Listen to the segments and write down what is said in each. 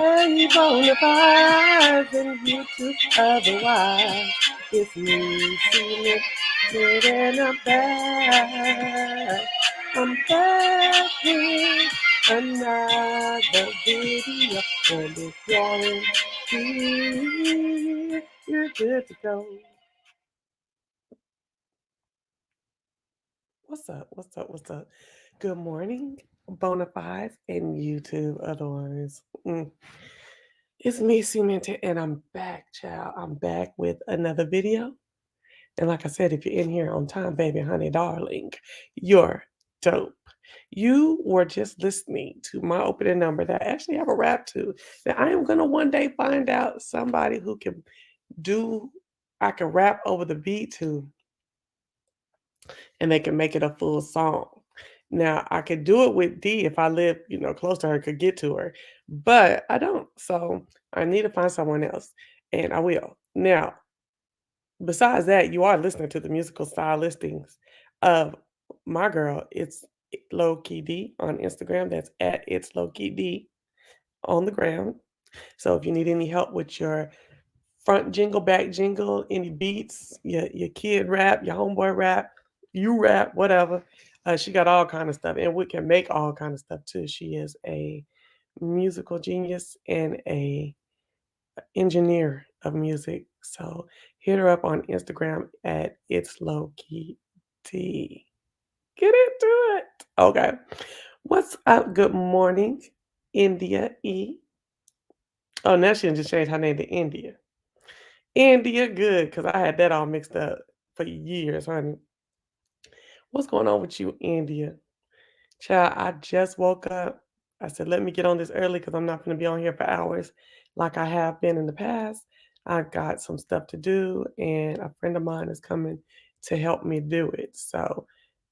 Hey, bona fides and YouTube otherwise. It's me, seeing and I'm back. I'm back with another video. And if you're in here, you're good to go. What's up? What's up? What's up? Good morning, bona fides and YouTube otherwise. It's me, Cemented, and I'm back, child. I'm back with another video. And like I said, if you're in here on time, baby, honey, darling, you're dope. You were just listening to my opening number that I actually have a rap to. That I am gonna one day find out somebody who can do, I can rap over the beat to, and they can make it a full song. Now I could do it with D if I live, close to her, could get to her, but I don't. So I need to find someone else, and I will. Now, besides that, you are listening to the musical style listings of my girl. It's Low Key D on Instagram. That's at It's Low Key D on the ground. So if you need any help with your front jingle, back jingle, any beats, your kid rap, your homeboy rap, you rap, whatever. She got all kind of stuff, and we can make all kind of stuff too. She is a musical genius and a engineer of music. So hit her up on Instagram at It's Low Key T. Get into it. Okay. What's up? Good morning, India E. Oh, now she just changed her name to India. India, good, because I had that all mixed up for years, honey. What's going on with you, India? Child, I just woke up. I said, let me get on this early because I'm not going to be on here for hours like I have been in the past. I've got some stuff to do, and a friend of mine is coming to help me do it. So,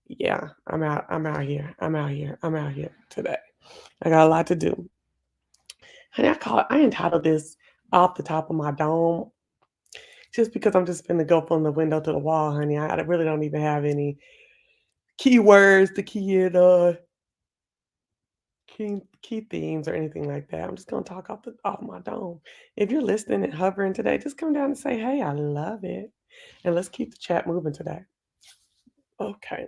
yeah, I'm out here. I'm out here today. I got a lot to do. Honey, I entitled this Off the Top of My Dome just because I'm just finna go from the window to the wall, honey. I really don't even have any keywords to key in key themes or anything like that. I'm just gonna talk off my dome. If you're listening and hovering today, just come down and say, hey, I love it. And let's keep the chat moving today. Okay.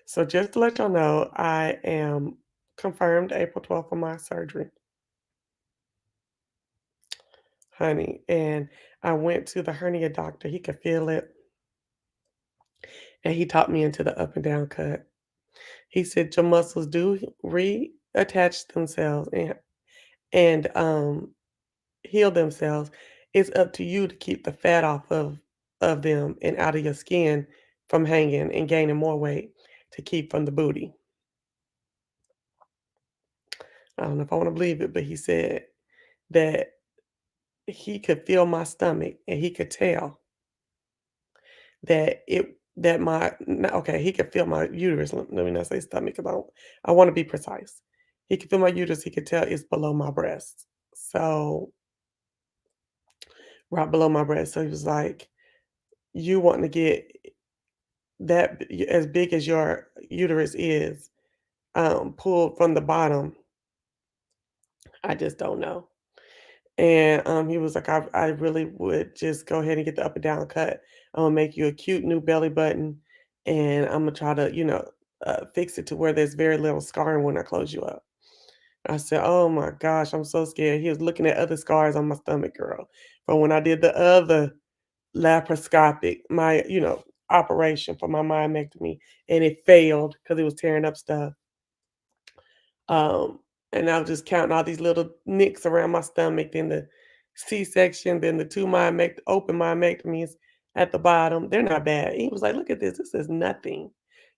So just to let y'all know, I am confirmed April 12th for my surgery. Honey. And I went to the hernia doctor. He could feel it. And he taught me into the up and down cut. He said your muscles do reattach themselves and heal themselves. It's up to you to keep the fat off of them and out of your skin from hanging and gaining more weight to keep from the booty. I don't know if I want to believe it, but he said that he could feel my stomach and he could tell that he could feel my uterus. Let me not say stomach because I want to be precise. He could feel my uterus. He could tell it's below my breast. So right below my breast. So he was like, you want to get that as big as your uterus is, pulled from the bottom. I just don't know. And he was like, I really would just go ahead and get the up and down cut. I'm gonna make you a cute new belly button, and I'm gonna try to, fix it to where there's very little scarring when I close you up. I said, oh my gosh, I'm so scared. He was looking at other scars on my stomach, girl, from when I did the other laparoscopic, my, operation for my myomectomy, and it failed because it was tearing up stuff. Um, and I was just counting all these little nicks around my stomach, then the C-section, then the two open myomectomies at the bottom. They're not bad. He was like, look at this. This is nothing.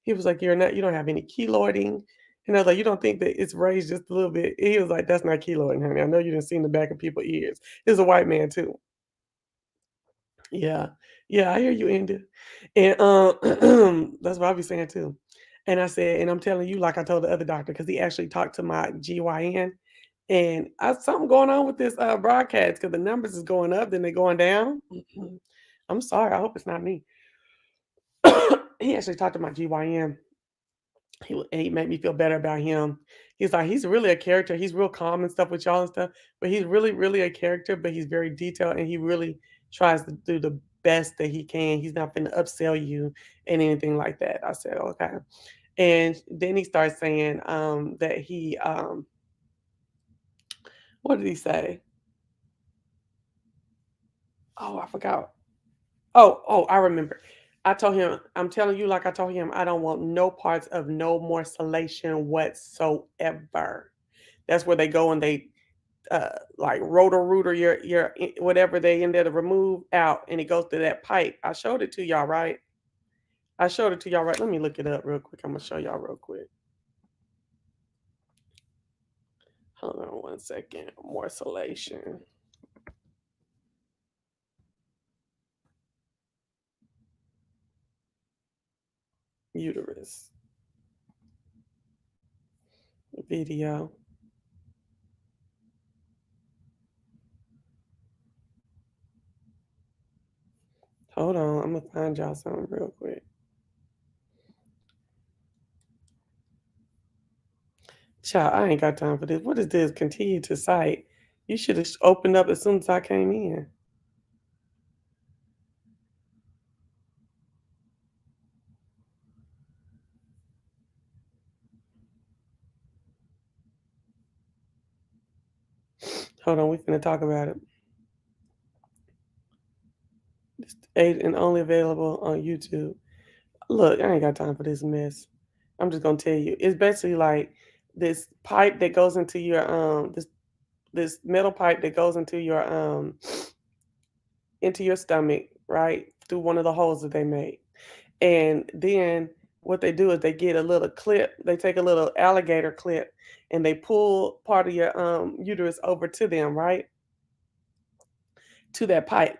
He was like, you don't have any keloiding. And I was like, "You don't think that it's raised just a little bit?" He was like, "That's not keloiding, honey. I know you didn't see the back of people's ears." He was a white man too. Yeah. Yeah, I hear you, India. And, that's what I be saying too. And I said, and I'm telling you, like I told the other doctor, because he actually talked to my GYN, and I something going on with this, broadcast, because the numbers is going up, then they're going down. I'm sorry, I hope it's not me. He actually talked to my GYN. He made me feel better about him. He's like, he's really a character. He's real calm and stuff with y'all and stuff, but he's really, really a character. But he's very detailed, and he really tries to do the best that he can. He's not going to upsell you and anything like that. I said, okay. And then he starts saying that what did he say? Oh, I forgot. Oh, I remember. I told him, I'm telling you, like I told him, I don't want no parts of no more salation whatsoever. That's where they go and they like rotor rooter whatever they ended to remove out, and it goes through that pipe. I showed it to y'all, right? I showed it to y'all, right? Let me look it up real quick. I'm gonna show y'all real quick. Hold on one second. Morcellation, uterus video. Hold on, I'm gonna find y'all something real quick. Child, I ain't got time for this. What is this? Continue to cite. You should have opened up as soon as I came in. Hold on, we finna talk about it. It's eight and only available on YouTube. Look, I ain't got time for this mess. I'm just gonna tell you. It's basically like this pipe that goes into your this metal pipe that goes into your stomach, right? Through one of the holes that they made. And then what they do is they get a little clip, they take a little alligator clip and they pull part of your uterus over to them, right? To that pipe.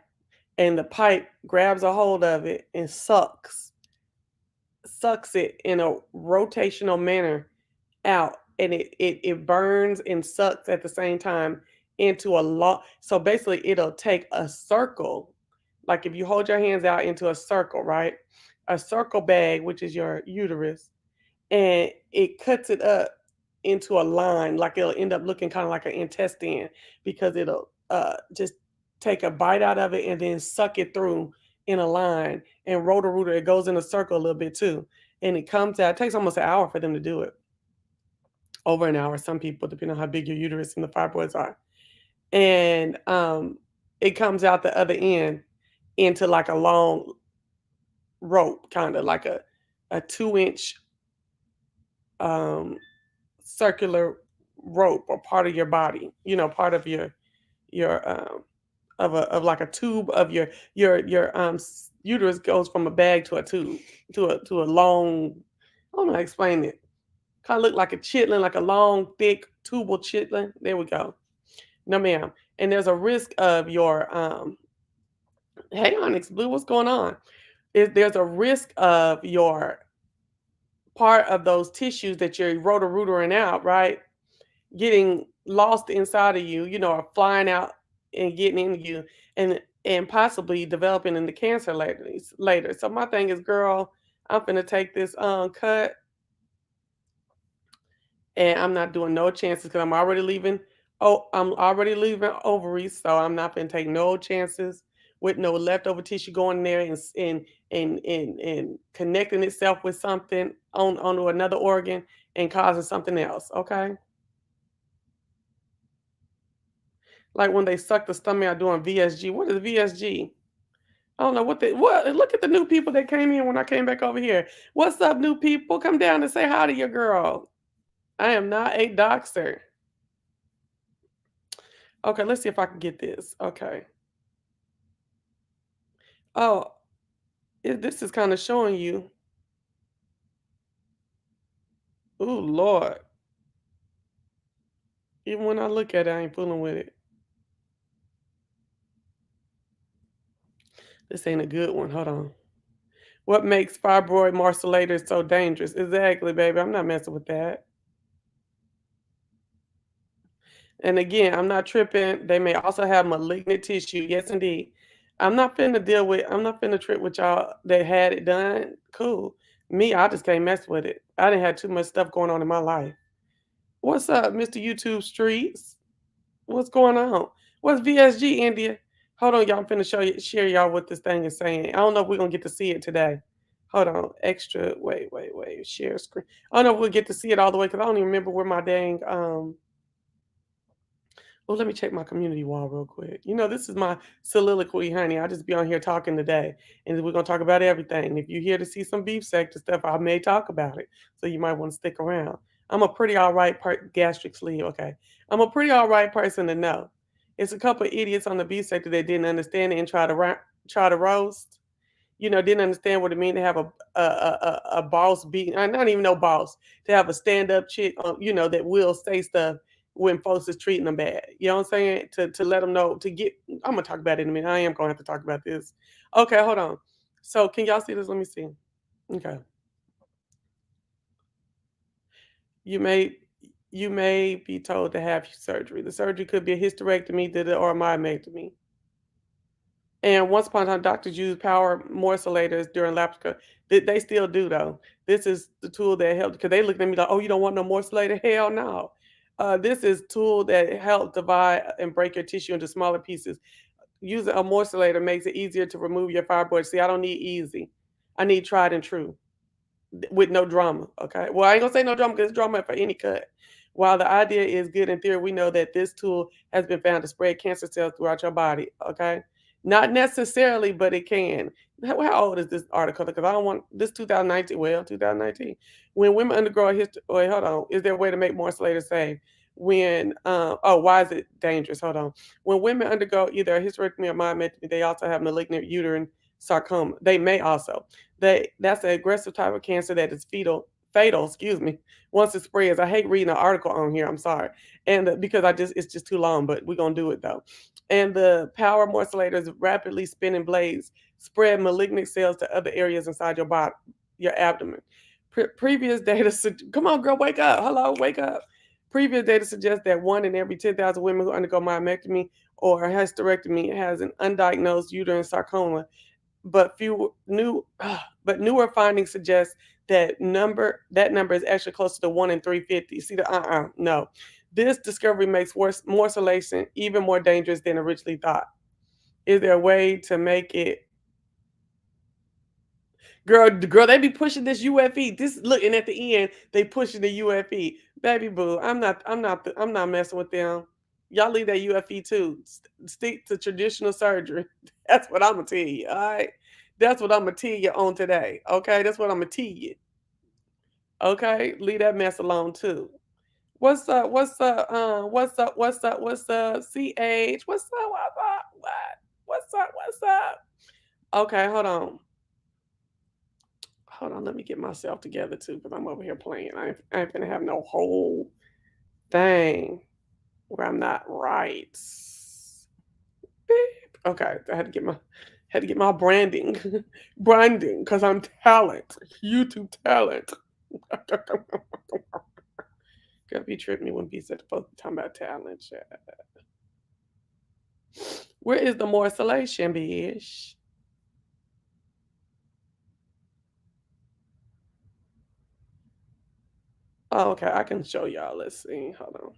And the pipe grabs a hold of it and sucks it in a rotational manner out, and it burns and sucks at the same time into a lot. So basically it'll take a circle, like if you hold your hands out into a circle, right? A circle bag, which is your uterus, and it cuts it up into a line, like it'll end up looking kind of like an intestine, because it'll just take a bite out of it and then suck it through in a line, and rotor rooter it goes in a circle a little bit too, and it comes out. It takes almost an hour for them to do it, over an hour. Some people, depending on how big your uterus and the fibroids are, and it comes out the other end into like a long rope, kind of like a 2 inch um, circular rope, or part of your body, part of your of like a tube of your uterus goes from a bag to a tube, to a long, I don't know how to explain it. Kind of look like a chitlin, like a long, thick tubal chitlin. There we go. No, ma'am. And there's a risk of your hey Onyx Blue, what's going on? There's a risk of your part of those tissues that you're rotor rootering out, right? Getting lost inside of you, or flying out and getting into you, and possibly developing into cancer later. So my thing is, girl, I'm gonna take this cut, and I'm not doing no chances, because I'm already leaving. Oh, I'm already leaving ovaries, so I'm not gonna take no chances with no leftover tissue going in there, and connecting itself with something onto another organ and causing something else. Okay. Like when they suck the stomach out doing VSG. What is VSG? I don't know what. Look at the new people that came in when I came back over here. What's up, new people? Come down and say hi to your girl. I am not a doxer. Okay, let's see if I can get this. Okay. Oh, this is kind of showing you. Ooh, Lord. Even when I look at it, I ain't fooling with it. This ain't a good one. Hold on. What makes fibroid marcellators so dangerous? Exactly, baby. I'm not messing with that. And again, I'm not tripping. They may also have malignant tissue. Yes, indeed. I'm not finna trip with y'all that had it done. Cool. Me, I just can't mess with it. I didn't have too much stuff going on in my life. What's up, Mr. YouTube Streets? What's going on? What's VSG, India? Hold on, y'all. I'm finna share y'all what this thing is saying. I don't know if we're gonna get to see it today. Hold on. Extra. Wait. Share screen. I don't know if we'll get to see it all the way because I don't even remember where my dang well, let me check my community wall real quick. You know, this is my soliloquy, honey. I just be on here talking today, and we're gonna talk about everything. If you're here to see some beef sector stuff, I may talk about it, so you might want to stick around. I'm a pretty all right gastric sleeve. Okay, I'm a pretty all right person to know. It's a couple of idiots on the beef sector that didn't understand it and try to roast. You know, didn't understand what it mean to have a boss be. I don't even know boss to have a stand up chick, you know, that will say stuff when folks is treating them bad. You know what I'm saying? To let them know to get. I'm gonna talk about it in a minute. I am gonna have to talk about this. Okay, hold on. So can y'all see this? Let me see. Okay, you may you may be told to have surgery. The surgery could be a hysterectomy, or a myomectomy. And once upon a time, doctors used power morcellators during laparoscopy. They still do though. This is the tool that helped because they looked at me like, "Oh, you don't want no morcellator?" Hell no. This is tool that helps divide and break your tissue into smaller pieces. Using a morcellator makes it easier to remove your fibroids. See, I don't need easy. I need tried and true with no drama. Okay. Well, I ain't gonna say no drama because it's drama for any cut. While the idea is good in theory, we know that this tool has been found to spread cancer cells throughout your body. Okay. Not necessarily, but it can. How old is this article? Because I don't want this 2019. Well, 2019. When women undergo a history, wait, hold on. Is there a way to make more Slater safe? Why is it dangerous? Hold on. When women undergo either a hysterectomy or myomectomy, they also have malignant uterine sarcoma. They may also. That's an aggressive type of cancer that is fatal, excuse me, once it spreads. I hate reading an article on here. I'm sorry. And because it's just too long, but we're gonna do it though. And the power morcellators rapidly spinning blades spread malignant cells to other areas inside your body, your abdomen. Previous data, come on, girl, wake up. Hello, wake up. Previous data suggests that 1 in every 10,000 women who undergo myomectomy or hysterectomy has an undiagnosed uterine sarcoma, but few new but newer findings suggest that number is actually closer to 1 in 350. See the no. This discovery makes morcellation even more dangerous than originally thought. Is there a way to make it girl, they be pushing this UFE. This looking at the end, they pushing the UFE. Baby boo, I'm not messing with them. Y'all leave that UFE too. Stick to traditional surgery. That's what I'm gonna tell you. All right. That's what I'm gonna tell you on today. Okay, that's what I'm gonna tell you. Okay, leave that mess alone too. What's up? What's up? What's up? What's up? What's up? CH. What's up? What's up? What? What's up? What's up? Okay, hold on. Hold on, let me get myself together too, because I'm over here playing. I ain't gonna have no whole thing where I'm not right. Beep. Okay, I had to get my branding, branding, because I'm talent, YouTube talent. Gotta be tripping me when people said supposed to be talking about talent. Chat. Where is the morcellation, bitch? Oh, okay, I can show y'all. Let's see. Hold on.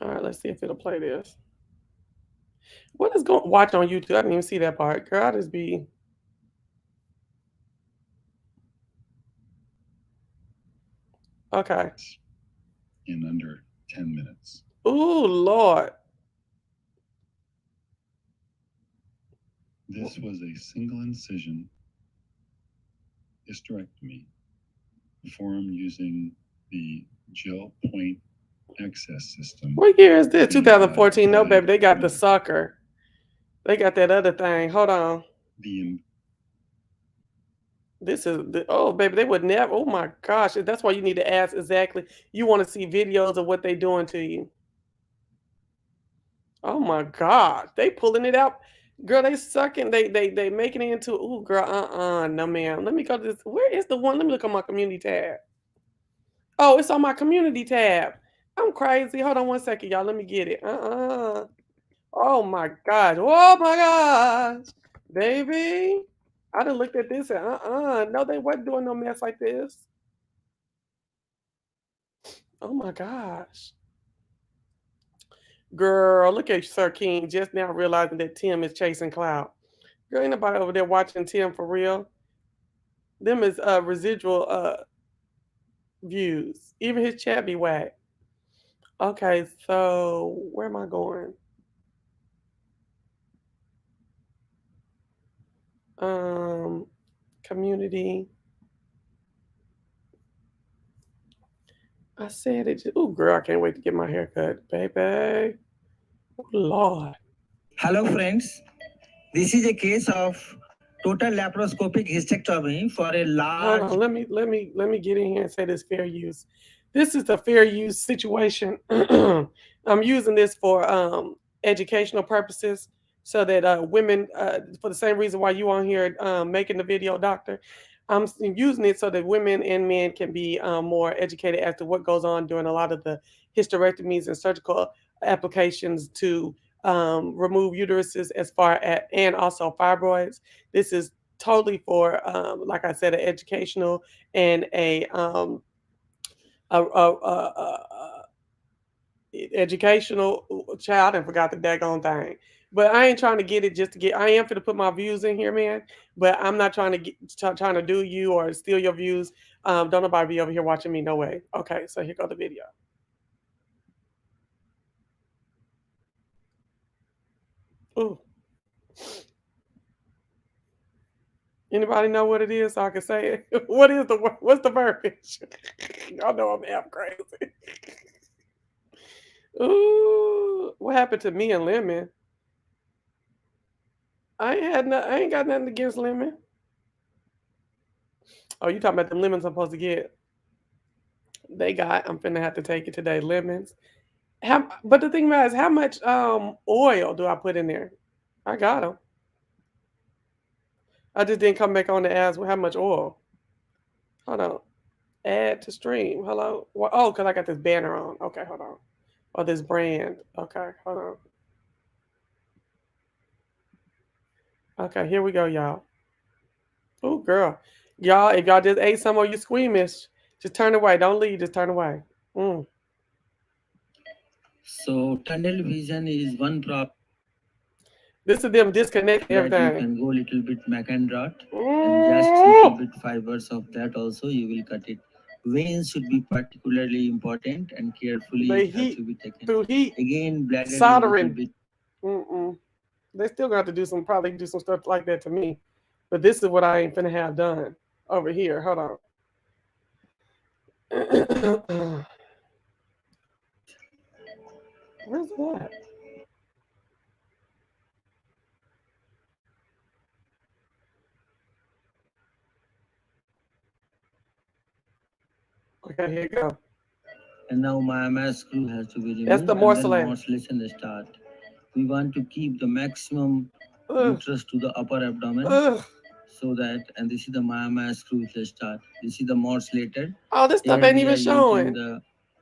All right, let's see if it'll play this. What is going watch on YouTube? I didn't even see that part. Girl, I just be okay. In under 10 minutes. Ooh, Lord. This was a single incision hysterectomy performed using the gel point access system What year is this? made by 2014. No, baby, they got the Hernia. sucker. They got that other thing. Hold on. The This is the oh baby, they would never. Oh my gosh, that's why you need to ask exactly. You want to see videos of what they doing to you. Oh my god, they pulling it out, girl. They sucking. They making it into. Ooh, girl. No, ma'am. Let me go to this. Where is the one? Let me look on my community tab. Oh, it's on my community tab. I'm crazy. Hold on one second, y'all. Let me get it. Oh my gosh. Oh my gosh, baby. I done looked at this and no, they wasn't doing no mess like this. Oh my gosh. Girl, look at Sir King just now realizing that Tim is chasing cloud. Girl, ain't nobody over there watching Tim for real. Them is residual views. Even his chat be whack. Okay, so where am I going? Um community. I said it. Oh, girl, I can't wait to get my hair cut, baby. Oh, Lord. Hello, friends. This is a case of total laparoscopic hysterectomy for a Hold large. on. Let me get in here and say this fair use. This is the fair use situation. I'm using this for educational purposes so that women, for the same reason why you on here making the video, doctor. Using it so that women and men can be more educated as to what goes on during a lot of the hysterectomies and surgical applications to remove uteruses as far as and also fibroids. This is totally for like I said, an educational and a educational child and forgot the daggone thing. But I ain't trying to get it just to get. I am for to put my views in here, man. But I'm not trying to get trying to do you or steal your views. Don't nobody be over here watching me. No way. Okay, so here go the video. Ooh, anybody know what it is? So I can say it. What is the what's the verbiage? Y'all know I'm half crazy. Ooh, what happened to me and Lemon? I ain't got nothing against lemon. Oh, you talking about the lemons I'm supposed to get? They got. I'm finna have to take it today. Lemons. But the thing about it is, how much oil do I put in there? I got them. I just didn't come back on to ask how much oil. Hold on. Add to stream. Hello. Oh, cause I got this banner on. Okay, hold on. Or this brand. Okay, hold on. Okay, here we go, y'all. Oh, girl. Y'all, if y'all just ate some or you squeamish, just turn away. Don't leave. Just turn away. Mm. So, tunnel vision is one problem This is them disconnecting that you everything. can go a little bit mac and dot, and just little Mm. bit fibers of that also you will cut it. Veins should be particularly important and carefully They it has heat to be taken. through heat, Again, bladder is a little soldering. bit. Mm-mm. They still got to do some, probably do some stuff like that to me. But this is what I ain't finna have done over here. Hold on. Where's that? Okay, here you go. And now my mass screw has to be That's the removed and then morcellin. morcellation start. We want to keep the maximum Ugh, uterus to the upper abdomen ugh. so that, and this is the Maya screw start. This is the morcellator. Oh, this stuff Here ain't we even are using showing. the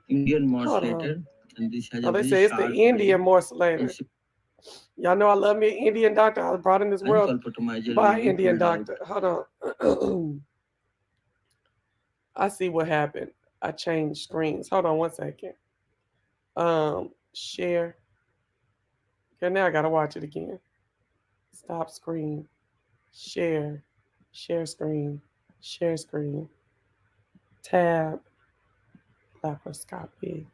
Indian Hold on. morcellator, and this has Oh, a they very say it's the sharp Indian blade. morcellator. It's Y'all know I love me an Indian doctor. I was brought in this and world colpotomizer by will be Indian pulled out. doctor. Hold on. I see what happened. I changed screens. Hold on one second. Share. Okay, now I gotta watch it again. Stop screen. Share. Share screen. Share screen. Tab. Laparoscopy.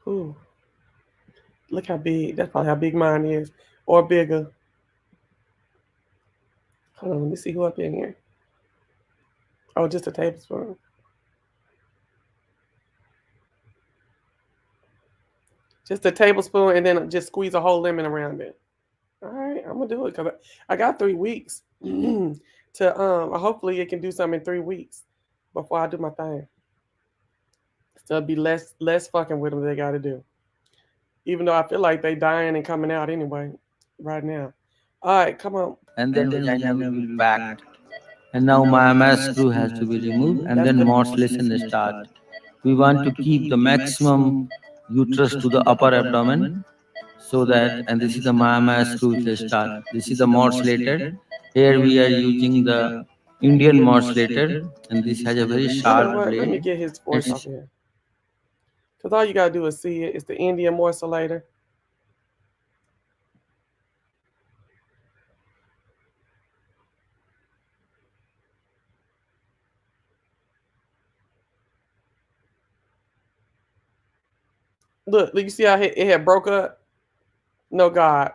Ooh, look how big. That's probably how big mine is, or bigger. Hold on, let me see who up in here. Oh, just a tablespoon. Just a tablespoon, and then just squeeze a whole lemon around it. All right, I'm gonna do it because I got 3 weeks to hopefully it can do something in 3 weeks before I do my thing. So it'll be less fucking with them they got to do. Even though I feel like they dying and coming out anyway, right now. All right, come on. And then vagina will be packed. And now my screw has to be removed, and then morcellation start. We want to keep the maximum uterus to the upper abdomen, so that, and this is the Maya screw will start. This is the morcellator. Here we are using the Indian morcellator, and this has a very You know sharp what? Let me blade. get his voice It's off here. Because all you got to do is see it. It's the Indian morcellator. Look, you see how it had broke up? No, God.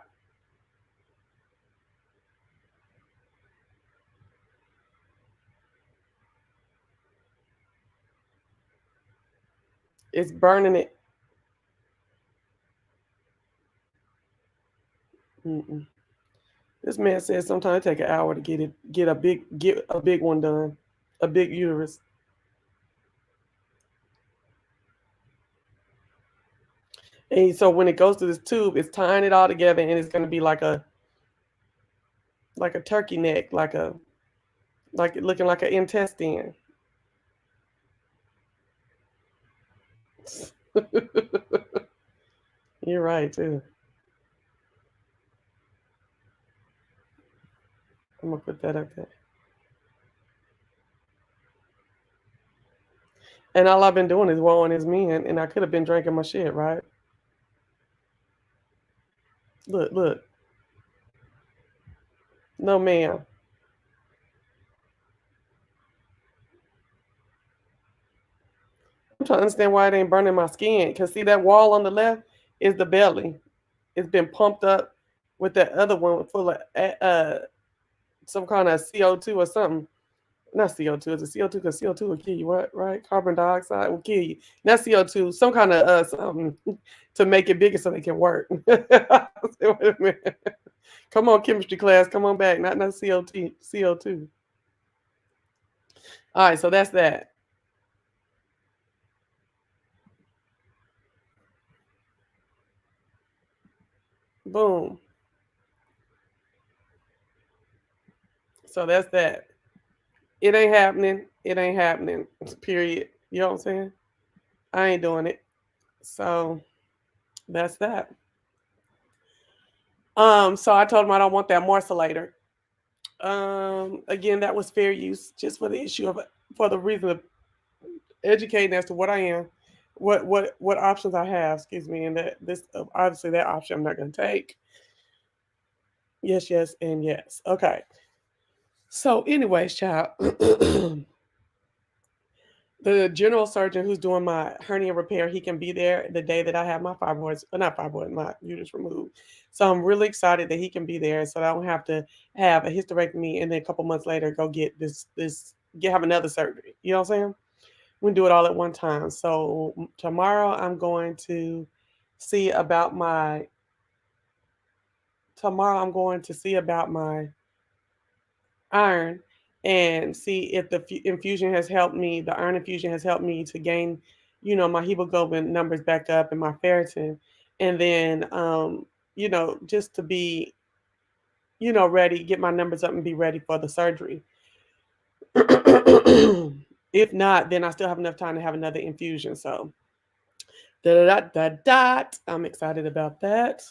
It's burning it. Mm-mm. This man says sometimes it take an hour to get a big one done, a big uterus. And so when it goes to this tube, it's tying it all together, and it's going to be like a turkey neck, like it looking like an intestine. You're right too. I'm gonna put that up there. And all I've been doing is wowing his men, and I could have been drinking my shit, right? Look. No, ma'am. I'm trying to understand why it ain't burning my skin. Because see that wall on the left is the belly. It's been pumped up with that other one full of some kind of CO2 or something. Not CO2. It's a CO2 because CO2 will kill you, right? Carbon dioxide will kill you. Not CO2. Some kind of something to make it bigger so they can work. Wait a minute. Come on, chemistry class. Come on back. Not CO2. CO2. All right, so that's that. Boom. So that's that. It ain't happening. It ain't happening. Period. You know what I'm saying? I ain't doing it. So that's that. So I told him I don't want that morcellator. Again, that was fair use, just for the issue of for the reason of educating as to what I am, what options I have. Excuse me, and that this obviously that option I'm not going to take. Yes, yes, and yes. Okay. So, anyways, child, the general surgeon who's doing my hernia repair, he can be there the day that I have my fibroids, not fibroid, my uterus removed. So I'm really excited that he can be there, so I don't have to have a hysterectomy and then a couple months later go get have another surgery. You know what I'm saying? We do it all at one time. So tomorrow I'm going to see about my. Tomorrow I'm going to see about my iron and see if the infusion has helped me. The iron infusion has helped me to gain, my hemoglobin numbers back up and my ferritin, and then, just to be, ready, get my numbers up and be ready for the surgery. If not, then I still have enough time to have another infusion. So, I'm excited about that.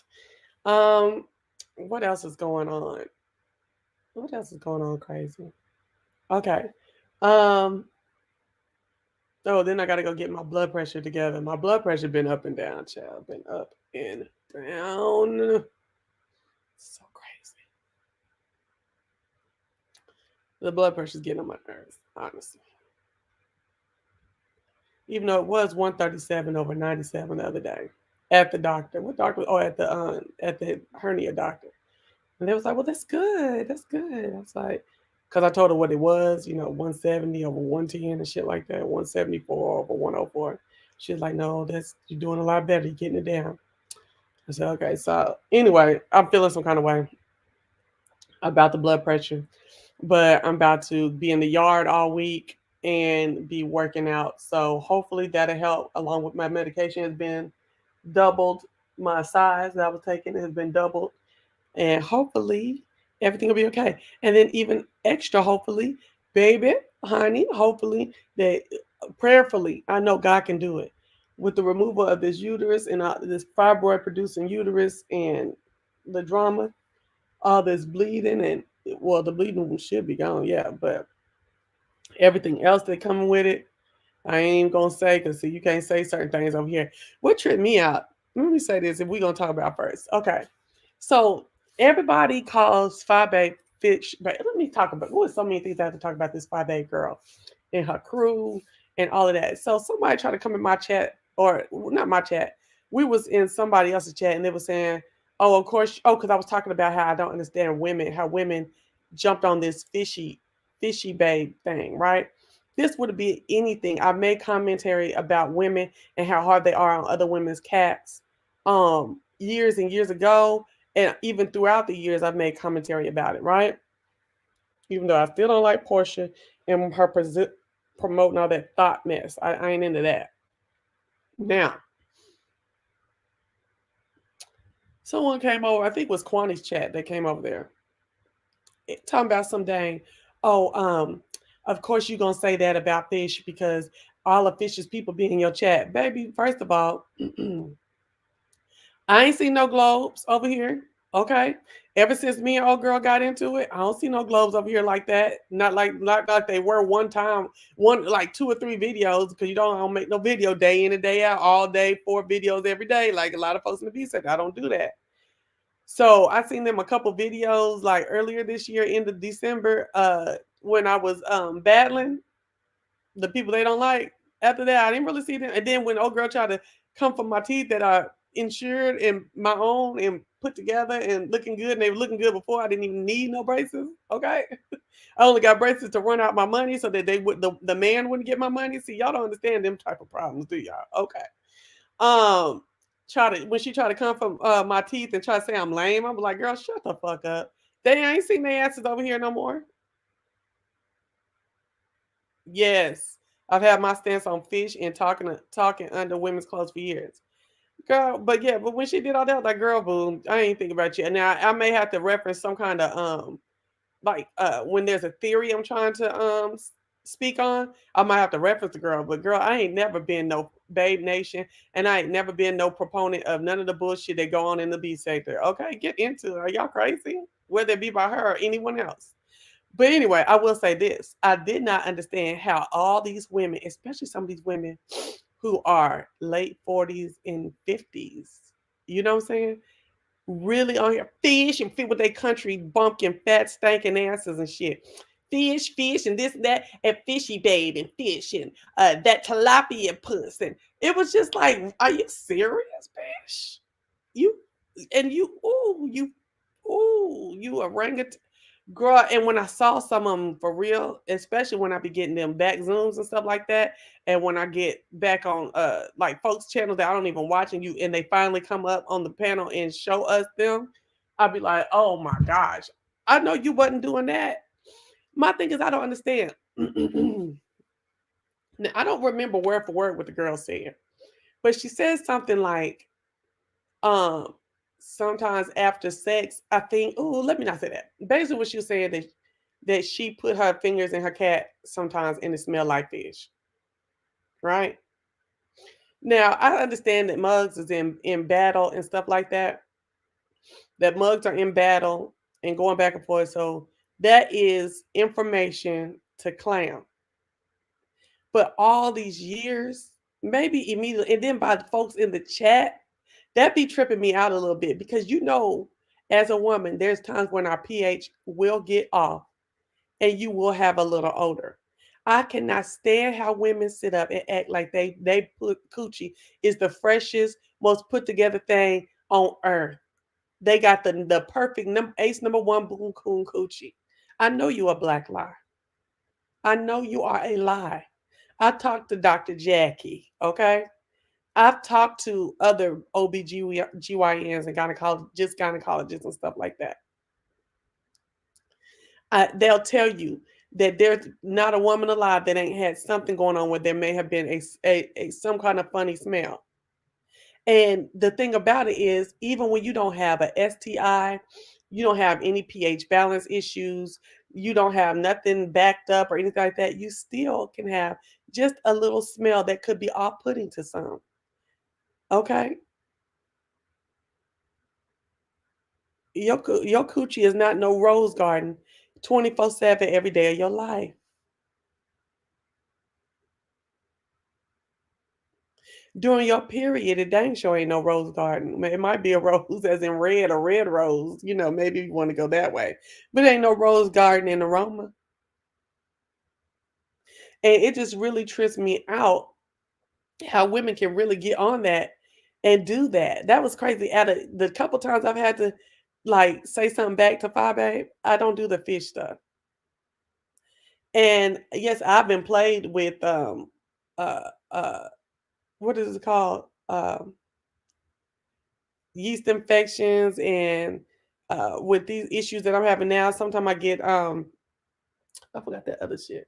What else is going on? What else is going on crazy? Okay. Um, oh, then I gotta go get my blood pressure together. My blood pressure been up and down, child. Been up and down. So crazy. The blood pressure's getting on my nerves, honestly. Even though it was 137 over 97 the other day at the doctor. What doctor? Oh, at the hernia doctor. And they was like, well, that's good. That's good. I was like, because I told her what it was, 170 over 110 and shit like that, 174 over 104. She was like, no, you're doing a lot better. You're getting it down. I said, okay. So anyway, I'm feeling some kind of way about the blood pressure, but I'm about to be in the yard all week and be working out. So hopefully that'll help. Along with my medication has been doubled. My size that I was taking has been doubled, and hopefully everything will be okay. And then even extra, hopefully, baby, honey, hopefully that prayerfully, I know God can do it with the removal of this uterus and this fibroid producing uterus and the drama, all this bleeding and well, the bleeding should be gone, yeah, but everything else that coming with it, I ain't even gonna say because see, you can't say certain things over here. What tripped me out? Let me say this if we're gonna talk about first. Okay. So everybody calls 5A fish, but let me talk about so many things I have to talk about this 5A girl and her crew and all of that. So somebody tried to come in my chat, or not my chat. We was in somebody else's chat and they were saying, oh, of course, because I was talking about how I don't understand women, how women jumped on this fishy babe thing, right? This would be anything. I made commentary about women and how hard they are on other women's cats years and years ago. And even throughout the years, I've made commentary about it, right? Even though I still don't like Portia and her promoting all that thought mess. I ain't into that. Now, someone came over, I think it was Kwani's chat that came over there. Talking about some dang, oh, of course you're gonna say that about fish because all of Fish's people be in your chat. Baby, first of all, I ain't seen no globes over here. Okay. Ever since me and old girl got into it, I don't see no globes over here like that. Not like they were one time, one like 2 or 3 videos, because you don't make no video day in and day out, all day, 4 videos every day, like a lot of folks in the B sector. I don't do that. So I seen them a couple videos like earlier this year, end of December, when I was battling the people they don't like. After that, I didn't really see them. And then when old girl tried to come for my teeth that are insured and my own and put together and looking good, and they were looking good before, I didn't even need no braces. Okay. I only got braces to run out my money so that they would the man wouldn't get my money. See, y'all don't understand them type of problems, do y'all? Okay. Um, when she tried to come from my teeth and try to say I'm lame, I'm like, girl, shut the fuck up. They ain't seen their asses over here no more. Yes, I've had my stance on fish and talking under women's clothes for years, girl. But yeah, but when she did all that, I was like, girl, boom, I ain't thinking about you. And now I may have to reference some kind of like when there's a theory I'm trying to speak on, I might have to reference the girl. But girl, I ain't never been no babe nation, and I ain't never been no proponent of none of the bullshit that go on in the B sector. Okay, get into it. Are y'all crazy? Whether it be by her or anyone else. But anyway, I will say this. I did not understand how all these women, especially some of these women who are late 40s and 50s, you know what I'm saying? Really on here, fish and fit with their country bumpkin, fat, stinking asses and shit. Fish, and this and that, and fishy babe and fish and that tilapia puss. And it was just like, are you serious, bitch? You and you, you orangutan. Girl, and when I saw some of them for real, especially when I be getting them back zooms and stuff like that, and when I get back on like folks' channels that I don't even watch, and they finally come up on the panel and show us them, I'll be like, oh my gosh, I know you wasn't doing that. My thing is I don't understand. Now, I don't remember word for word what the girl said, but she said something like, um, sometimes after sex, I think, oh, let me not say that. Basically, what she was saying that she put her fingers in her cat sometimes and it smelled like fish. Right? Now, I understand that mugs is in battle and stuff like that. That mugs are in battle and going back and forth. So that is information to clown. But all these years, maybe immediately, and then by the folks in the chat, that be tripping me out a little bit because as a woman, there's times when our pH will get off and you will have a little odor. I cannot stand how women sit up and act like they put coochie is the freshest, most put together thing on earth. They got the perfect ace number one boom coon coochie. I know you a black lie. I know you are a lie. I talked to Dr. Jackie, okay? I've talked to other OBGYNs and gynecologists and stuff like that. They'll tell you that there's not a woman alive that ain't had something going on where there may have been some kind of funny smell. And the thing about it is, even when you don't have a STI, you don't have any pH balance issues, you don't have nothing backed up or anything like that, you still can have just a little smell that could be off-putting to some. Okay? Your coochie is not no rose garden 24/7 every day of your life. During your period, it dang sure ain't no rose garden. It might be a rose as in red, a red rose. Maybe you want to go that way. But ain't no rose garden in aroma. And it just really trips me out how women can really get on that and do that. That was crazy. Out of the couple times I've had to say something back to Phi Babe, I don't do the fish stuff. And yes, I've been played with uh what is it called? Yeast infections and with these issues that I'm having now, sometimes I get I forgot that other shit.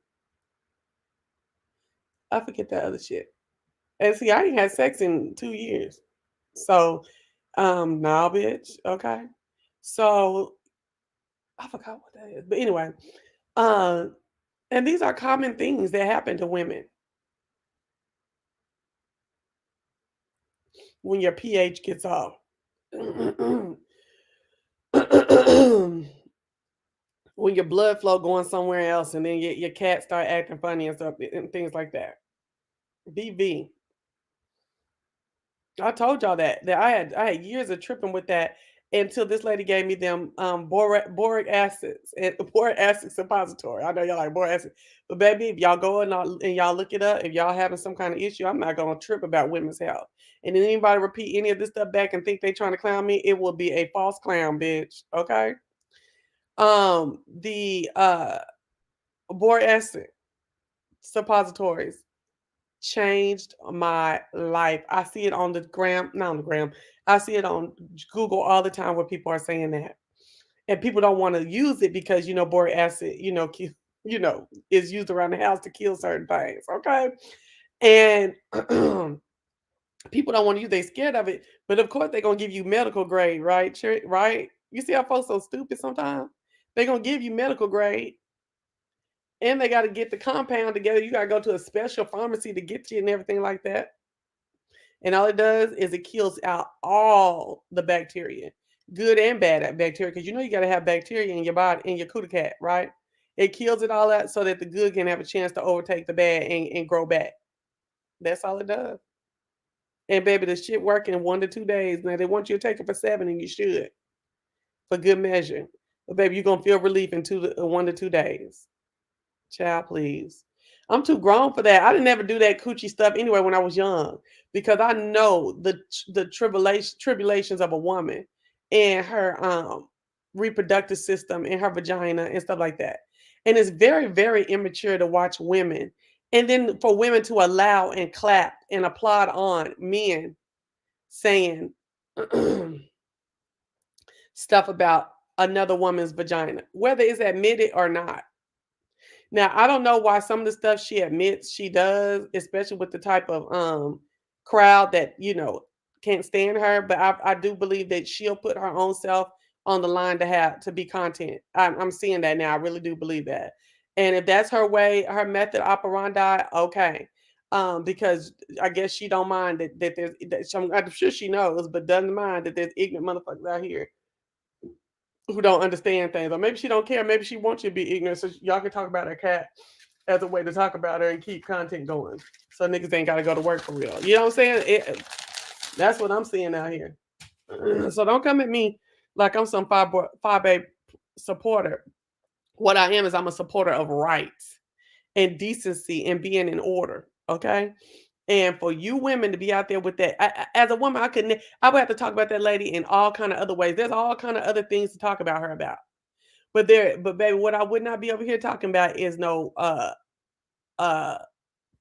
I forget that other shit. And see, I ain't had sex in 2 years. So nah, bitch. Okay. So I forgot what that is. But anyway, and these are common things that happen to women when your pH gets off. When your blood flow going somewhere else and then your cat start acting funny and stuff and things like that. BV. I told y'all that I had years of tripping with that until this lady gave me them boric acids and boric acid suppository. I know y'all like boric acid, but baby, if y'all go and y'all look it up, if y'all having some kind of issue, I'm not gonna trip about women's health. And then anybody repeat any of this stuff back and think they trying to clown me, it will be a false clown, bitch. Okay. The boric acid suppositories changed my life. I see it on the gram, not on the gram. I see it on Google all the time where people are saying that. And people don't want to use it because boric acid, is used around the house to kill certain things. Okay. And people don't want to use, they scared of it. But of course they're gonna give you medical grade, right? Right? You see how folks so stupid sometimes? They're gonna give you medical grade. And they got to get the compound together. You got to go to a special pharmacy to get you and everything like that. And all it does is it kills out all the bacteria, good and bad bacteria. Because you got to have bacteria in your body, in your cootie cat, right? It kills it all out so that the good can have a chance to overtake the bad and grow back. That's all it does. And baby, the shit work in 1 to 2 days. Now they want you to take it for 7, and you should, for good measure. But baby, you're gonna feel relief in 1 to 2 days. Child, please. I'm too grown for that. I didn't ever do that coochie stuff anyway when I was young because I know the tribulations of a woman and her reproductive system and her vagina and stuff like that. And it's very, very immature to watch women and then for women to allow and clap and applaud on men saying stuff about another woman's vagina, whether it's admitted or not. Now, I don't know why some of the stuff she admits she does, especially with the type of crowd that, can't stand her, but I do believe that she'll put her own self on the line to be content. I'm seeing that now. I really do believe that. And if that's her way, her method operandi, okay. Because I guess she don't mind that I'm sure she knows, but doesn't mind that there's ignorant motherfuckers out here who don't understand things, or maybe she don't care. Maybe she wants you to be ignorant, so y'all can talk about her cat as a way to talk about her and keep content going. So niggas ain't got to go to work for real. You know what I'm saying? That's what I'm seeing out here. So don't come at me like I'm some Phi Babe supporter. What I am is I'm a supporter of rights and decency and being in order. Okay. And for you women to be out there with that, as a woman, I would have to talk about that lady in all kind of other ways. There's all kind of other things to talk about her about. But baby, what I would not be over here talking about is no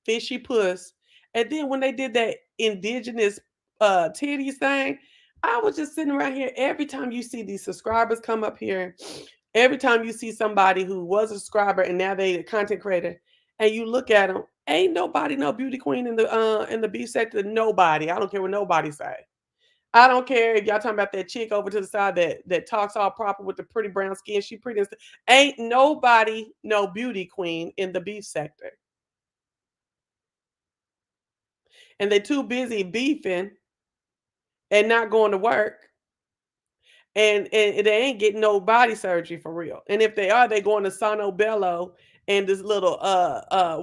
fishy puss. And then when they did that indigenous titties thing. I was just sitting around here. Every time you see these subscribers come up here, every time you see somebody who was a subscriber and now they a content creator, and you look at them, ain't nobody no beauty queen in the beef sector. Nobody. I don't care what nobody say. I don't care if y'all talking about that chick over to the side that talks all proper with the pretty brown skin. She pretty. Ain't nobody no beauty queen in the beef sector. And they're too busy beefing and not going to work. And they ain't getting no body surgery for real. And if they are, they going to Sono Bello and this little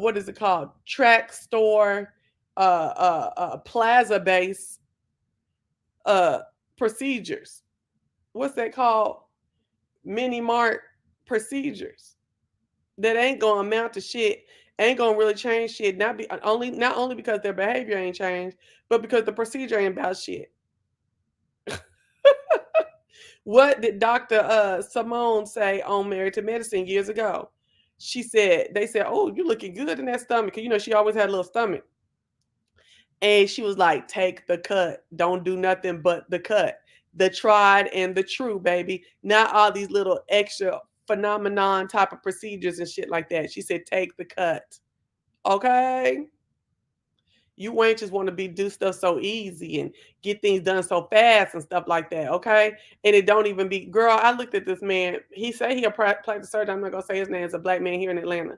what is it called? Track store plaza base procedures. What's that called? Mini mart procedures that ain't gonna amount to shit, ain't gonna really change shit. Not only because their behavior ain't changed, but because the procedure ain't about shit. What did Dr. Simone say on Married to Medicine years ago? They said, "Oh, you looking good in that stomach." You know, she always had a little stomach. And she was like, "Take the cut. Don't do nothing but the cut. The tried and the true, baby. Not all these little extra phenomenon type of procedures and shit like that." She said, "Take the cut." Okay? You wenches want to do stuff so easy and get things done so fast and stuff like that, okay? And it don't even be, girl, I looked at this man. He said he a plastic surgeon. I'm not going to say his name. It's a black man here in Atlanta.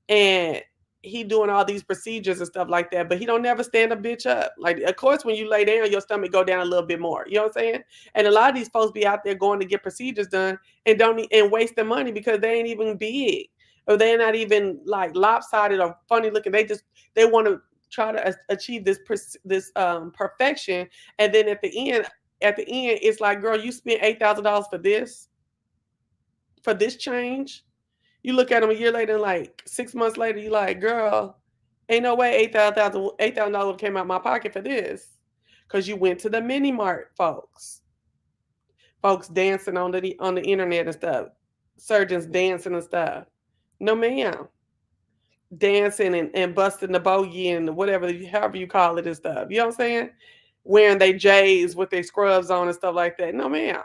And he doing all these procedures and stuff like that, but he don't never stand a bitch up. Like, of course, when you lay down, your stomach go down a little bit more. You know what I'm saying? And a lot of these folks be out there going to get procedures done and waste their money because they ain't even big or they're not even like lopsided or funny looking. They want to try to achieve this perfection, and then at the end, it's like, girl, you spent $8,000 for this change. You look at them a year later and like 6 months later, you like, girl, ain't no way $8,000 came out my pocket for this. Because you went to the mini mart, folks. Folks dancing on the internet and stuff. Surgeons dancing and stuff. No, ma'am. Dancing and busting the bogey and whatever, however you call it and stuff. You know what I'm saying? Wearing their J's with their scrubs on and stuff like that. No, ma'am.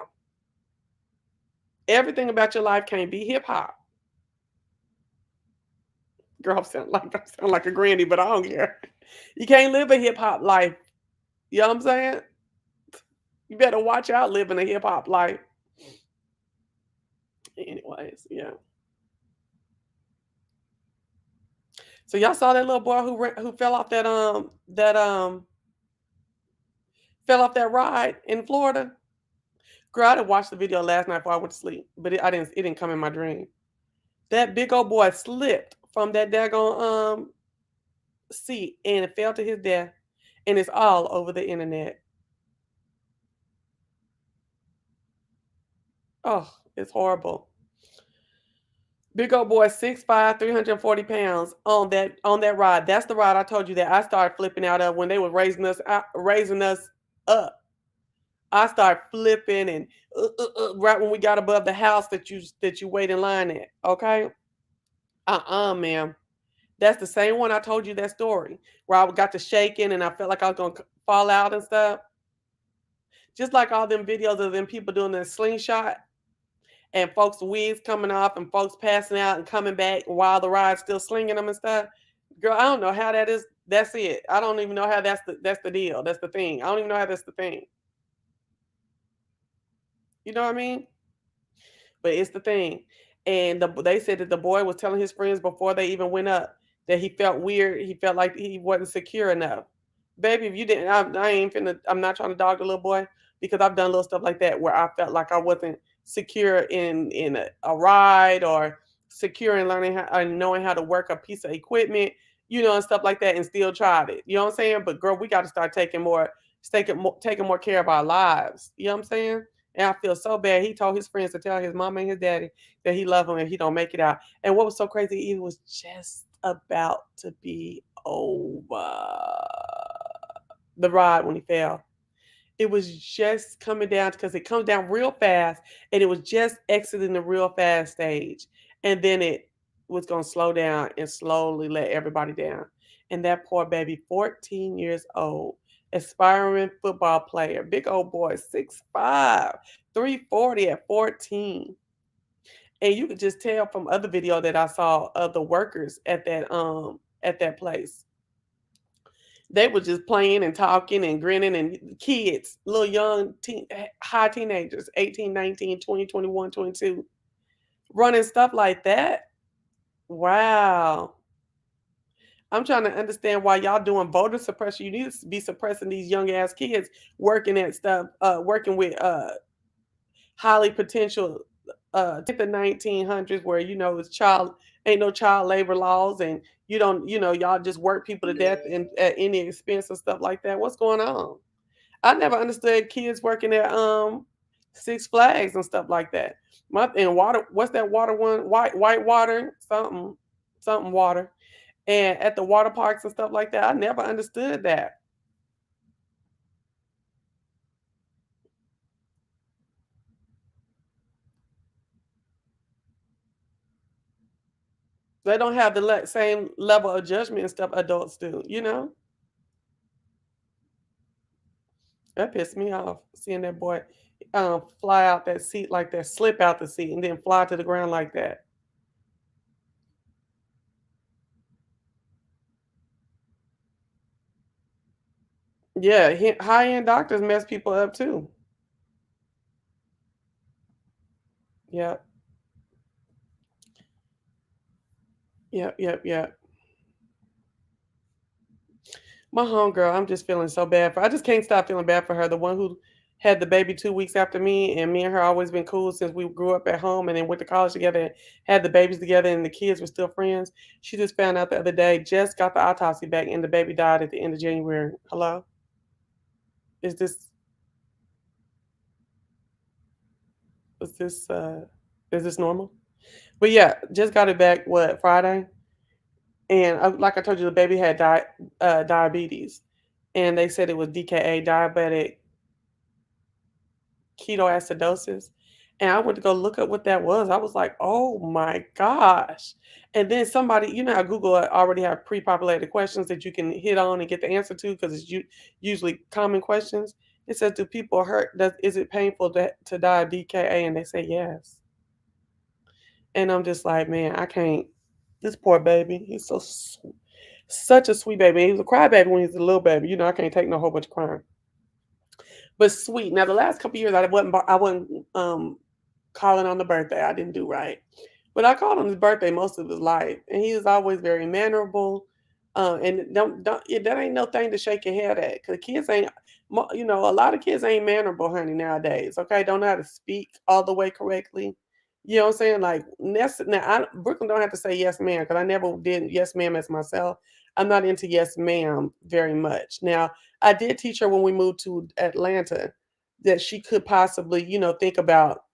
Everything about your life can't be hip hop. Girl, I sound like a granny, but I don't care. You can't live a hip hop life. You know what I'm saying? You better watch out living a hip hop life. Anyways, yeah. So y'all saw that little boy who fell off that ride in Florida. Girl, I didn't watch the video last night before I went to sleep, but it didn't come in my dream. That big old boy slipped from that daggone seat and it fell to his death, and it's all over the internet. Oh, it's horrible. Big old boy, 6'5", 340 pounds on that ride. That's the ride I told you that I started flipping out of when they were raising us up. I started flipping and right when we got above the house that you wait in line at. Okay, ma'am. That's the same one I told you that story where I got to shaking and I felt like I was gonna fall out and stuff. Just like all them videos of them people doing the slingshot and folks' wigs coming off and folks passing out and coming back while the ride's still slinging them and stuff. Girl, I don't know how that is. That's it. I don't even know how that's the deal. That's the thing. I don't even know how that's the thing. You know what I mean? But it's the thing. And they said that the boy was telling his friends before they even went up that he felt weird. He felt like he wasn't secure enough. Baby, if you didn't, I'm not trying to dog the little boy because I've done little stuff like that where I felt like I wasn't secure in a ride or secure in learning how and knowing how to work a piece of equipment, and stuff like that, and still tried it. You know what I'm saying? But girl, we got to start taking more care of our lives. You know what I'm saying? And I feel so bad. He told his friends to tell his mama and his daddy that he loved him if he don't make it out. And what was so crazy, it was just about to be over. The ride when he fell. It was just coming down because it comes down real fast and it was just exiting the real fast stage. And then it was going to slow down and slowly let everybody down. And that poor baby, 14 years old, aspiring football player. Big old boy, 6'5", 340 at 14. And you could just tell from other video that I saw of the workers at that place. They were just playing and talking and grinning, and kids, little young high teenagers, 18, 19, 20, 21, 22, running stuff like that. Wow. I'm trying to understand why y'all doing voter suppression. You need to be suppressing these young ass kids working at stuff, working with highly potential the 1900s where it's ain't no child labor laws, and you don't y'all just work people to death and at any expense and stuff like that. What's going on? I never understood kids working at Six Flags and stuff like that. And water, what's that water one? White water, something water. And at the water parks and stuff like that, I never understood that. They don't have the same level of judgment and stuff adults do, That pissed me off, seeing that boy fly out that seat like that, slip out the seat, and then fly to the ground like that. Yeah, high-end doctors mess people up too. Yep. Yep. My homegirl, I'm just feeling so bad for. I just can't stop feeling bad for her. The one who had the baby 2 weeks after me, and me and her always been cool since we grew up at home, and then went to college together, and had the babies together, and the kids were still friends. She just found out the other day, just got the autopsy back, and the baby died at the end of January. Hello, is this is this is this normal? But yeah, just got it back. What, Friday? And like I told you, the baby had diabetes, and they said it was DKA, diabetic ketoacidosis. And I went to go look up what that was. I was like, oh my gosh. And then somebody, how Google already have pre-populated questions that you can hit on and get the answer to, because it's usually common questions. It says, do people hurt? Is it painful to die of DKA? And they say yes. And I'm just like, man, I can't. This poor baby, he's such a sweet baby. He was a crybaby when he was a little baby. I can't take no whole bunch of crying. But sweet. Now the last couple of years, I wasn't calling on the birthday. I didn't do right, but I called on his birthday most of his life, and he was always very mannerable. And that ain't no thing to shake your head at, because kids ain't. A lot of kids ain't mannerable, honey, nowadays. Okay, don't know how to speak all the way correctly. You know what I'm saying? Like, Brooklyn don't have to say yes, ma'am, because I never did yes, ma'am as myself. I'm not into yes, ma'am very much. Now, I did teach her when we moved to Atlanta that she could possibly, think about,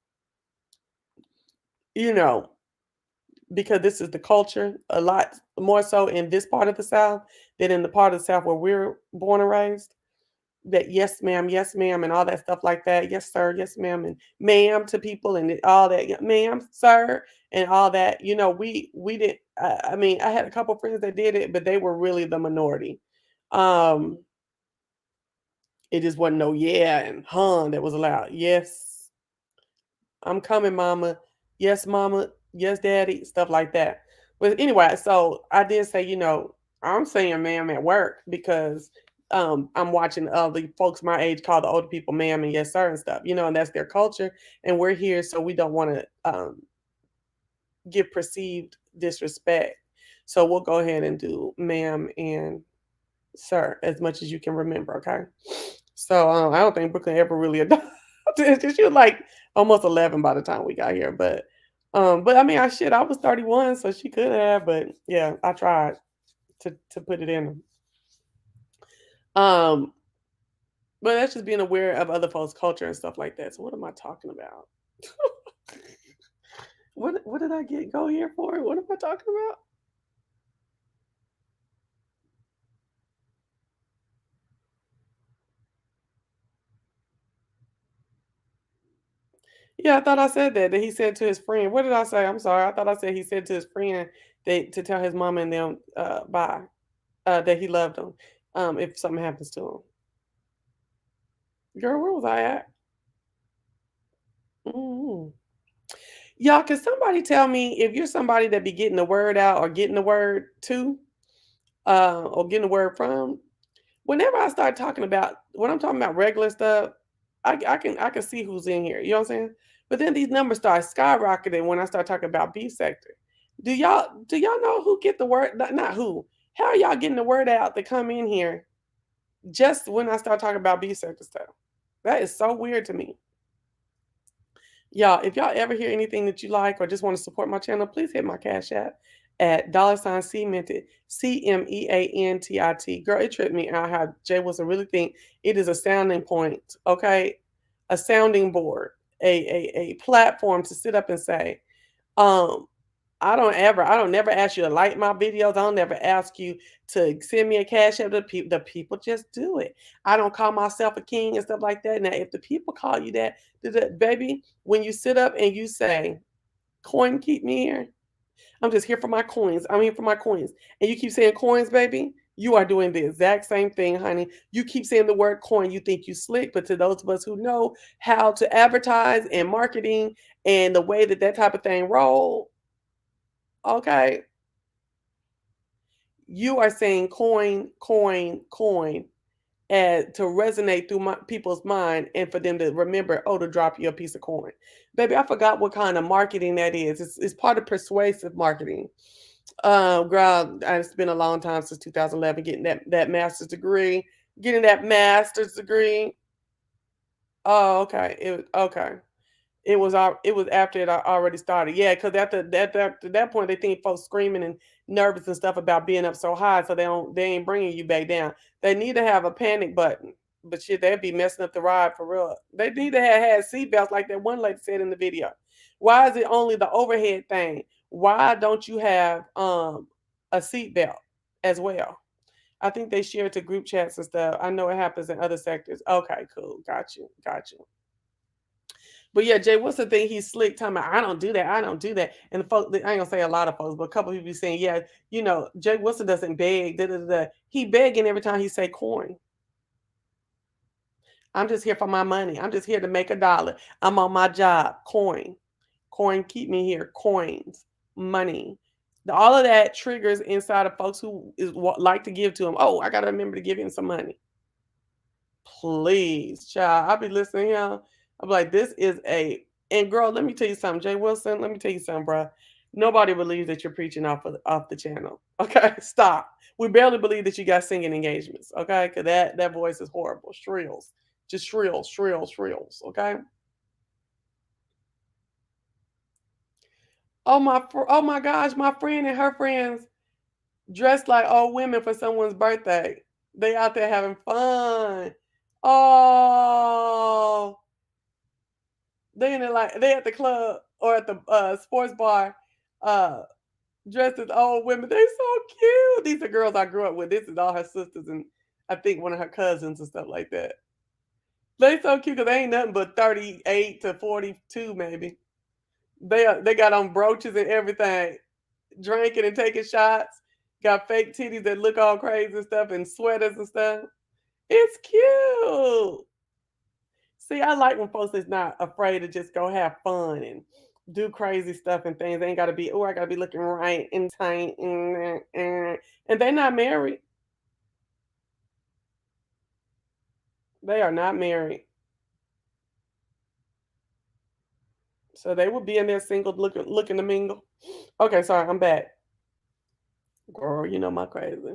you know, because this is the culture a lot more so in this part of the South than in the part of the South where we're born and raised. That yes, ma'am, and all that stuff like that. Yes, sir, yes, ma'am, and ma'am to people and all that. Ma'am, sir, and all that. We did. I mean, I had a couple friends that did it, but they were really the minority. Um, it just wasn't no yeah and that was allowed. Yes, I'm coming, mama. Yes, mama. Yes, daddy. Stuff like that. But anyway, so I did say, I'm saying ma'am at work because I'm watching the folks my age call the older people ma'am and yes, sir, and stuff, and that's their culture. And we're here, so we don't want to give perceived disrespect. So we'll go ahead and do ma'am and sir as much as you can remember, okay? So I don't think Brooklyn ever really adopted it. She was like almost 11 by the time we got here. But I mean, I was 31, so she could have, but yeah, I tried to put it in them. But that's just being aware of other folks' culture and stuff like that. So what am I talking about? What did I go here for? What am I talking about? Yeah, I thought I said that he said to his friend. What did I say? I'm sorry. I thought I said he said to his friend to tell his mama and them bye, that he loved them if something happens to him. Girl, where was I at? Y'all, can somebody tell me if you're somebody that be getting the word out or getting the word to, or getting the word from? Whenever I start talking about when I'm talking about regular stuff, I can see who's in here. You know what I'm saying? But then these numbers start skyrocketing when I start talking about B sector. Do y'all know who get the word? Not who. How are y'all getting the word out to come in here just when I start talking about B sector stuff? That is so weird to me. Y'all, if y'all ever hear anything that you like or just want to support my channel, please hit my Cash App at $cemented, CMEANTIT. Girl, it tripped me out how Jay Wilson really think it is a sounding point, okay? A sounding board, a platform to sit up and say, I don't never ask you to like my videos. I don't never ask you to send me a Cash App. The people just do it. I don't call myself a king and stuff like that. Now, if the people call you that, baby, when you sit up and you say, coin, keep me here. I'm just here for my coins. I'm here for my coins. And you keep saying coins, baby, you are doing the exact same thing, honey. You keep saying the word coin. You think you slick, but to those of us who know how to advertise and marketing and the way that type of thing roll, okay, you are saying coin, coin, coin, and to resonate through people's mind and for them to remember, to drop you a piece of coin. Baby, I forgot what kind of marketing that is. It's part of persuasive marketing. Girl, it's been a long time since 2011 getting that master's degree. Getting that master's degree. Oh, okay. It was after it already started. Yeah, because at that point they think folks screaming and nervous and stuff about being up so high, so they ain't bringing you back down. They need to have a panic button, but shit, they'd be messing up the ride for real. They need to have had seatbelts like that one lady said in the video. Why is it only the overhead thing? Why don't you have a seatbelt as well? I think they share it to group chats and stuff. I know it happens in other sectors. Okay, cool. Got you. But yeah, Jay, what's the thing? He's slick talking about, I don't do that. And the folks, I ain't gonna say a lot of folks, but a couple of people be saying, yeah, Jay Wilson doesn't beg. He begging every time he say coin. I'm just here for my money. I'm just here to make $1. I'm on my job. Coin, keep me here. Coins, money. All of that triggers inside of folks who like to give to him. Oh, I gotta remember to give him some money. Please, child. I'll be listening, y'all. I'm like, this is and girl, let me tell you something, Jay Wilson, let me tell you something, bro. Nobody believes that you're preaching off the channel. Okay, stop. We barely believe that you got singing engagements. Okay, because that voice is horrible. Shrills. Just shrills. Okay. Oh my gosh, my friend and her friends dressed like old women for someone's birthday. They out there having fun. Oh, they at the club or at the sports bar, dressed as old women. They so cute. These are girls I grew up with. This is all her sisters and I think one of her cousins and stuff like that. They so cute because they ain't nothing but 38 to 42 maybe. They got on brooches and everything, drinking and taking shots. Got fake titties that look all crazy and stuff and sweaters and stuff. It's cute. See, I like when folks is not afraid to just go have fun and do crazy stuff and things. They ain't got to be, I got to be looking right and tight. And they're not married. They are not married. So they would be in there single looking to mingle. Okay, sorry, I'm back. Girl, you know my crazy.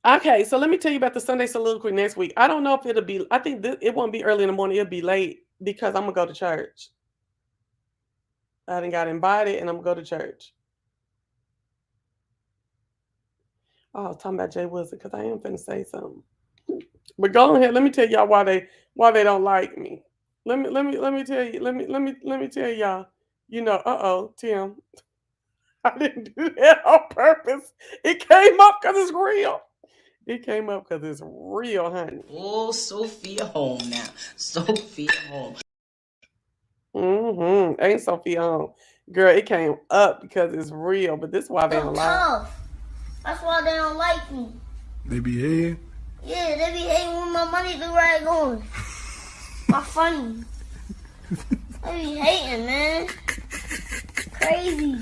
Okay, so let me tell you about the Sunday Soliloquy next week. I don't know if it'll be, I think it won't be early in the morning. It'll be late because I'm going to go to church. I done got invited and I'm going to go to church. Oh, I was talking about Jay Wilson because I am finna say something. But go ahead, let me tell y'all why they don't like me. Let me tell you. Let me tell y'all. Tim, I didn't do that on purpose. It came up because it's real. It came up because it's real, honey. Oh, Sophia home now. Sophia home. Ain't Sophia home. Girl, it came up because it's real, but this is why they don't like me. That's why they don't like me. They behave. Yeah, they be hating when my money do right going. My funny. They be hating, man. Crazy.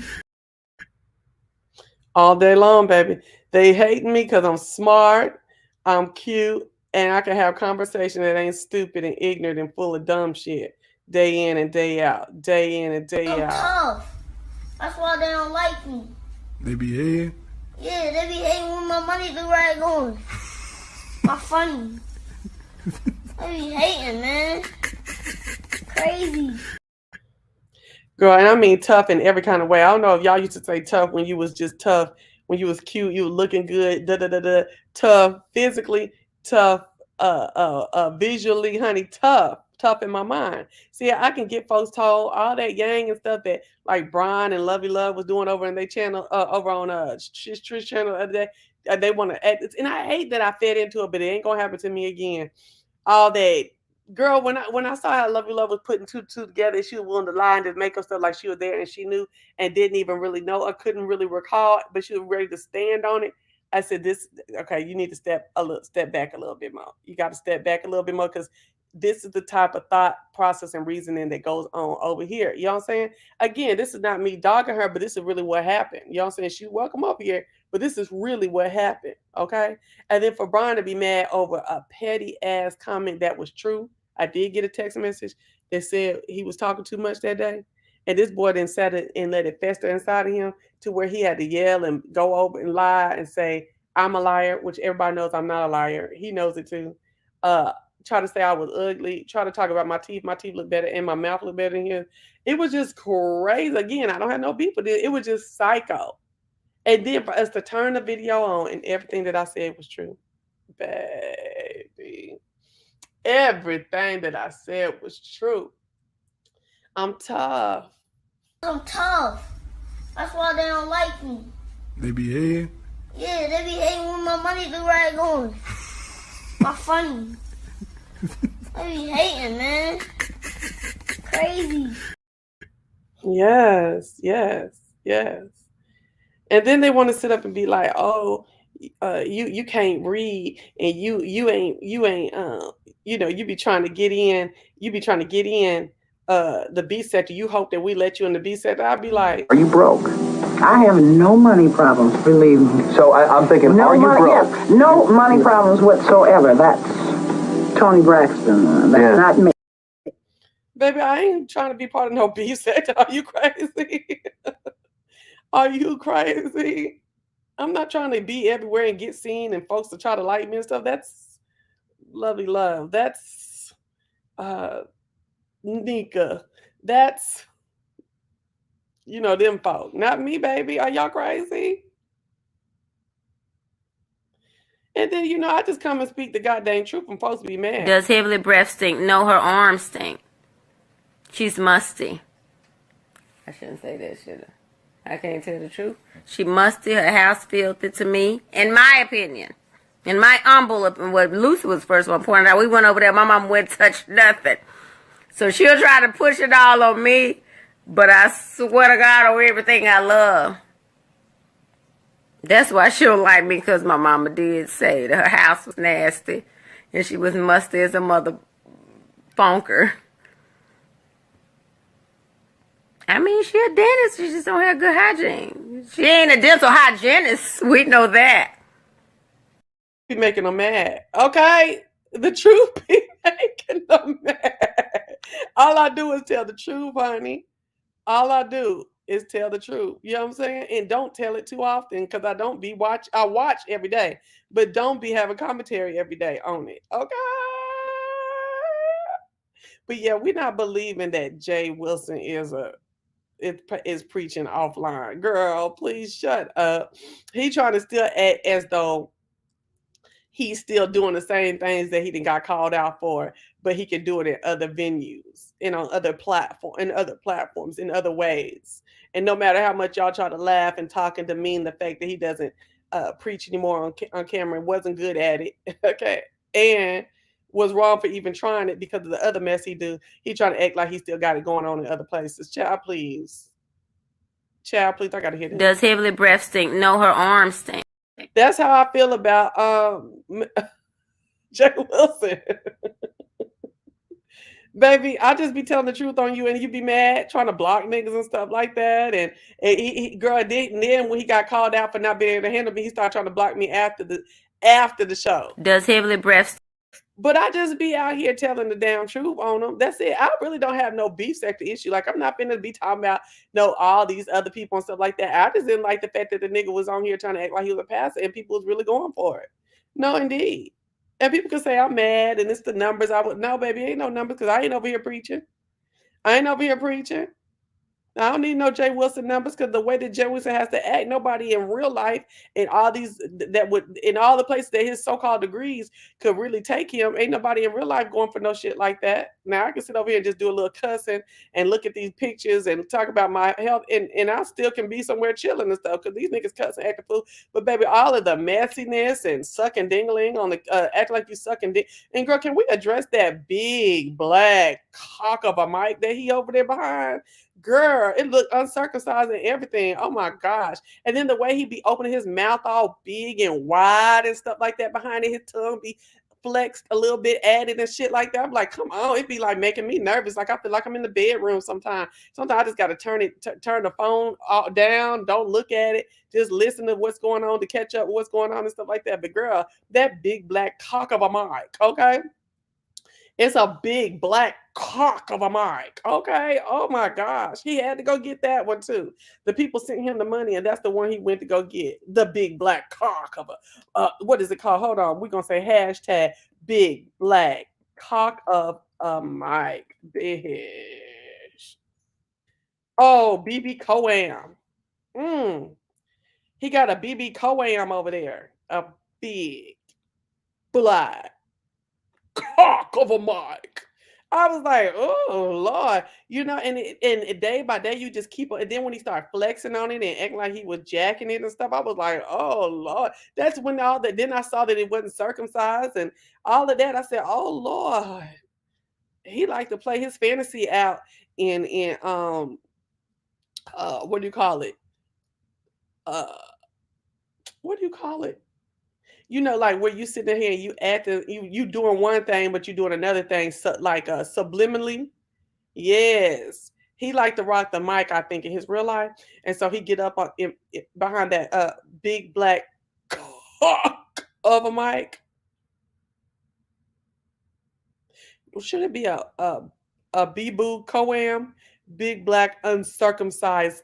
All day long, baby. They hating me because I'm smart, I'm cute, and I can have conversation that ain't stupid and ignorant and full of dumb shit. Day in and day out. Day in and day I'm out. tough. That's why they don't like me. They be hating. Yeah, they be hating when my money do right going. My funny. They be hating, man. Crazy. Girl, and I mean tough in every kind of way. I don't know if y'all used to say tough when you was just tough, when you was cute, you were looking good, tough physically, tough, visually, honey, tough in my mind. See, I can get folks told all that yang and stuff that like Brian and Lovey Love was doing over in their channel, over on Trish channel the other day. They want to act, and I hate that I fed into it, but it ain't gonna happen to me again. All that. Girl, when I saw how Lovey Love was putting two together, she was willing to lie and just make herself like she was there and she knew and didn't even really know or couldn't really recall, but she was ready to stand on it. I said, "This okay? You need to step back a little bit more. You got to step back a little bit more because this is the type of thought process and reasoning that goes on over here. You know what I'm saying? Again, this is not me dogging her, but this is really what happened. You know what I'm saying? She's welcome up here, but this is really what happened. Okay, and then for Brian to be mad over a petty ass comment that was true. I did get a text message that said he was talking too much that day. And this boy then sat it and let it fester inside of him to where he had to yell and go over and lie and say, I'm a liar, which everybody knows I'm not a liar. He knows it too. Try to say I was ugly, try to talk about my teeth. My teeth look better and my mouth look better than his. It was just crazy. Again, I don't have no beef with it. It was just psycho. And then for us to turn the video on and everything that I said was true. Baby. Everything that I said was true. I'm tough. I'm tough. That's why they don't like me. They be hating. Yeah, they be hating when my money do right going. My funny. They be hating, man. Crazy. Yes. And then they want to sit up and be like, "Oh, you can't read, and you ain't you be trying to get in, the B sector. You hope that we let you in the B sector." I'd be like, Are you broke? I have no money problems, believe me. So I'm thinking, No are you money, broke? yes, no money problems whatsoever. That's Tony Braxton. That's Yeah. not me. baby, I ain't trying to be part of no B sector. Are you crazy? Are you crazy? I'm not trying to be everywhere and get seen and folks to try to like me and stuff. That's Lovely Love. That's Nika. That's them folk. Not me, baby. Are y'all crazy? And then, I just come and speak the goddamn truth and folks be mad. Does heavily breath stink? No, her arms stink. She's musty. I shouldn't say that, should I? I can't tell the truth. She musty. Her house filthy to me, in my opinion. In my humble opinion, what Lucy was first one pointing out, we went over there, my mom wouldn't touch nothing. So she'll try to push it all on me, but I swear to God over everything I love. That's why she don't like me, because my mama did say that her house was nasty and she was musty as a mother funker. I mean, she a dentist. She just don't have good hygiene. She ain't a dental hygienist. We know that. Be making them mad. Okay? The truth be making them mad. All I do is tell the truth, honey. All I do is tell the truth. You know what I'm saying? And don't tell it too often, because I don't be I watch every day, but don't be having commentary every day on it. Okay? But yeah, we're not believing that Jay Wilson is preaching offline. Girl, please shut up. He trying to still act as though he's still doing the same things that he done got called out for, but he can do it in other venues and on other platforms, in other ways. And no matter how much y'all try to laugh and talk and demean the fact that he doesn't preach anymore on camera and wasn't good at it, okay, and was wrong for even trying it because of the other mess he do, he trying to act like he still got it going on in other places. Child, please, I gotta hear this. Does heavily breath stink? No, her arms stink. That's how I feel about Jay Wilson. Baby, I just be telling the truth on you and you be mad trying to block niggas and stuff like that. And girl, then when he got called out for not being able to handle me, he started trying to block me after the show. Does heavily breast. But I just be out here telling the damn truth on them. That's it. I really don't have no beef sector issue. Like, I'm not finna be talking about all these other people and stuff like that. I just didn't like the fact that the nigga was on here trying to act like he was a pastor and people was really going for it. No, indeed. And people can say I'm mad and it's the numbers. No, baby, ain't no numbers because I ain't over here preaching. I ain't over here preaching. I don't need no Jay Wilson numbers because the way that Jay Wilson has to act, nobody in real life and all these that would in all the places that his so-called degrees could really take him. Ain't nobody in real life going for no shit like that. Now I can sit over here and just do a little cussing and look at these pictures and talk about my health, and I still can be somewhere chilling and stuff because these niggas cussing acting fool. But baby, all of the messiness and sucking dingling on the acting like you sucking ding. And girl, can we address that big black cock of a mic that he over there behind? Girl, it looked uncircumcised and everything. Oh my gosh. And then the way he be opening his mouth all big and wide and stuff like that behind it, his tongue be flexed a little bit, added and shit like that. I'm like, come on, it be like making me nervous. Like I feel like I'm in the bedroom sometimes. Sometimes I just gotta turn the phone down, don't look at it, just listen to what's going on to catch up with what's going on and stuff like that. But girl, that big black cock of a mic, okay? It's a big black cock of a mic. Okay. Oh my gosh. He had to go get that one too. The people sent him the money, and that's the one he went to go get. The big black cock of a what is it called? Hold on. We're gonna say hashtag big black cock of a mic. Bitch. Oh, BB Coam. He got a BB Coam over there. A big black cock of a mic. I was like, oh Lord, and day by day you just keep on. And then when he started flexing on it and acting like he was jacking it and stuff, I was like, oh Lord. That's when all that. Then I saw that it wasn't circumcised and all of that. I said, oh Lord, he liked to play his fantasy out in what do you call it? Uh, what do you call it? Like where you sitting here and you acting, you doing one thing, but you doing another thing, subliminally. Yes, he liked to rock the mic, I think, in his real life, and so he get up behind that big black cock of a mic. Should it be a boo coam, big black uncircumcised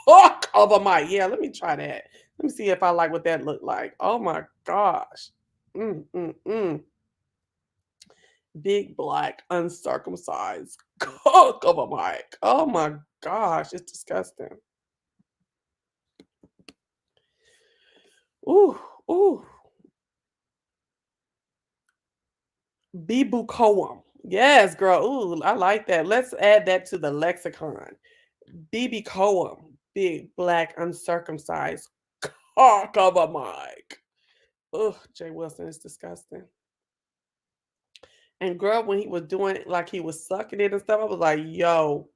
cock of a mic? Yeah, let me try that. Let me see if I like what that looked like. Oh my gosh. Big black uncircumcised cock of a mic. Oh my gosh, it's disgusting. Ooh, ooh. Bibu Coam. Yes, girl. Ooh, I like that. Let's add that to the lexicon. BB Coam, big black uncircumcised cock of a mic. Ugh, Jay Wilson is disgusting. And girl, when he was doing like he was sucking it and stuff, I was like, yo.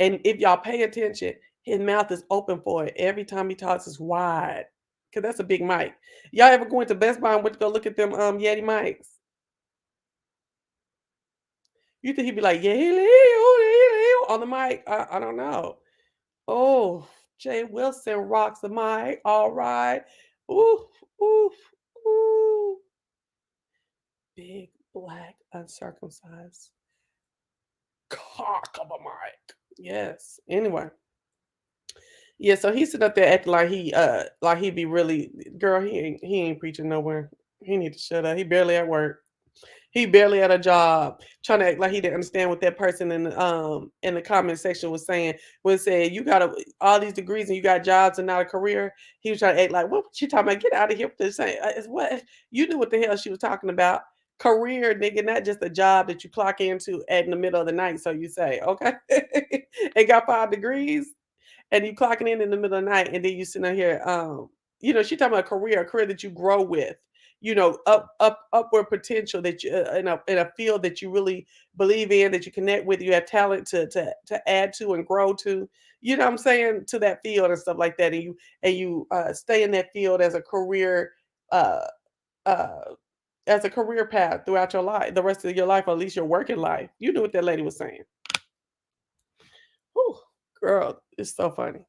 And if y'all pay attention, his mouth is open for it. Every time he talks, it's wide. Cause that's a big mic. Y'all ever go into Best Buy and went to go look at them Yeti mics? You think he'd be like, yeah, on the mic? I don't know. Oh, Jay Wilson rocks the mic. All right. Ooh, ooh, ooh. Big black uncircumcised cock of a mic. Yes. Anyway. Yeah, so he's sitting up there acting like he be really girl, he ain't preaching nowhere. He need to shut up. He barely at work. He barely at a job, trying to act like he didn't understand what that person in the comment section was saying. When it said you got all these degrees and you got jobs and not a career, he was trying to act like, what you talking about? Get out of here with this saying. It's what you knew what the hell she was talking about. Career, nigga, not just a job that you clock into in the middle of the night. So you say, okay, and got 5 degrees, and you clocking in the middle of the night, and then you sitting here, she talking about a career that you grow with, upward potential that you in a field that you really believe in, that you connect with, you have talent to add to and grow to, you know what I'm saying, to that field and stuff like that, and you stay in that field as a career, uh as a career path throughout your life, the rest of your life, or at least your working life. You knew what that lady was saying. Whew, girl, it's so funny.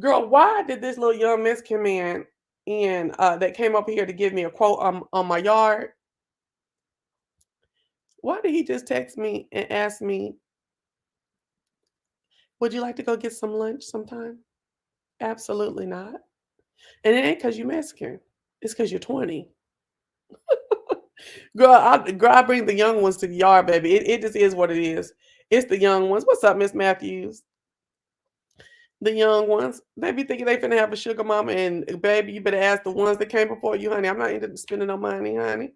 Girl, why did this little young Mexican man that came up here to give me a quote on my yard? Why did he just text me and ask me, would you like to go get some lunch sometime? Absolutely not. And it ain't because you're Mexican. It's because you're 20. Girl, I bring the young ones to the yard, baby. It just is what it is. It's the young ones. What's up, Miss Matthews? The young ones, they be thinking they finna have a sugar mama, and baby, you better ask the ones that came before you, honey. I'm not into spending no money, honey.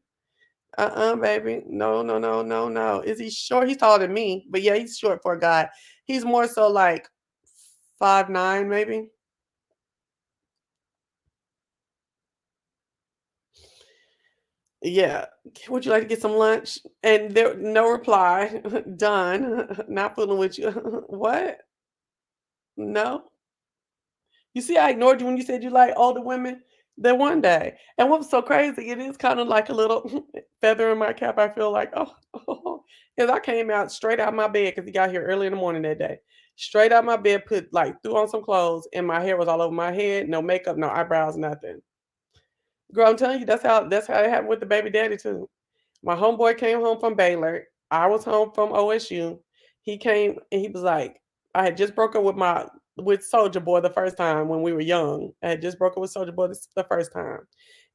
Baby. No, no, no, no, no. Is he short? He's taller than me, but yeah, he's short for a guy. He's more so like 5'9", maybe. Yeah. Would you like to get some lunch? And there, no reply. Done. Not fooling with you. What? No. You see, I ignored you when you said you like older women. Then one day, and what's so crazy, it is kind of like a little feather in my cap. I feel like, oh, because I came out straight out my bed because he got here early in the morning that day. Straight out my bed, threw on some clothes, and my hair was all over my head. No makeup, no eyebrows, nothing. Girl, I'm telling you, that's how it happened with the baby daddy too. My homeboy came home from Baylor. I was home from OSU. He came and he was like, I had just broke up with Soldier Boy the first time when we were young. I had just broken with Soldier Boy the first time.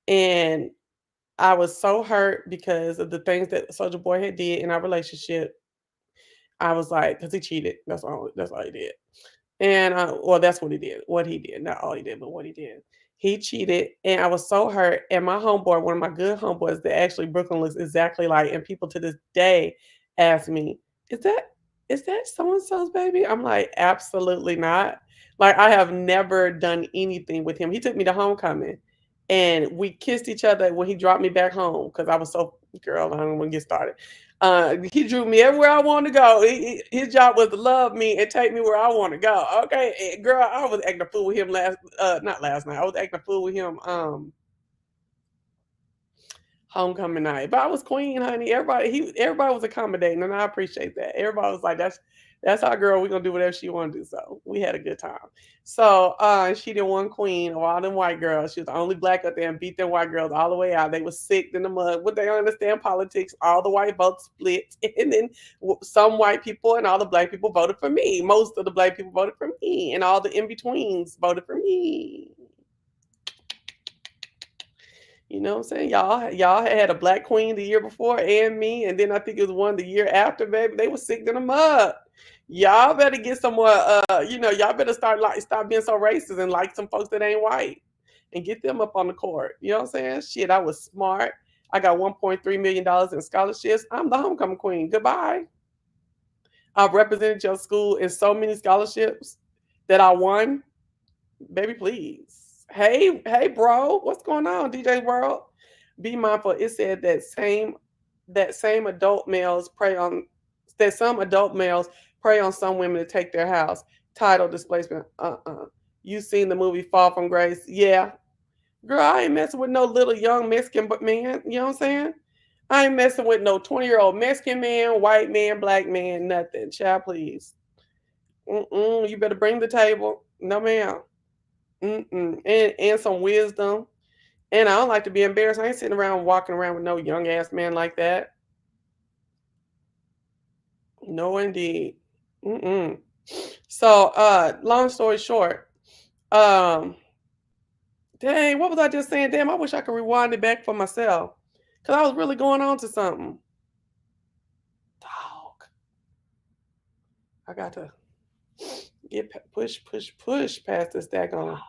And I was so hurt because of the things that Soldier Boy had did in our relationship. I was like, because he cheated. That's all he did. And well, that's what he did. What he did, not all he did, but what he did. He cheated, and I was so hurt. And my homeboy, one of my good homeboys, that actually Brooklyn looks exactly like, and people to this day ask me, "Is that so and so's baby?" I'm like, absolutely not. Like I have never done anything with him. He took me to homecoming, and we kissed each other when he dropped me back home because I was so girl. I don't want to get started. He drew me everywhere I want to go. His job was to love me and take me where I want to go. Okay, girl, I was acting a fool with him not last night. I was acting a fool with him homecoming night. But I was queen, honey. Everybody was accommodating, and I appreciate that. Everybody was like, "That's our girl. We're gonna do whatever she want to do." So we had a good time. So she did one queen of all them white girls. She was the only black up there and beat them white girls all the way out. They were sick in the mud. Would they understand politics? All the white votes split, and then some white people and all the black people voted for me. Most of the black people voted for me, and all the in betweens voted for me. You know what I'm saying? Y'all had a black queen the year before and me, and then I think it was one the year after, baby. They were sick in them up. Y'all better get some more y'all better stop being so racist and like some folks that ain't white and get them up on the court. You know what I'm saying? Shit, I was smart. I got $1.3 million in scholarships. I'm the homecoming queen. Goodbye. I've represented your school in so many scholarships that I won. Baby, please. Hey, bro, what's going on, DJ World? Be mindful. It said that some adult males prey on some women to take their house. Title displacement. You seen the movie Fall from Grace? Yeah. Girl, I ain't messing with no little young Mexican man. You know what I'm saying? I ain't messing with no 20-year-old Mexican man, white man, black man, nothing. Child, please. You better bring the table. No, ma'am. And some wisdom. And I don't like to be embarrassed. I ain't sitting around walking around with no young ass man like that. No, indeed. So, long story short, dang, what was I just saying? Damn, I wish I could rewind it back for myself. Because I was really going on to something. Dog. I got to push past this daggone.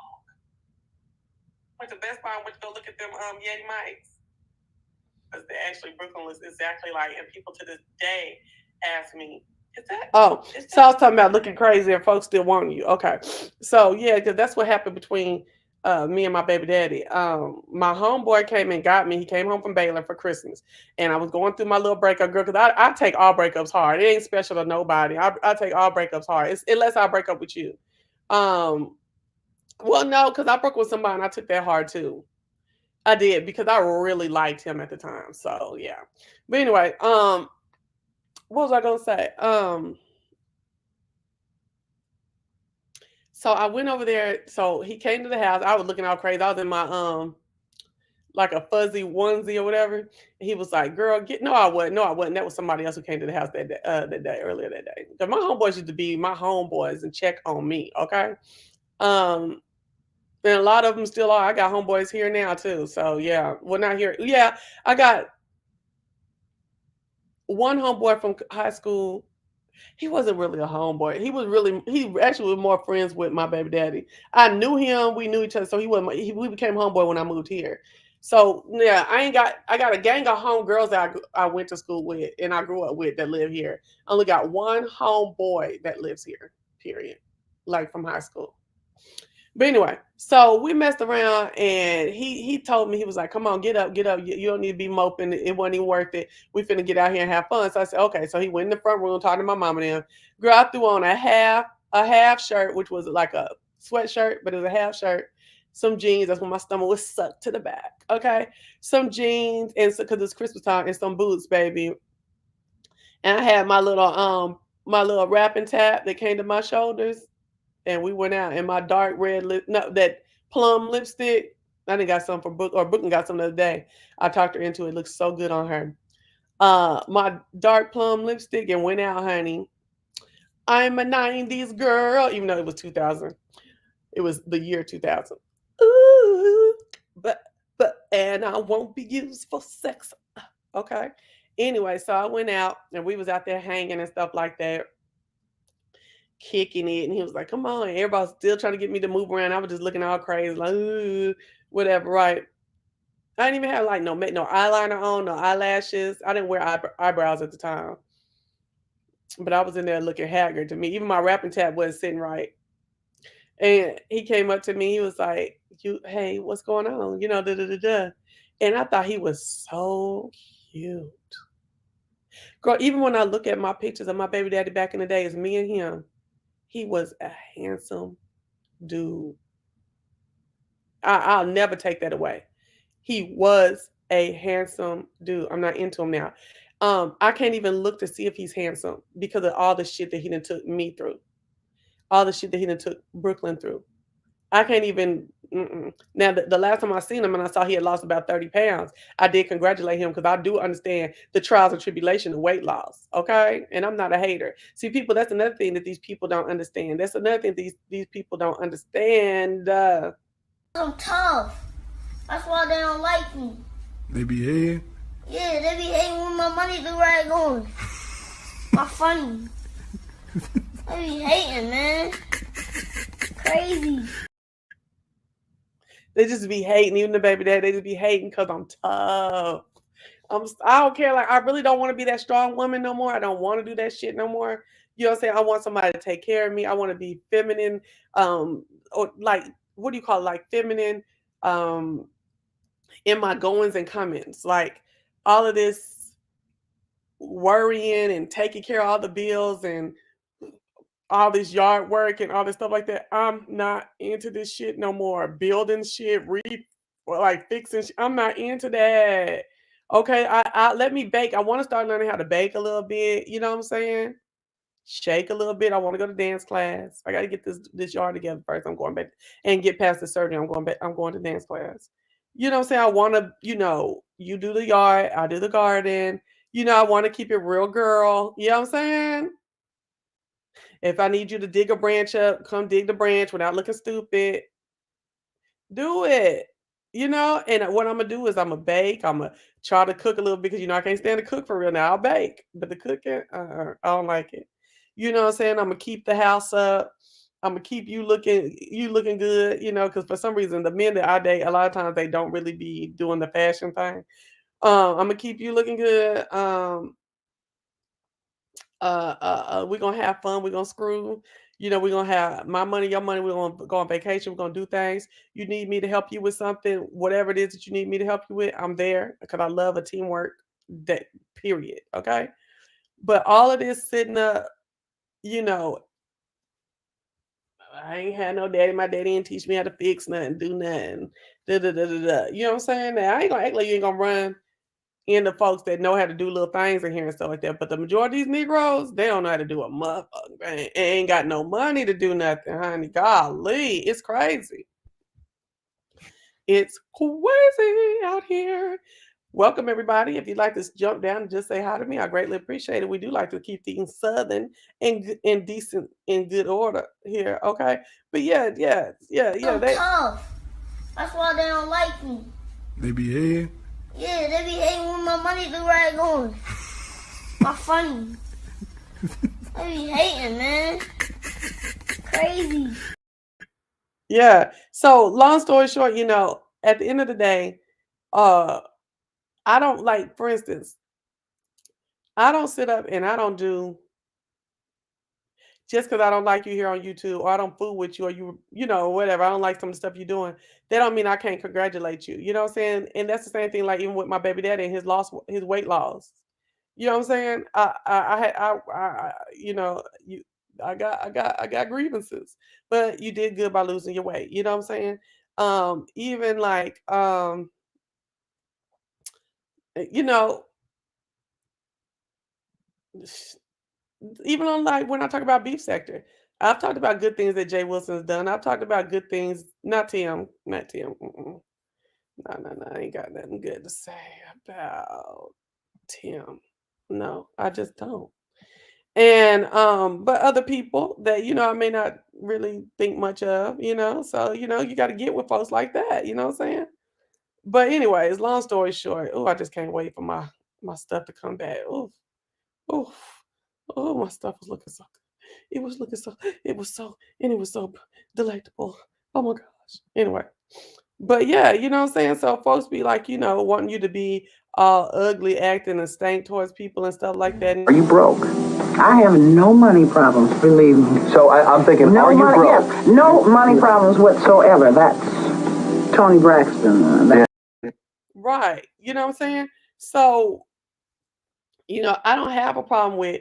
Went to Best Buy and went to go look at them Yeti mics. Because they actually Brooklyn looks exactly like, and people to this day ask me, so I was talking about looking crazy and folks still want you. Okay. So yeah, because that's what happened between me and my baby daddy. My homeboy came and got me. He came home from Baylor for Christmas. And I was going through my little breakup, girl, because I take all breakups hard. It ain't special to nobody. I take all breakups hard. Unless I break up with you. Well, no, because I broke with somebody and I took that hard too. I did because I really liked him at the time. So yeah. But anyway, what was I gonna say? So I went over there. So he came to the house. I was looking all crazy. I was in my like a fuzzy onesie or whatever. And he was like, "Girl, get." No, I wasn't. No, I wasn't. That was somebody else who came to the house that day earlier that day. Because my homeboys used to be my homeboys and check on me. Okay. Um, and a lot of them still are. I got homeboys here now too. So yeah, well not here. Yeah, I got one homeboy from high school. He wasn't really a homeboy. He actually was more friends with my baby daddy. I knew him. We knew each other. So he wasn't. We became homeboy when I moved here. So yeah, I got a gang of homegirls that I went to school with and I grew up with that live here. I only got one homeboy that lives here. Period. Like from high school. But anyway, so we messed around and he told me, he was like, "Come on, get up, get up. You don't need to be moping. It wasn't even worth it. We finna get out here and have fun." So I said, okay. So he went in the front room talking to my mom and them. Girl, I threw on a half shirt, which was like a sweatshirt, but it was a half shirt, some jeans. That's when my stomach was sucked to the back. Okay. Some jeans and because it's Christmas time and some boots, baby. And I had my little wrapping tab that came to my shoulders and we went out and my dark red that plum lipstick. I didn't got some for Book or Brooklyn got some the other day. I talked her into it. It looks so good on her. My dark plum lipstick and went out, honey. I'm a 90s girl, even though it was 2000. It was the year 2000. Ooh, and I won't be used for sex. Okay. Anyway, so I went out and we was out there hanging and stuff like that, kicking it, and he was like, "Come on!" And everybody's still trying to get me to move around. I was just looking all crazy, like, "Ooh, whatever." Right? I didn't even have like no eyeliner on, no eyelashes. I didn't wear eyebrows at the time, but I was in there looking haggard to me. Even my wrapping tab wasn't sitting right. And he came up to me. He was like, hey, what's going on? You know, da da da da." And I thought he was so cute. Girl, even when I look at my pictures of my baby daddy back in the day, it's me and him. He was a handsome dude. I'll never take that away. He was a handsome dude. I'm not into him now. I can't even look to see if he's handsome because of all the shit that he done took me through, all the shit that he done took Brooklyn through. I can't even. Now, the last time I seen him and I saw he had lost about 30 pounds, I did congratulate him because I do understand the trials and tribulation of weight loss. Okay. And I'm not a hater. See, people, that's another thing that these people don't understand. That's another thing these people don't understand. I'm tough. That's why they don't like me. They be hating. Yeah, they be hating when my money do right on. My funny. They be hating, man. Crazy. They just be hating, even the baby dad. They just be hating because I'm tough. I don't care. Like, I really don't want to be that strong woman no more. I don't want to do that shit no more. You know what I'm saying? I want somebody to take care of me. I want to be feminine. Or like, what do you call it? Like feminine in my goings and comings. Like all of this worrying and taking care of all the bills and all this yard work and all this stuff like that. I'm not into this shit no more. Building shit, or like fixing shit. I'm not into that. Okay, I let me bake. I want to start learning how to bake a little bit. You know what I'm saying? Shake a little bit. I want to go to dance class. I got to get this yard together first. I'm going back and get past the surgery. I'm going back. I'm going to dance class. You know what I'm saying? I want to, you do the yard, I do the garden. I want to keep it real girl. You know what I'm saying? If I need you to dig a branch up, come dig the branch without looking stupid. Do it. And what I'm gonna do is I'm gonna bake. I'm gonna try to cook a little bit because I can't stand to cook for real now. I'll bake, but the cooking, I don't like it. You know what I'm saying? I'm gonna keep the house up. I'm gonna keep you looking good. Because for some reason the men that I date, a lot of times they don't really be doing the fashion thing. I'm gonna keep you looking good. We're gonna have fun. We're gonna screw. We're gonna have my money, your money. We're gonna go on vacation. We're gonna do things. You need me to help you with something, whatever it is that you need me to help you with, I'm there because I love a teamwork. That period. Okay. But all of this sitting up, you know, I ain't had no daddy. My daddy didn't teach me how to fix nothing, do nothing. Da, da, da, da, da. You know what I'm saying? Now, I ain't gonna act like you ain't gonna run into folks that know how to do little things in here and stuff like that. But the majority of these Negroes, they don't know how to do a motherfucking thing. Ain't got no money to do nothing, honey. Golly, it's crazy. It's crazy out here. Welcome, everybody. If you'd like to jump down and just say hi to me, I greatly appreciate it. We do like to keep things southern and decent in good order here, okay? But yeah. I'm tough. That's why they don't like me. They be hating. Yeah, they be hating when my money do right on. My funny. They be hating, man. Crazy. Yeah. So long story short, at the end of the day, I don't like, for instance, I don't sit up and I don't do just because I don't like you here on YouTube or I don't fool with you or whatever. I don't like some of the stuff you're doing. That don't mean I can't congratulate you. You know what I'm saying? And that's the same thing, like even with my baby daddy and his weight loss. You know what I'm saying? I got grievances, but you did good by losing your weight. You know what I'm saying? Even like, you know, even on like when I talk about beef sector, I've talked about good things that Jay Wilson's done. I've talked about good things, not Tim. No, I ain't got nothing good to say about Tim. No, I just don't. And but other people that I may not really think much of, so you got to get with folks like that, you know what I'm saying? But anyways, long story short, I just can't wait for my stuff to come back. Oof, oof, oh, my stuff was looking so good. It was so delectable. Oh my gosh. Anyway, but yeah, you know what I'm saying? So folks be like, wanting you to be all ugly, acting and stank towards people and stuff like that. Are you broke? I have no money problems, believe me. So I'm thinking, No are you money, broke? yes, no money problems whatsoever. That's Tony Braxton. Right. You know what I'm saying? So, I don't have a problem with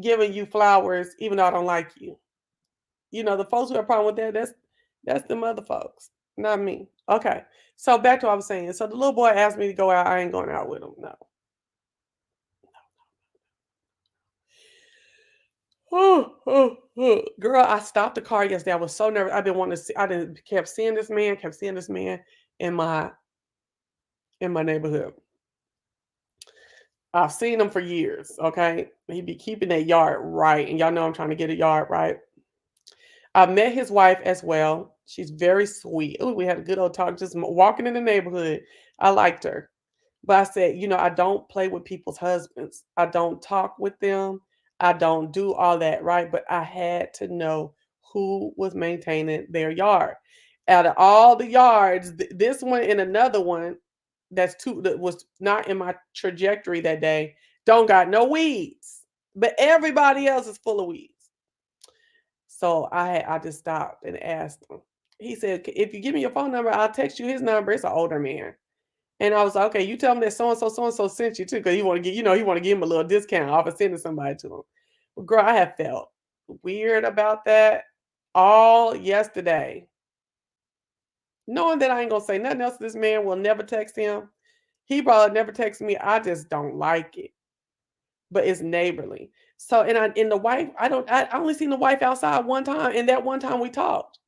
giving you flowers, even though I don't like you. The folks who have a problem with that, that's them other folks, not me. Okay. So back to what I was saying. So the little boy asked me to go out. I ain't going out with him. No. Girl, I stopped the car yesterday. I was so nervous. I've been wanting to see. Kept seeing this man in my neighborhood. I've seen him for years. Okay, he be keeping that yard right, and y'all know I'm trying to get a yard right. I met his wife as well. She's very sweet. Oh, we had a good old talk just walking in the neighborhood. I liked her. But I said, I don't play with people's husbands. I don't talk with them. I don't do all that, right? But I had to know who was maintaining their yard. Out of all the yards, this one and another one that was not in my trajectory that day, don't got no weeds. But everybody else is full of weeds. So I just stopped and asked him. He said, if you give me your phone number, I'll text you his number. It's an older man. And I was like, okay, you tell him that so-and-so sent you too, because he want to give him a little discount off of sending somebody to him. But girl, I have felt weird about that all yesterday. Knowing that I ain't gonna say nothing else, this man will never text him. He probably never texts me. I just don't like it. But it's neighborly. So and the wife, I only seen the wife outside one time, and that one time we talked.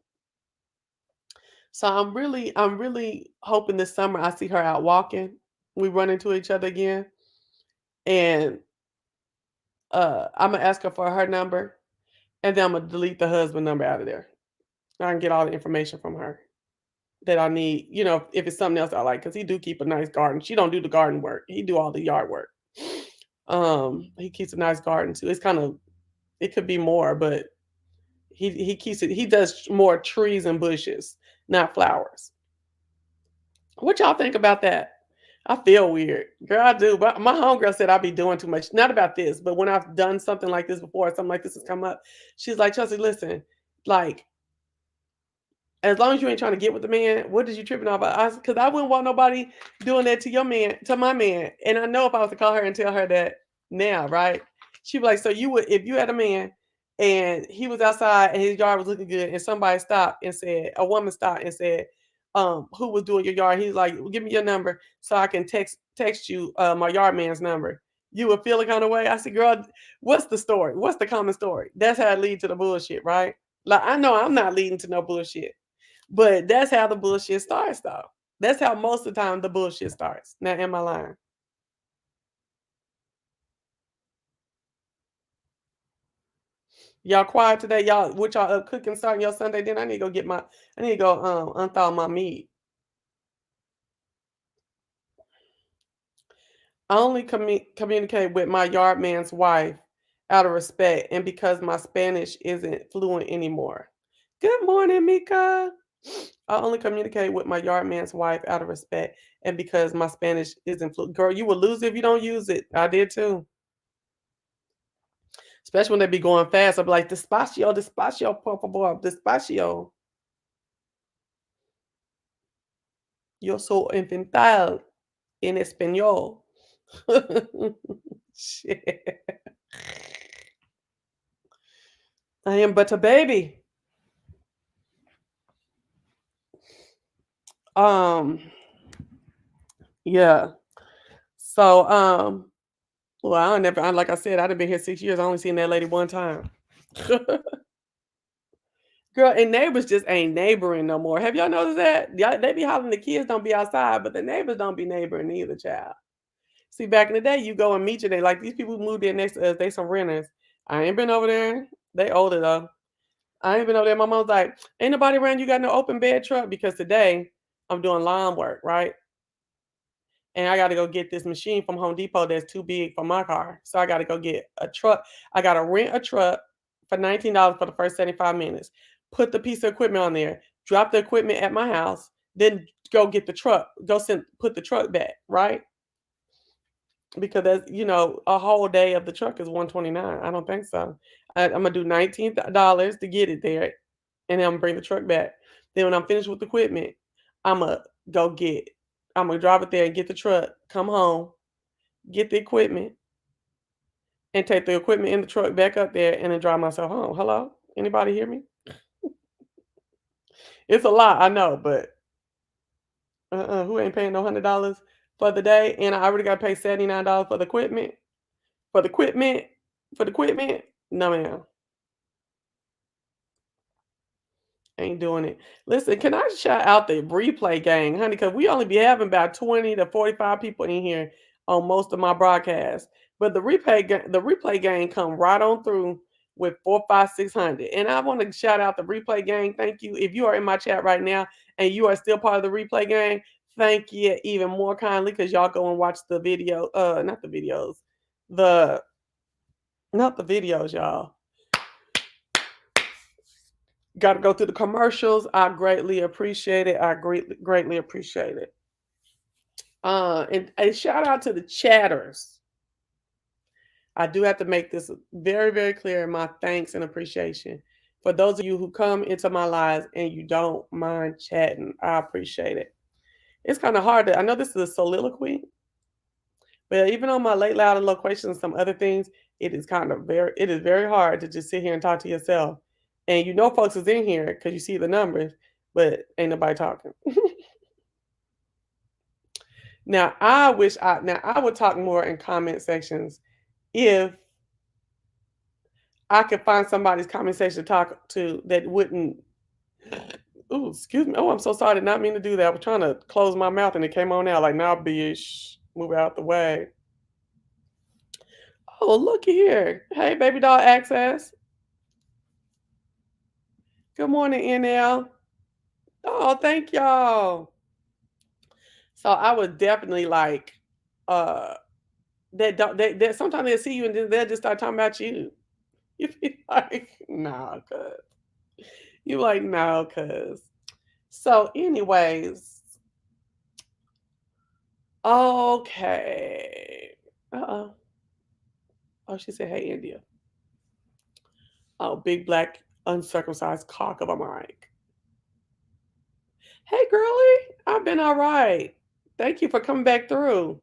So I'm really hoping this summer I see her out walking. We run into each other again. And I'm gonna ask her for her number, and then I'm gonna delete the husband number out of there. I can get all the information from her that I need, if it's something else I like, because he do keep a nice garden. She don't do the garden work. He do all the yard work. He keeps a nice garden too. It could be more, but he keeps it. He does more trees and bushes, not flowers. What y'all think about that? I feel weird. Girl, I do. But my homegirl said I be doing too much. Not about this, but when I've done something like this before, something like this has come up, she's like, Chelsea, listen, like, as long as you ain't trying to get with the man, what did you tripping off? Because I wouldn't want nobody doing that to your man, to my man. And I know if I was to call her and tell her that now, right? She'd be like, so you would, if you had a man And he was outside and his yard was looking good. And somebody stopped and said, a woman stopped and said, who was doing your yard? He's like, give me your number so I can text you my yard man's number. You would feel the kind of way. I said, girl, what's the story? What's the common story? That's how it leads to the bullshit, right? Like, I know I'm not leading to no bullshit, but that's how the bullshit starts, though. That's how most of the time the bullshit starts. Now, am I lying? Y'all quiet today? Y'all, what y'all up cooking starting your Sunday? Then I need to go unthaw my meat. I only communicate with my yard man's wife out of respect and because my Spanish isn't fluent anymore. Good morning, Mika. I only communicate with my yard man's wife out of respect and because my Spanish isn't fluent. Girl, you will lose it if you don't use it. I did too. Especially when they be going fast. I'll be like, despacio, despacio, por favor, despacio. Yo soy invental en español. Shit. I am but a baby. Yeah. So, well, like I said, I've been here 6 years. I only seen that lady one time. Girl, and neighbors just ain't neighboring no more. Have y'all noticed that? They be hollering the kids don't be outside, but the neighbors don't be neighboring either, child. See, back in the day, you go and meet your neighbor. Like these people who moved in next to us, they some renters. I ain't been over there. They older though. I ain't been over there. My mom's like, ain't nobody around you got no open bed truck because today I'm doing lawn work, right? And I got to go get this machine from Home Depot that's too big for my car. So I got to go get a truck. I got to rent a truck for $19 for the first 75 minutes. Put the piece of equipment on there. Drop the equipment at my house. Then go get the truck. Put the truck back, right? Because that's, a whole day of the truck is $129. I don't think so. I'm gonna do $19 to get it there, and then I'm gonna bring the truck back. Then when I'm finished with the equipment, I'm gonna I'm gonna drive it there and get the truck, come home, get the equipment, and take the equipment in the truck back up there, and then drive myself home. Hello, anybody hear me? It's a lot, I know, but who ain't paying no $100 for the day? And I already got to pay $79 for the equipment. For the equipment. For the equipment. No, ma'am. Ain't doing it. Listen, can I shout out the replay gang, honey? Because we only be having about 20 to 45 people in here on most of my broadcasts. But the replay gang come right on through with 4, 5, 600. And I want to shout out the replay gang. Thank you. If you are in my chat right now and you are still part of the replay gang, thank you even more kindly because y'all go and watch the video. Not the videos. Not the videos, y'all. Got to go through the commercials. I greatly appreciate it. I greatly appreciate it. And a shout out to the chatters. I do have to make this very, very clear. My thanks and appreciation for those of you who come into my lives and you don't mind chatting. I appreciate it. It's kind of hard I know this is a soliloquy, but even on my late loud and loquations and some other things, it is very hard to just sit here and talk to yourself. And folks is in here because you see the numbers, but ain't nobody talking. Now, I would talk more in comment sections if I could find somebody's comment section to talk to that wouldn't. Oh, excuse me. Oh, I'm so sorry. I did not mean to do that. I was trying to close my mouth and it came on out like, now, bitch, move out the way. Oh, looky here. Hey, baby doll access. Good morning, NL. Oh, thank y'all. So I would definitely like that sometimes they'll see you and then they'll just start talking about you. You be like, nah, cuz. You like, no, cuz. So, anyways. Okay. Uh-oh. Oh, she said, hey, India. Oh, big black uncircumcised cock of a mic. Hey, girlie. I've been all right. Thank you for coming back through.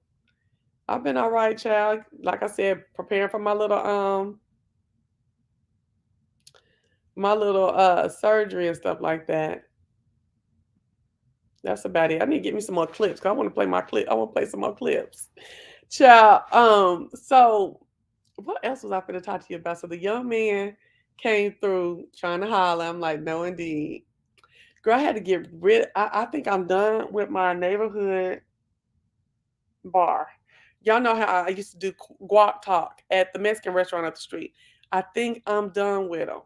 I've been all right, child. Like I said, preparing for my little my little surgery and stuff like that. That's about it. I need to get me some more clips. 'Cause I want to play my clip. I want to play some more clips. Child. So what else was I going to talk to you about? So the young man came through trying to holler. I'm like, no, indeed. Girl, I had to get rid. I think I'm done with my neighborhood bar. Y'all know how I used to do guac talk at the Mexican restaurant up the street. I think I'm done with them.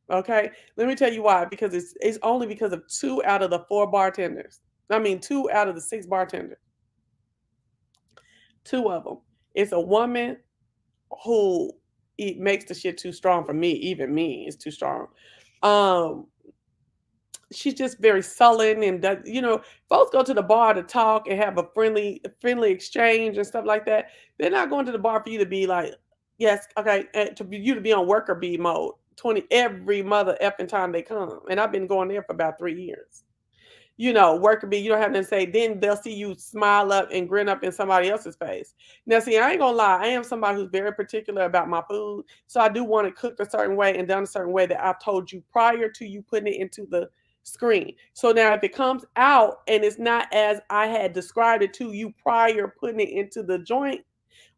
Okay, let me tell you why. Because it's only because of 2 out of the 4 bartenders. I mean, 2 out of the 6 bartenders. 2 of them. It's a woman who it makes the shit too strong for me. Even me, it's too strong. Um, she's just very sullen and does, folks go to the bar to talk and have a friendly exchange and stuff like that. They're not going to the bar for you to be like, yes, okay, and you to be on worker bee mode 20 every mother effing time they come. And I've been going there for about 3 years. Worker bee, you don't have nothing to say. Then they'll see you smile up and grin up in somebody else's face. Now, see, I ain't gonna lie. I am somebody who's very particular about my food. So I do want it cooked a certain way and done a certain way that I've told you prior to you putting it into the screen. So now if it comes out and it's not as I had described it to you prior putting it into the joint,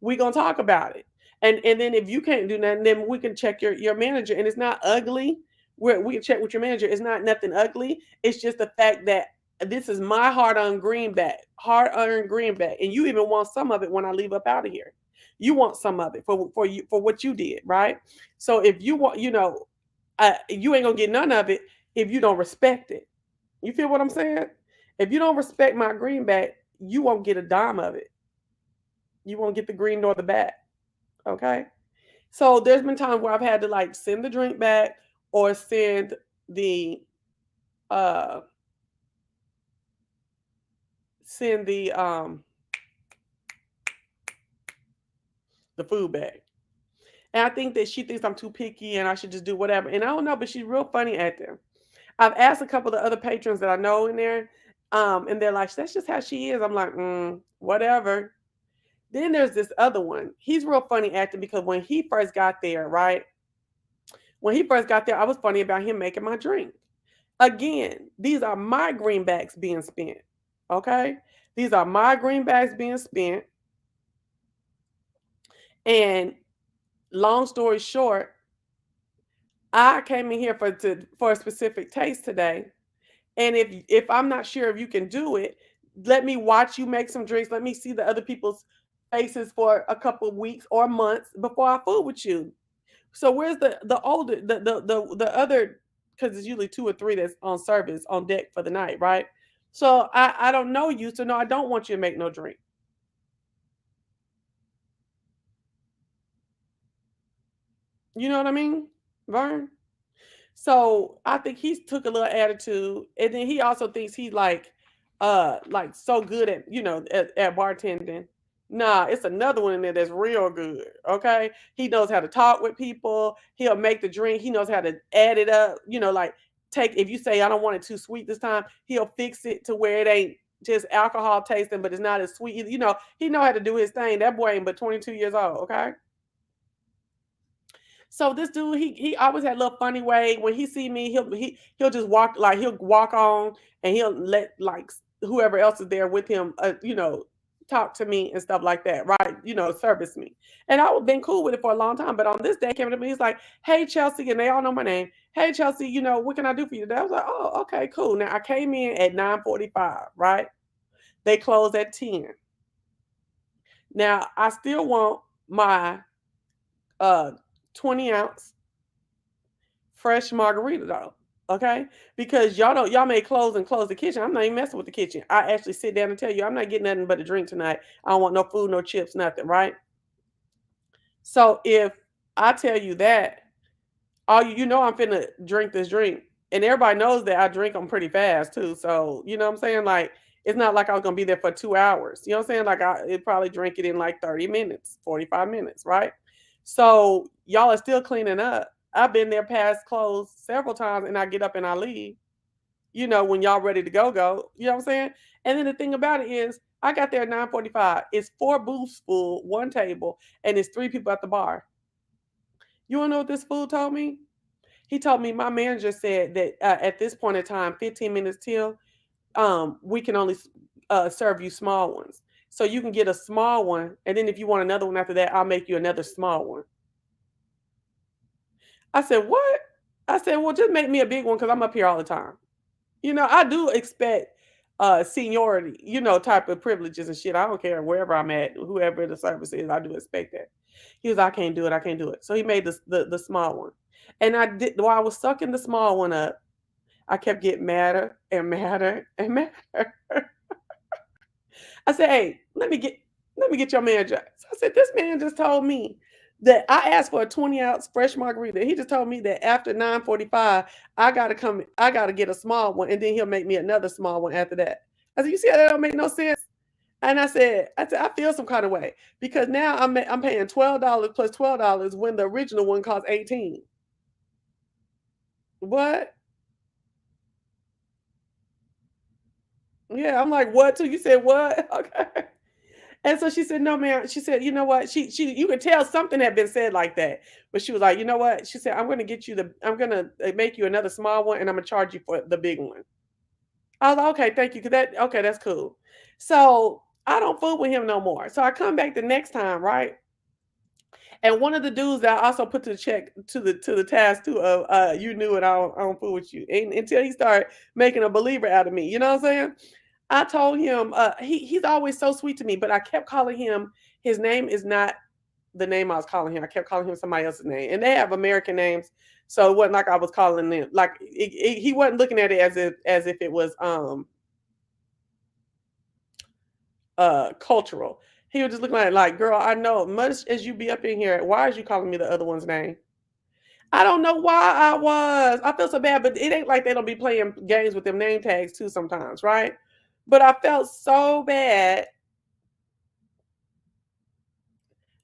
we're gonna talk about it. And then if you can't do nothing, then we can check your manager. And it's not ugly. We can check with your manager. It's not nothing ugly. It's just the fact that this is my hard-earned greenback, and you even want some of it when I leave up out of here. You want some of it for you for what you did, right? So if you want, you ain't gonna get none of it if you don't respect it. You feel what I'm saying? If you don't respect my greenback, you won't get a dime of it. You won't get the green nor the back. Okay? So there's been times where I've had to like send the drink back or send the uh send the food back. And I think that she thinks I'm too picky and I should just do whatever. And I don't know, but she's real funny at them. I've asked a couple of other patrons that I know in there, and they're like, that's just how she is. I'm like, whatever. Then there's this other one. He's real funny acting because when he first got there, right? When he first got there, I was funny about him making my drink. Again, these are my greenbacks being spent. Okay? These are my greenbacks being spent. And long story short, I came in here for a specific taste today. And if I'm not sure if you can do it, let me watch you make some drinks. Let me see the other people's faces for a couple of weeks or months before I fool with you. So where's the older the other, because it's usually 2 or 3 that's on service on deck for the night, right? So I don't know you, so no, I don't want you to make no drink. You know what I mean, Vern? So I think he took a little attitude, and then he also thinks he's like so good at at bartending. Nah, it's another one in there that's real good. Okay, he knows how to talk with people. He'll make the drink. He knows how to add it up. Like take if you say I don't want it too sweet this time, he'll fix it to where it ain't just alcohol tasting, but it's not as sweet. He know how to do his thing. That boy ain't but 22 years old. Okay. So this dude, he always had a little funny way. When he see me, he'll just walk he'll walk on and he'll let like whoever else is there with him, talk to me and stuff like that, right? Service me. And I've been cool with it for a long time. But on this day, he came to me, he's like, "Hey Chelsea," and they all know my name. "Hey Chelsea, what can I do for you today?" I was like, "Oh, okay, cool." Now I came in at 9:45, right? They closed at 10. Now I still want my 20-ounce fresh margarita though. Okay? Because y'all may close the kitchen. I'm not even messing with the kitchen. I actually sit down and tell you I'm not getting nothing but a drink tonight. I don't want no food, no chips, nothing, right? So if I tell you that, I'm finna drink this drink. And everybody knows that I drink them pretty fast too. So, you know what I'm saying? Like, it's not like I was gonna be there for 2 hours. You know what I'm saying? Like it'd probably drink it in like 30 minutes, 45 minutes, right? So y'all are still cleaning up. I've been there past close several times and I get up and I leave, when y'all ready to go. You know what I'm saying? And then the thing about it is I got there at 9:45. It's 4 booths full, 1 table, and it's 3 people at the bar. You wanna know what this fool told me? He told me my manager said that at this point in time, 15 minutes till, we can only serve you small ones. So you can get a small one, and then if you want another one after that, I'll make you another small one. I said, what? I said, well, just make me a big one because I'm up here all the time. I do expect seniority, type of privileges and shit. I don't care wherever I'm at, whoever the service is, I do expect that. He was, I can't do it, I can't do it. So he made the small one. And I did, while I was sucking the small one up, I kept getting madder and madder and madder. I said, hey, let me get your manager. So I said, this man just told me that I asked for a 20-ounce fresh margarita. He just told me that after 9:45, I gotta get a small one, and then he'll make me another small one after that. I said, you see how that don't make no sense? And I said, I feel some kind of way because now I'm paying $12 plus $12 when the original one cost 18. What? Yeah, I'm like, what? Too? You said what? Okay. And so she said, no, ma'am. She said, you know what? You could tell something had been said like that. But she was like, you know what? She said, I'm going to make you another small one and I'm going to charge you for the big one. I was like, okay, thank you. Okay, that's cool. So I don't fool with him no more. So I come back the next time, right? And one of the dudes that I also put to the check to the task too of you knew it, I don't fool with you. And until he started making a believer out of me. You know what I'm saying? I told him he's always so sweet to me, but I kept calling him. His name is not the name I was calling him. I kept calling him somebody else's name, and they have American names, so it wasn't like I was calling them. Like he wasn't looking at it as if it was cultural. He was just looking at it like, girl, I know much as you be up in here. Why is you calling me the other one's name? I don't know why I was. I feel so bad, but it ain't like they don't be playing games with them name tags too sometimes, right? But I felt so bad.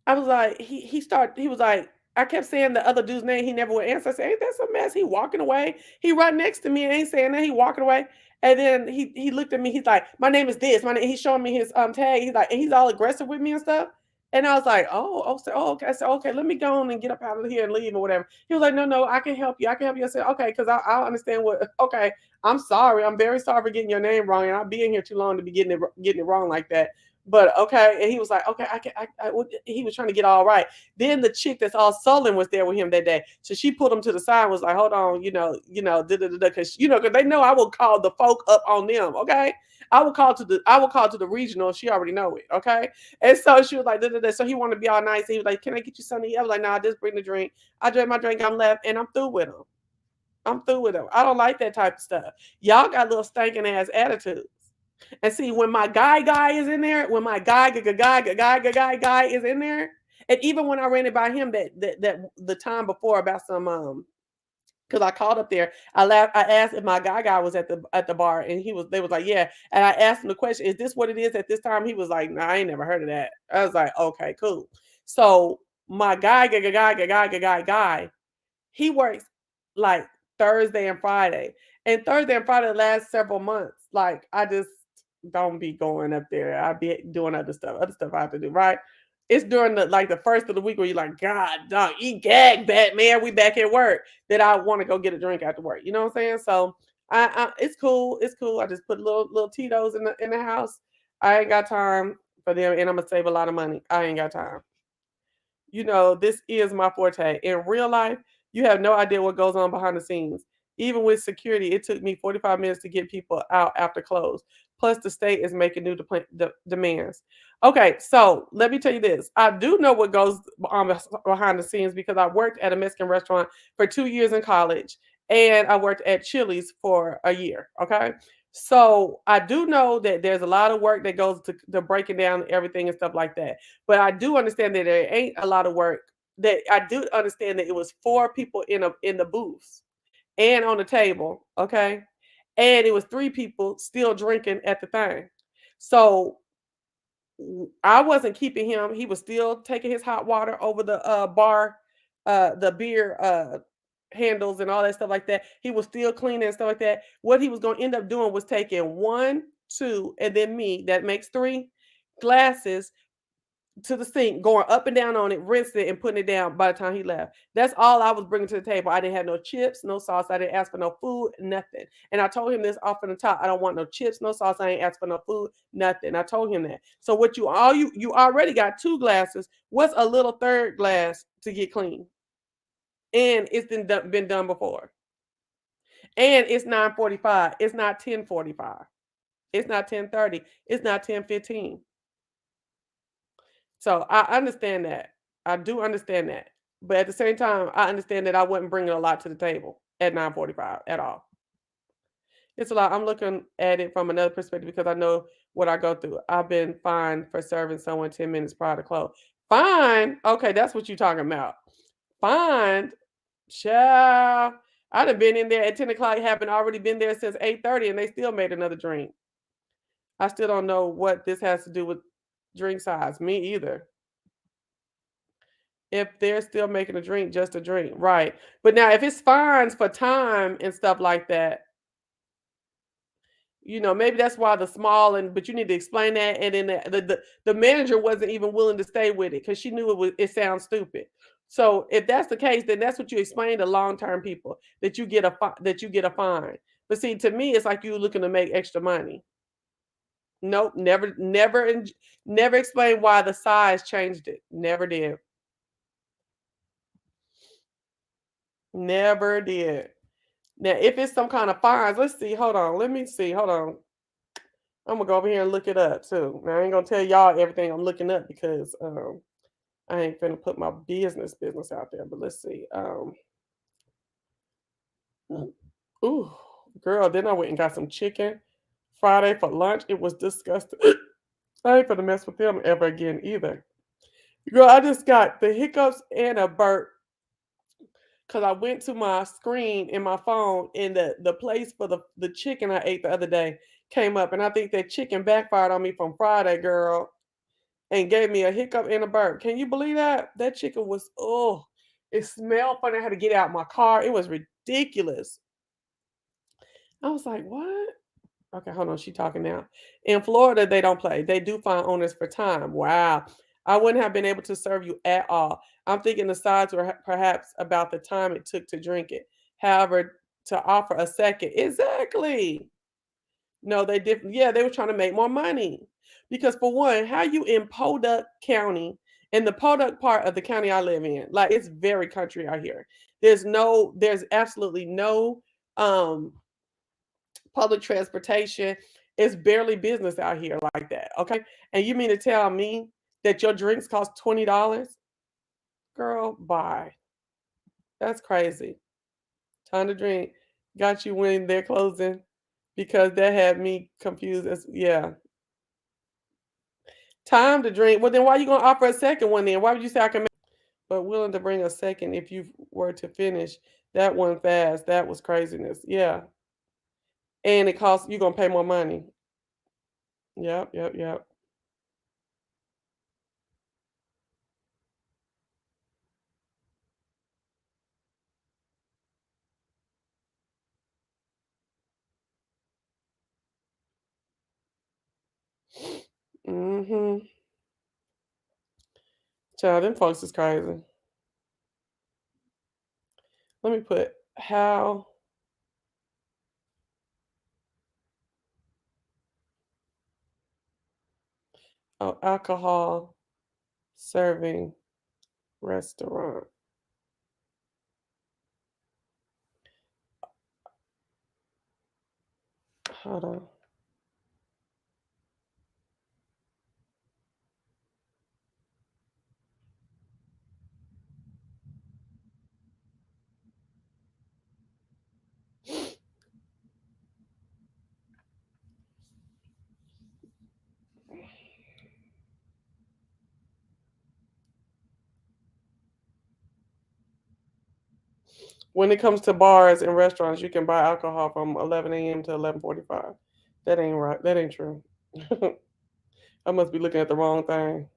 I was like, he was like, I kept saying the other dude's name, he never would answer. I said, ain't that some mess? He walking away. He right next to me and ain't saying that. He walking away. And then he looked at me, he's like, my name is this. He's showing me his tag. He's like, and he's all aggressive with me and stuff. And I was like, okay. I said, okay, let me go on and get up out of here and leave or whatever. He was like, no, I can help you. I can help you. I said, okay, because I understand okay, I'm sorry. I'm very sorry for getting your name wrong. And I'll be in here too long to be getting it wrong like that. But okay, and he was like, okay, he was trying to get all right. Then the chick that's all sullen was there with him that day, so she pulled him to the side and was like, hold on, because because they know I will call the folk up on them. Okay, I will call to the regional. She already know it. Okay, and so she was like, so he wanted to be all nice. He was like, can I get you something? I was like, nah, just bring the drink. I drank my drink. I'm left, and I'm through with him. I don't like that type of stuff. Y'all got little stinking ass attitudes. And see, when my guy is in there, when my guy is in there, and even when I ran it by him that the time before about some because I called up there, I asked if my guy was at the bar, and they was like, yeah. And I asked him the question, is this what it is at this time? He was like, no, I ain't never heard of that. I was like, okay, cool. So my guy, he works like Thursday and Friday. And Thursday and Friday the last several months, like I just don't be going up there. I be doing other stuff I have to do, right? It's during the first of the week where you're like, God, dog, eat gag, Batman. We back at work. That I want to go get a drink after work. You know what I'm saying? So it's cool. It's cool. I just put little Tito's in the house. I ain't got time for them, and I'm gonna save a lot of money. I ain't got time. This is my forte. In real life, you have no idea what goes on behind the scenes. Even with security, it took me 45 minutes to get people out after close. Plus, the state is making new demands. Okay, so let me tell you this. I do know what goes on behind the scenes because I worked at a Mexican restaurant for 2 years in college, and I worked at Chili's for a year. Okay, so I do know that there's a lot of work that goes to breaking down everything and stuff like that. But I do understand that there ain't a lot of work. That I do understand that it was 4 people in the booths and on the table, okay? And it was 3 people still drinking at the thing. So I wasn't keeping him. He was still taking his hot water over the bar, the beer handles and all that stuff like that. He was still cleaning and stuff like that. What he was going to end up doing was taking 1, 2, and then me. That makes 3 glasses, to the sink, going up and down on it, rinsing it, and putting it down by the time he left. That's all I was bringing to the table. I didn't have no chips, no sauce. I didn't ask for no food, nothing. And I told him this off from the top. I don't want no chips, no sauce. I ain't asked for no food, nothing. I told him that. So what you already got 2 glasses. What's a little third glass to get clean? And it's been done before. And it's 9:45. It's not 10:45. It's not 10:30. It's not 10:15. So I understand that. I do understand that. But at the same time, I understand that I wasn't bringing a lot to the table at 9:45 at all. It's a lot. I'm looking at it from another perspective because I know what I go through. I've been fined for serving someone 10 minutes prior to close. Fine. Okay, that's what you're talking about. Fined. Child. I'd have been in there at 10 o'clock, having already been there since 8:30, and they still made another drink. I still don't know what this has to do with drink size. Me either. If they're still making a drink, just a drink. Right. But now if it's fines for time and stuff like that, maybe that's why the small but you need to explain that. And then the manager wasn't even willing to stay with it because she knew it sounds stupid. So if that's the case, then that's what you explain to long-term people, that you get a fine. But see, to me, it's like you looking to make extra money. Nope, never explain why the size changed it. Never did. Never did. Now, if it's some kind of fines, let's see. Hold on. Let me see. Hold on. I'm gonna go over here and look it up too. Now, I ain't gonna tell y'all everything I'm looking up because I ain't finna put my business out there. But let's see. Ooh, girl. Then I went and got some chicken Friday for lunch. It was disgusting. I ain't finna mess with them ever again either. Girl, I just got the hiccups and a burp because I went to my screen in my phone and the place for the chicken I ate the other day came up. And I think that chicken backfired on me from Friday, girl, and gave me a hiccup and a burp. Can you believe that? That chicken was, it smelled funny. I had to get out my car. It was ridiculous. I was like, what? Okay, hold on. She talking now. In Florida, they don't play. They do find owners for time. Wow. I wouldn't have been able to serve you at all. I'm thinking the sides were perhaps about the time it took to drink it. However, to offer a second, exactly. No, they didn't. Yeah, they were trying to make more money. Because for one, how you in Podunk County, in the Podunk part of the county I live in, like it's very country out here. There's absolutely no public transportation. It's barely business out here like that. Okay. And you mean to tell me that your drinks cost $20? Girl, bye. That's crazy. Time to drink. Got you when they're closing because that had me confused. Yeah. Time to drink. Well, then why are you going to offer a second one then? Why would you say I can make, but willing to bring a second if you were to finish that one fast? That was craziness. Yeah. And it costs, you're going to pay more money. Yep. Mm-hmm. Child, them folks is crazy. Let me put how alcohol serving restaurant. Hold on. When it comes to bars and restaurants, you can buy alcohol from 11 a.m. to 11:45. That ain't right. That ain't true. I must be looking at the wrong thing.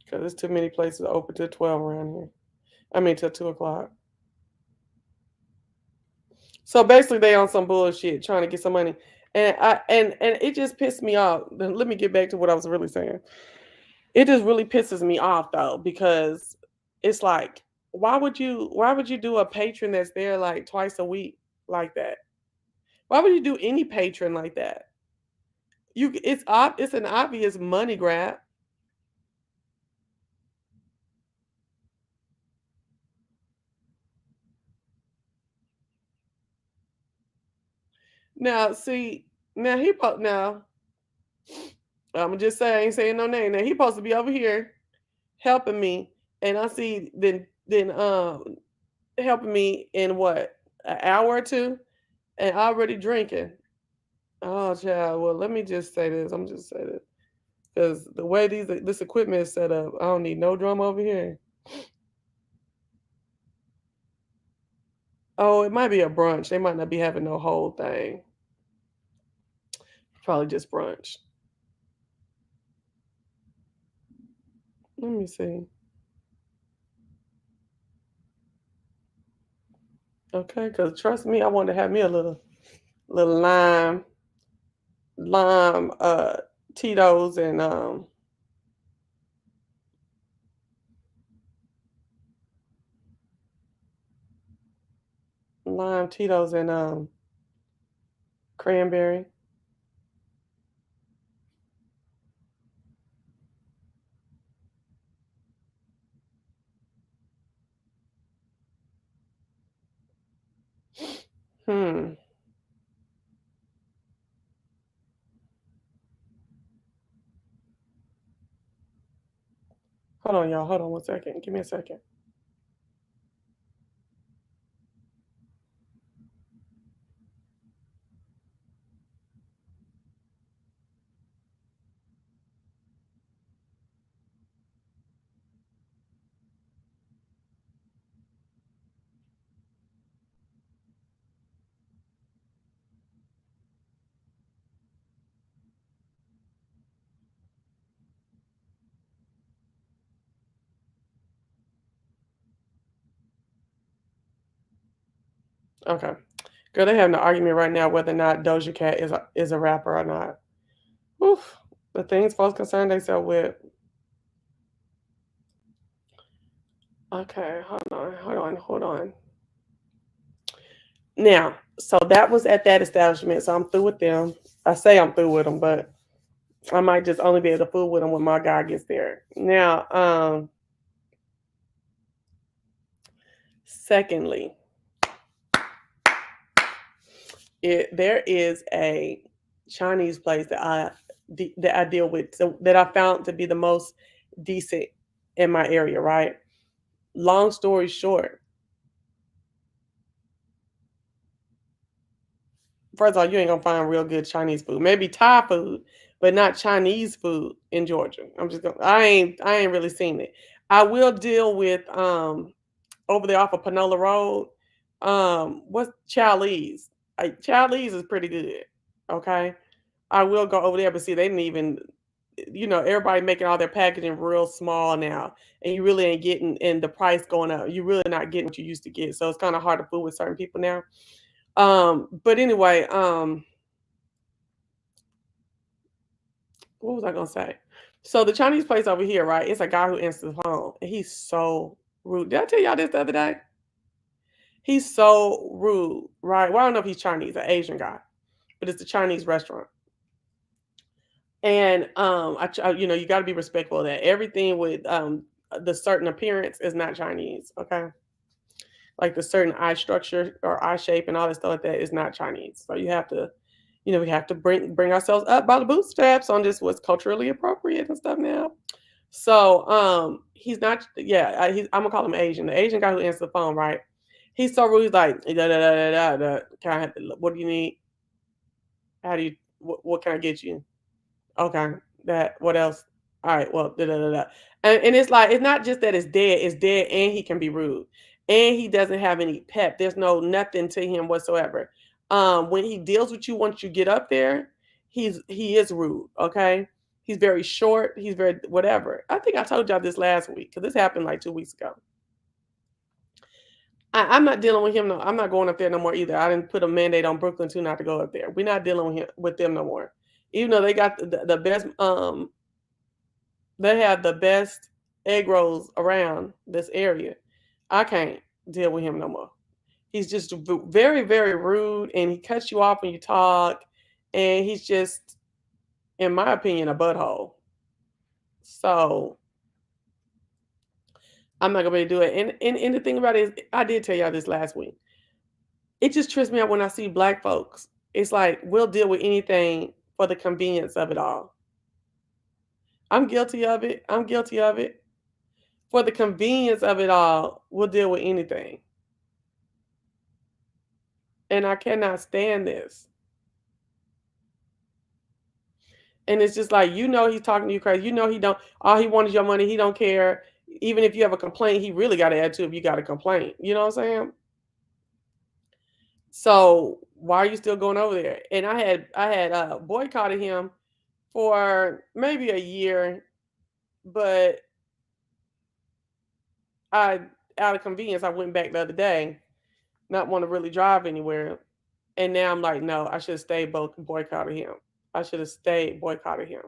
Because there's too many places open till 12 around here. I mean, till 2 o'clock. So basically, they on some bullshit trying to get some money. And it just pissed me off. Let me get back to what I was really saying. It just really pisses me off though, because it's like, why would you do a patron that's there like twice a week like that? Why would you do any patron like that? It's an obvious money grab. Now, see, now I'm gonna just say I ain't saying no name. Now he supposed to be over here helping me, and I see then helping me in what, an hour or two, and already drinking. Oh, child. Well, let me just say this. I'm just say this because the way this equipment is set up, I don't need no drum over here. Oh, it might be a brunch. They might not be having no whole thing. Probably just brunch. Let me see. Okay, because trust me, I want to have me a little lime Tito's and lime Tito's and cranberry. Hmm. Hold on, y'all. Hold on 1 second. Give me a second. Okay. Girl, they having an argument right now whether or not Doja Cat is a rapper or not. Oof. The things folks concerned themselves with. Okay, hold on. Now, so that was at that establishment. So I'm through with them. I say I'm through with them, but I might just only be able to fool with them when my guy gets there. Now, secondly, there is a Chinese place that I deal with, so that I found to be the most decent in my area. Right. Long story short, first of all, you ain't gonna find real good Chinese food. Maybe Thai food, but not Chinese food in Georgia. I ain't really seen it. I will deal with over there off of Panola Road. What's Chowlee's? Chowlee's is pretty good. Okay. I will go over there, but see, they didn't even, everybody making all their packaging real small now, and you really ain't getting, and the price going up. You really not getting what you used to get, so it's kind of hard to fool with certain people now. But anyway, what was I gonna say? So the Chinese place over here, right? It's a guy who answers the phone, and he's so rude. Did I tell y'all this the other day? He's so rude, right? Well, I don't know if he's Chinese, an Asian guy, but it's a Chinese restaurant. And you got to be respectful of that. Everything with the certain appearance is not Chinese, okay? Like the certain eye structure or eye shape and all that stuff like that is not Chinese. So you have to, we have to bring ourselves up by the bootstraps on just what's culturally appropriate and stuff now. So he's not, yeah, I'm gonna call him Asian. The Asian guy who answers the phone, right? He's so rude. He's like, da, da, da, da, da. What do you need? How do you? What can I get you? Okay, that. What else? All right. Well, da, da, da, da. And it's like, it's not just that it's dead. It's dead, and he can be rude, and he doesn't have any pep. There's nothing to him whatsoever. When he deals with you, once you get up there, he is rude. Okay, he's very short. He's very whatever. I think I told y'all this last week because this happened like 2 weeks ago. I'm not dealing with him. No, I'm not going up there no more either. I didn't put a mandate on Brooklyn too not to go up there. We're not dealing with him with them no more. Even though they got the best, they have the best egg rolls around this area. I can't deal with him no more. He's just very, very rude, and he cuts you off when you talk, and he's just, in my opinion, a butthole. So I'm not gonna be able to do it. And the thing about it is, I did tell y'all this last week. It just trips me out when I see black folks. It's like we'll deal with anything for the convenience of it all. I'm guilty of it. I'm guilty of it. For the convenience of it all, we'll deal with anything. And I cannot stand this. And it's just like, he's talking to you crazy. He don't, all he wants is your money. He don't care. Even if you have a complaint, he really got to add to it if you got a complaint. You know what I'm saying? So why are you still going over there? And I had boycotted him for maybe a year, but out of convenience, I went back the other day, not want to really drive anywhere. And now I'm like, no, I should have stayed boycotted him. I should have stayed boycotted him.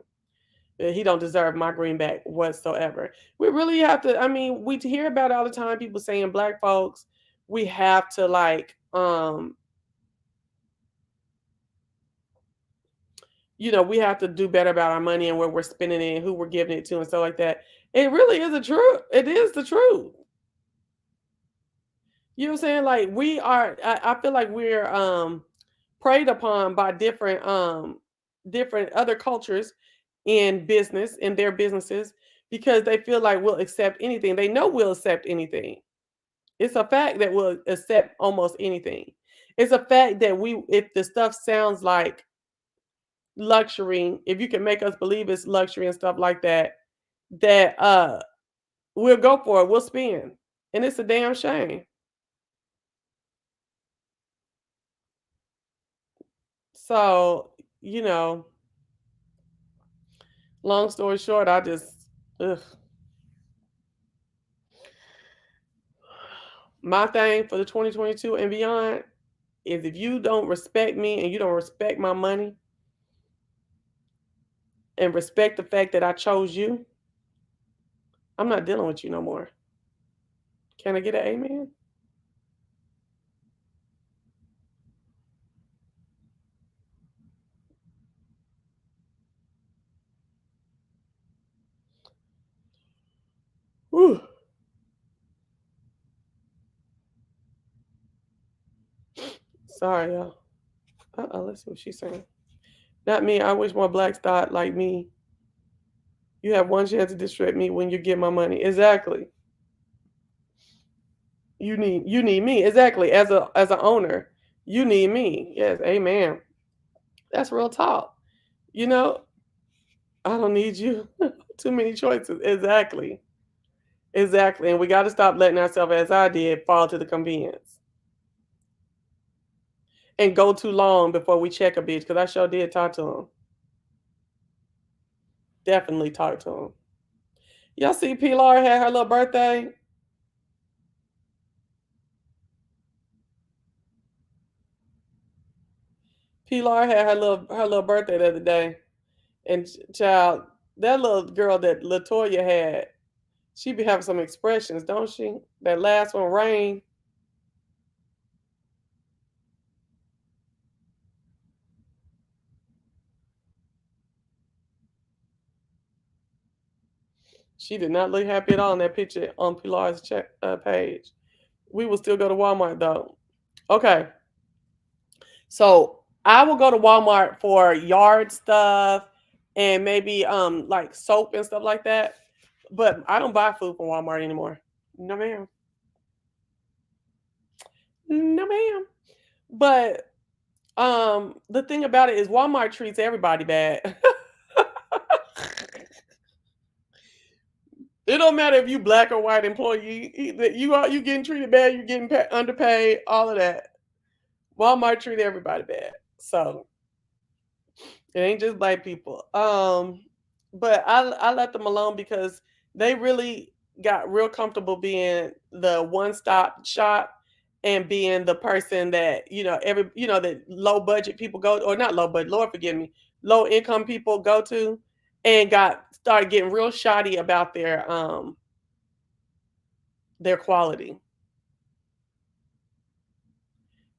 He don't deserve my greenback whatsoever. We really have to, I mean, we hear about it all the time, people saying black folks, we have to we have to do better about our money and where we're spending it and who we're giving it to and stuff like that. It really is the truth. It is the truth. You know what I'm saying? Like I feel like we're preyed upon by different other cultures in their businesses, because they feel like we'll accept anything. They know we'll accept anything. It's a fact that we'll accept almost anything. It's a fact that if the stuff sounds like luxury, if you can make us believe it's luxury and stuff like that, we'll go for it. We'll spend. And it's a damn shame. So, long story short, I just, my thing for the 2022 and beyond is, if you don't respect me and you don't respect my money and respect the fact that I chose you, I'm not dealing with you no more. Can I get an amen? Whew. Sorry, y'all. Let's see what she's saying. Not me. I wish more blacks thought like me. You have one chance to disrespect me when you get my money. Exactly. You need me. Exactly. As an owner, you need me. Yes, amen. That's real talk. I don't need you. Too many choices. Exactly. Exactly. And we got to stop letting ourselves, as I did, fall to the convenience. And go too long before we check a bitch, because I sure did talk to him. Definitely talk to him. Y'all see Pilar had her little birthday? Pilar had her little birthday the other day. And child, that little girl that Latoya had, she be having some expressions, don't she? That last one, Rain. She did not look happy at all in that picture on Pilar's page. We will still go to Walmart though. Okay. So I will go to Walmart for yard stuff and maybe like soap and stuff like that. But I don't buy food from Walmart anymore. No ma'am. No ma'am. But the thing about it is Walmart treats everybody bad. It don't matter if you black or white employee. You getting treated bad. You're getting underpaid. All of that. Walmart treat everybody bad. So it ain't just black people. But I let them alone because they really got real comfortable being the one-stop shop, and being the person that, that low budget people go, or not low budget, Lord forgive me, low income people go to, and started getting real shoddy about their quality.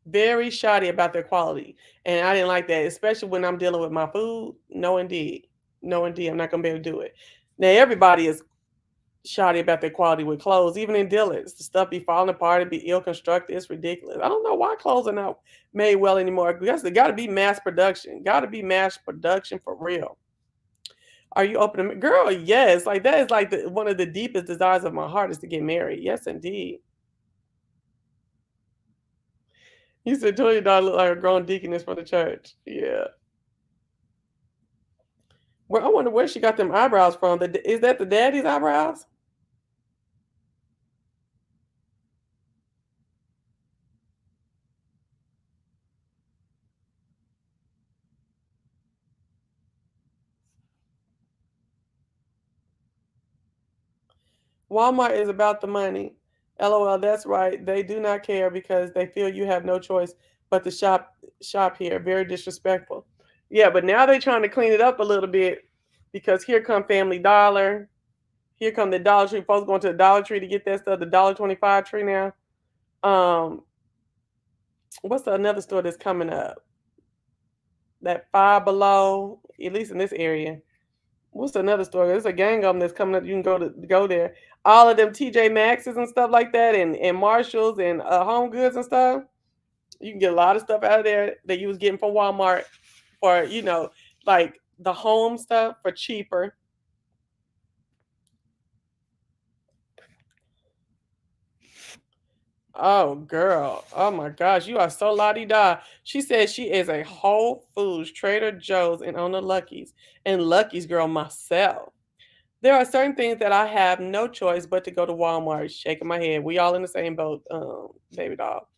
Very shoddy about their quality. And I didn't like that, especially when I'm dealing with my food. No, indeed. No, indeed. I'm not going to be able to do it. Now, everybody is shoddy about their quality with clothes, even in Dillard's. The stuff be falling apart, it be ill constructed. It's ridiculous. I don't know why clothes are not made well anymore. Because there got to be mass production. Got to be mass production for real. Are you open to girl? Yes. Like that is like one of the deepest desires of my heart is to get married. Yes, indeed. You said $20 look like a grown deaconess for the church. Yeah. Well, I wonder where she got them eyebrows from. Is that the daddy's eyebrows? Walmart is about the money. LOL, that's right. They do not care because they feel you have no choice but to shop here. Very disrespectful. Yeah, but now they're trying to clean it up a little bit because here come Family Dollar. Here come the Dollar Tree. Folks going to the Dollar Tree to get that stuff. The $1.25 tree now. What's another store that's coming up? That Five Below, at least in this area. What's another store? There's a gang of them that's coming up. You can go there. All of them TJ Maxx's and stuff like that, and Marshalls and Home Goods and stuff. You can get a lot of stuff out of there that you was getting from Walmart for, like the home stuff for cheaper. Oh, girl. Oh, my gosh. You are so la-di-da. She said she is a Whole Foods, Trader Joe's, and on the Lucky's. And Lucky's girl myself. There are certain things that I have no choice but to go to Walmart. Shaking my head. We all in the same boat, baby doll.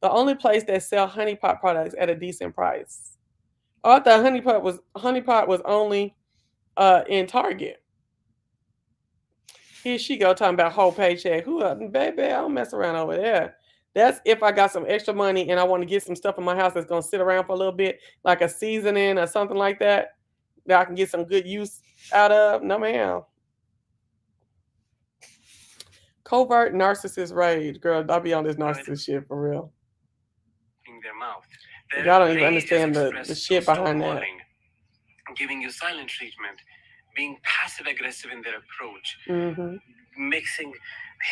The only place that sell honey pot products at a decent price. Oh, I thought honey pot was only in Target. Here she go talking about whole paycheck. Baby, I don't mess around over there. That's if I got some extra money and I want to get some stuff in my house that's gonna sit around for a little bit, like a seasoning or something like that I can get some good use out of. No, ma'am. Covert narcissist rage, girl. I'll be on this narcissist shit for real. Their mouth. Y'all don't even understand the shit behind that. Giving you silent treatment, being passive aggressive in their approach, mixing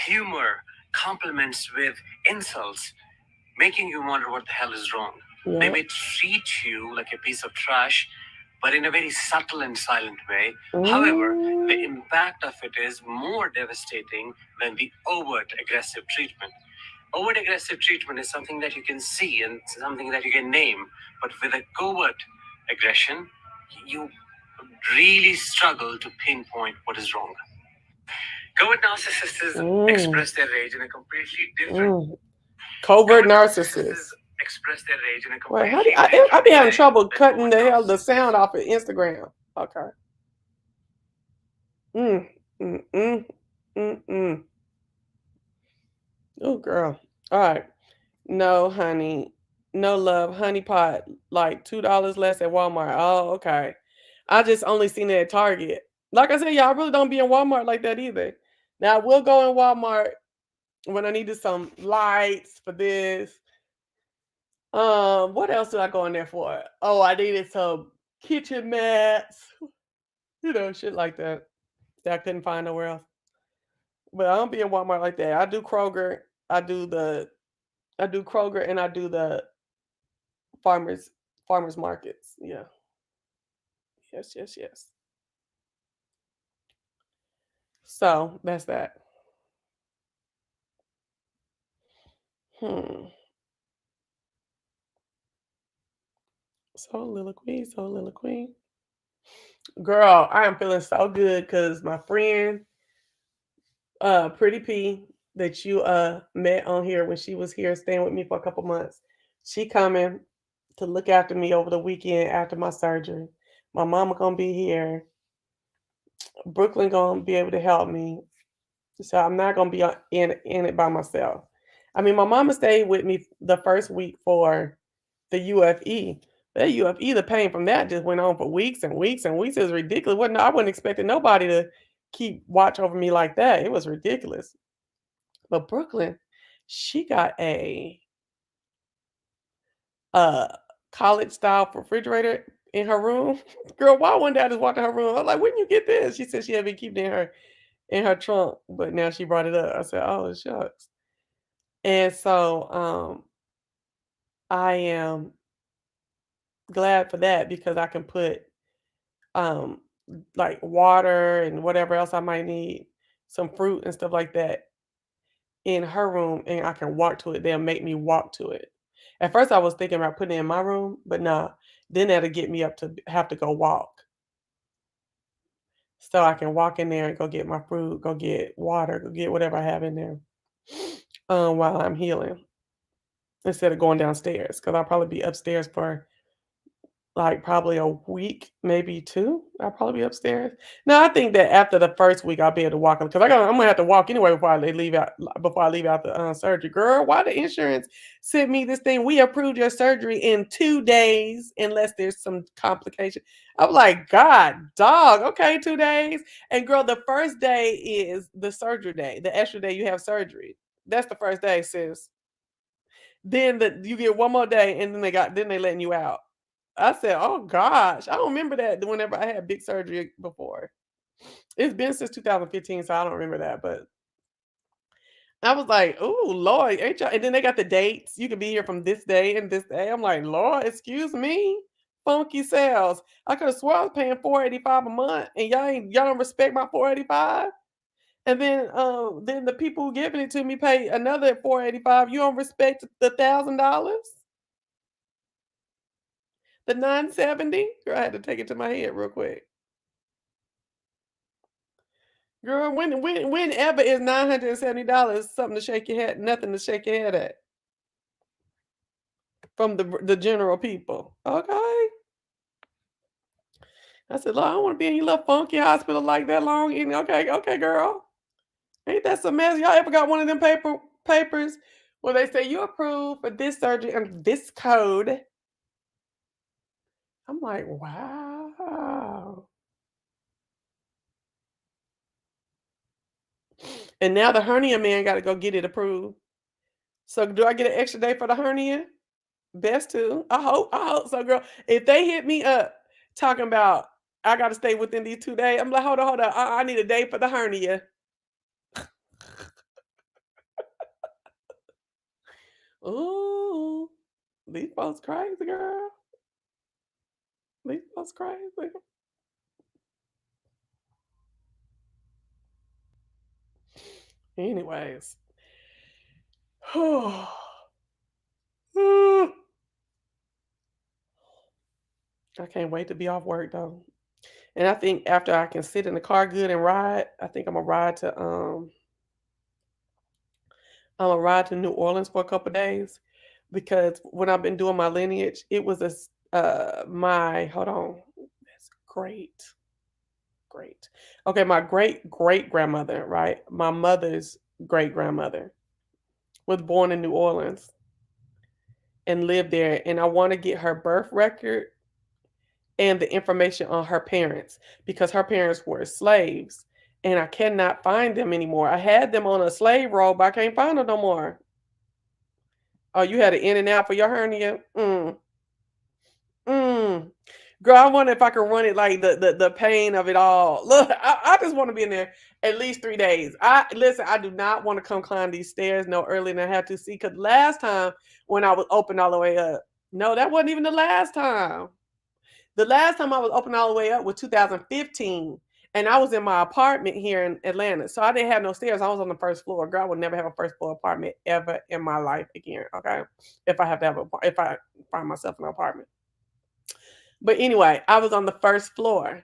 humor, compliments with insults, making you wonder what the hell is wrong. Yeah. They may treat you like a piece of trash, but in a very subtle and silent way. However, the impact of it is more devastating than the overt aggressive treatment. Overt aggressive treatment is something that you can see and something that you can name, but with a covert aggression, you really struggle to pinpoint what is wrong. Covert narcissists express their rage in a completely different. Covert narcissists express their rage in a completely different. I be having trouble cutting the sound off of Instagram. Okay. Oh, girl. All right. No, honey. No love. Honey pot, like $2 less at Walmart. Oh, okay. I just only seen it at Target. Like I said, y'all really don't be in Walmart like that either. Now, I will go in Walmart when I needed some lights for this. What else did I go in there for? Oh, I needed some kitchen mats. Shit like that I couldn't find nowhere else. But I don't be in Walmart like that. I do Kroger. I do Kroger and I do the farmers markets. Yeah. Yes. So that's that. Soliloquy. Girl, I am feeling so good because my friend, Pretty P, that you met on here when she was here staying with me for a couple months. She coming to look after me over the weekend after my surgery. My mama gonna be here. Brooklyn gonna be able to help me. So I'm not gonna be in it by myself. I mean, my mama stayed with me the first week for the UFE. That UFE, the pain from that just went on for weeks and weeks and weeks. It was ridiculous. I wasn't expecting nobody to keep watch over me like that. It was ridiculous. But Brooklyn, she got a college style refrigerator in her room. Girl, why one day I just walked in her room? I was like, when you get this? She said she had been keeping it in her trunk, but now she brought it up. I said, oh shucks. And so I am glad for that because I can put um like water and whatever else I might need, some fruit and stuff like that in her room, and I can walk to it. They'll make me walk to it. At first I was thinking about putting it in my room, but nah, then that'll get me up to have to go walk. So I can walk in there and go get my fruit, go get water, go get whatever I have in there while I'm healing instead of going downstairs because I'll probably be upstairs for like probably a week, maybe 2. I'll probably be upstairs. No, I think that after the first week I'll be able to walk because I'm gonna have to walk anyway before I leave out the surgery. Girl, why the insurance sent me this thing? We approved your surgery in 2 days unless there's some complication. I'm like, God, dog. Okay, 2 days. And girl, the first day is the surgery day, the extra day you have surgery. That's the first day, sis. Then you get one more day, and then they letting you out. I said, "Oh gosh, I don't remember that whenever I had big surgery before. It's been since 2015, so I don't remember that." But I was like, "Oh Lord, ain't y'all?" And then they got the dates. You can be here from this day and this day. I'm like, "Lord, excuse me, funky sales. I could have swore I was paying $485 a month, and y'all don't respect my $485." And then the people who giving it to me pay another $485. You don't respect the $1,000, the $970. Girl, I had to take it to my head real quick. Girl, whenever is $970 something to shake your head, nothing to shake your head at from the general people. Okay. I said, Lord, I don't want to be in your little funky hospital like that long. Okay, girl. Ain't that some mess? Y'all ever got one of them papers where they say you approved for this surgery and this code? I'm like, wow. And now the hernia man got to go get it approved. So do I get an extra day for the hernia? Best to. I hope so, girl. If they hit me up talking about I gotta stay within these 2 days, I'm like, hold on. I need a day for the hernia. Ooh, these folks crazy, girl. These folks crazy. Anyways. I can't wait to be off work though. And I think after I can sit in the car good and ride, I think I'm gonna ride to New Orleans for a couple days because when I've been doing my lineage, it was my hold on. That's great. Great. Okay, my great great grandmother, right? My mother's great grandmother was born in New Orleans and lived there. And I want to get her birth record and the information on her parents because her parents were slaves and I cannot find them anymore. I had them on a slave roll, but I can't find them no more. Oh, you had an in and out for your hernia? Mm. Girl, I wonder if I could run it like the pain of it all. Look, I just want to be in there at least 3 days. I do not want to come climb these stairs no earlier than I have to see. Because last time when I was open all the way up, no, that wasn't even the last time. The last time I was open all the way up was 2015. And I was in my apartment here in Atlanta. So I didn't have no stairs. I was on the first floor. Girl, I would never have a first floor apartment ever in my life again. Okay. If I find myself an apartment. But anyway, I was on the first floor.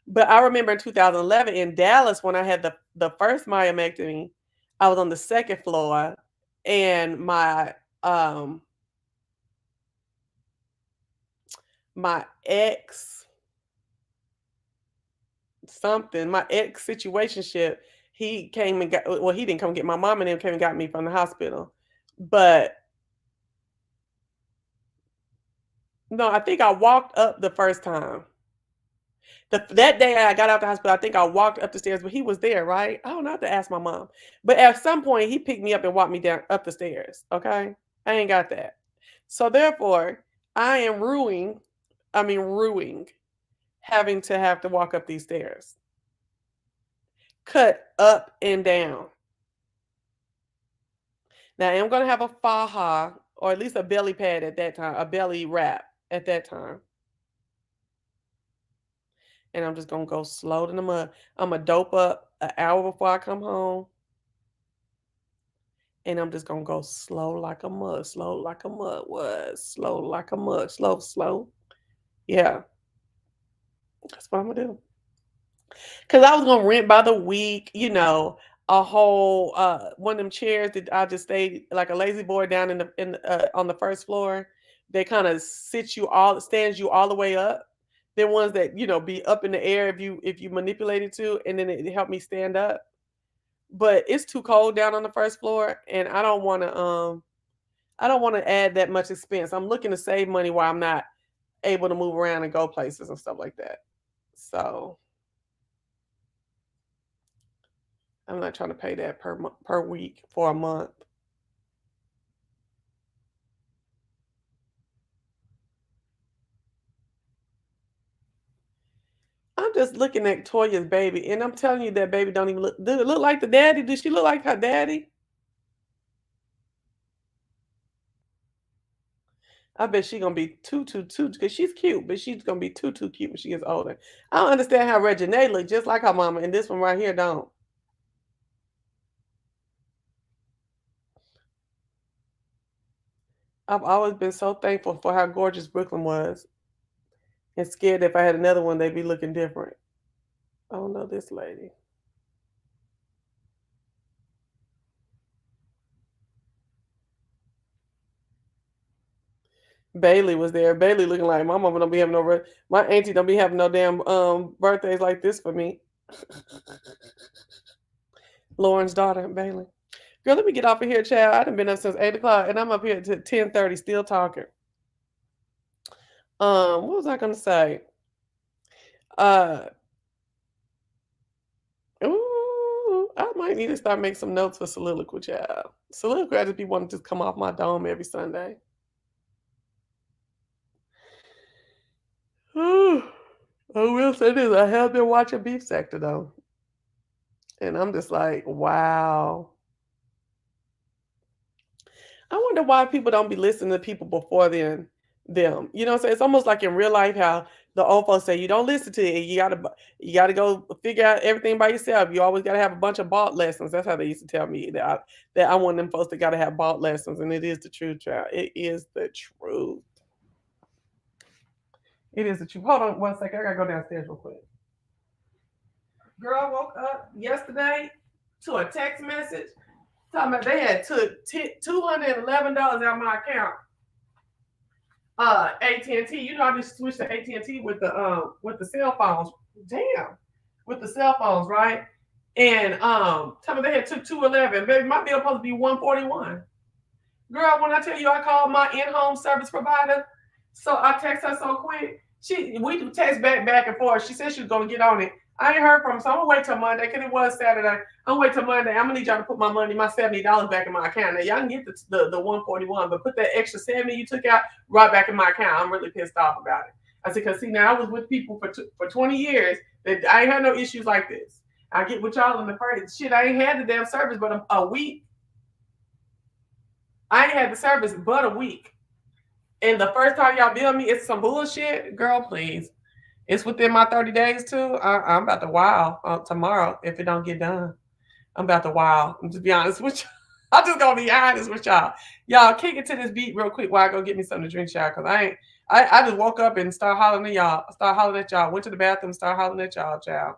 But I remember in 2011 in Dallas when I had the first myomectomy, I was on the second floor and my ex situationship, he came and he didn't come get my mom and them came and got me from the hospital. But no, I think I walked up the first time. That day I got out the hospital, I think I walked up the stairs, but he was there, right? I don't know, I have to ask my mom. But at some point, he picked me up and walked me down up the stairs. Okay, I ain't got that. So therefore, I am ruining having to have to walk up these stairs, cut up and down. Now I am gonna have a faja or at least a belly pad at that time, a belly wrap at that time. And I'm just gonna go slow in the mud. I'm gonna dope up an hour before I come home. And I'm just gonna go slow like a mug, slow like a mug was, slow like a mug, slow, slow. Yeah, that's what I'm gonna do. Cause I was gonna rent by the week, a whole one of them chairs that I just stayed like a lazy boy down on the first floor. They kind of stands you all the way up. They're ones that be up in the air if you manipulate it to, and then it helped me stand up. But it's too cold down on the first floor, and I don't want to add that much expense. I'm looking to save money while I'm not able to move around and go places and stuff like that. So I'm not trying to pay that per week for a month. I'm just looking at Toya's baby, and I'm telling you that baby don't even look. Does it look like the daddy? Does she look like her daddy? I bet she's gonna be too because she's cute, but she's gonna be too cute when she gets older. I don't understand how Regina look just like her mama, and this one right here don't. I've always been so thankful for how gorgeous Brooklyn was, and scared if I had another one, they'd be looking different. I don't know this lady. Bailey was there. Bailey looking like my mama don't be having my auntie don't be having no damn birthdays like this for me. Lauren's daughter, Bailey. Girl, let me get off of here, child. I done been up since 8 o'clock and I'm up here to 10:30 still talking. What was I gonna say? I might need to start making some notes for Soliloquy, child. Soliloquy, I just be wanting to just come off my dome every Sunday. I will say this, I have been watching Beef Sector though. And I'm just like, wow. I wonder why people don't be listening to people before them. You know what I'm saying? It's almost like in real life how the old folks say you don't listen to it. You gotta go figure out everything by yourself. You always gotta have a bunch of bought lessons. That's how they used to tell me that I'm one of them folks that gotta have bought lessons, and it is the truth, child. It is the truth. It is the truth. Hold on one second. I gotta go downstairs real quick. Girl, I woke up yesterday to a text message talking about they had took $211 out of my account. AT&T, I just switched to AT&T with the cell phones. Damn, with the cell phones, right? And tell me they had took $211. Baby, my bill supposed to be $141. Girl, when I tell you I called my in-home service provider, so I text her so quick. We do text back and forth. She said she was gonna get on it. I ain't heard from her, so I'm gonna wait till Monday because it was Saturday. I'm gonna wait till Monday. I'm gonna need y'all to put my $70 back in my account. Now y'all can get the 141, but put that extra 70 you took out right back in my account. I'm really pissed off about it. I said, cause see now I was with people for 20 years that I ain't had no issues like this. I get with y'all in the first shit. I ain't had the damn service but a week. I ain't had the service but a week. And the first time y'all bill me, it's some bullshit. Girl, please. It's within my 30 days too. I'm about to wow tomorrow if it don't get done. I'm about to wow. To be honest with you. I'm just gonna be honest with y'all. Y'all kick it to this beat real quick while I go get me something to drink, y'all. Cause I just woke up and start hollering at y'all. Went to the bathroom, start hollering at y'all, child.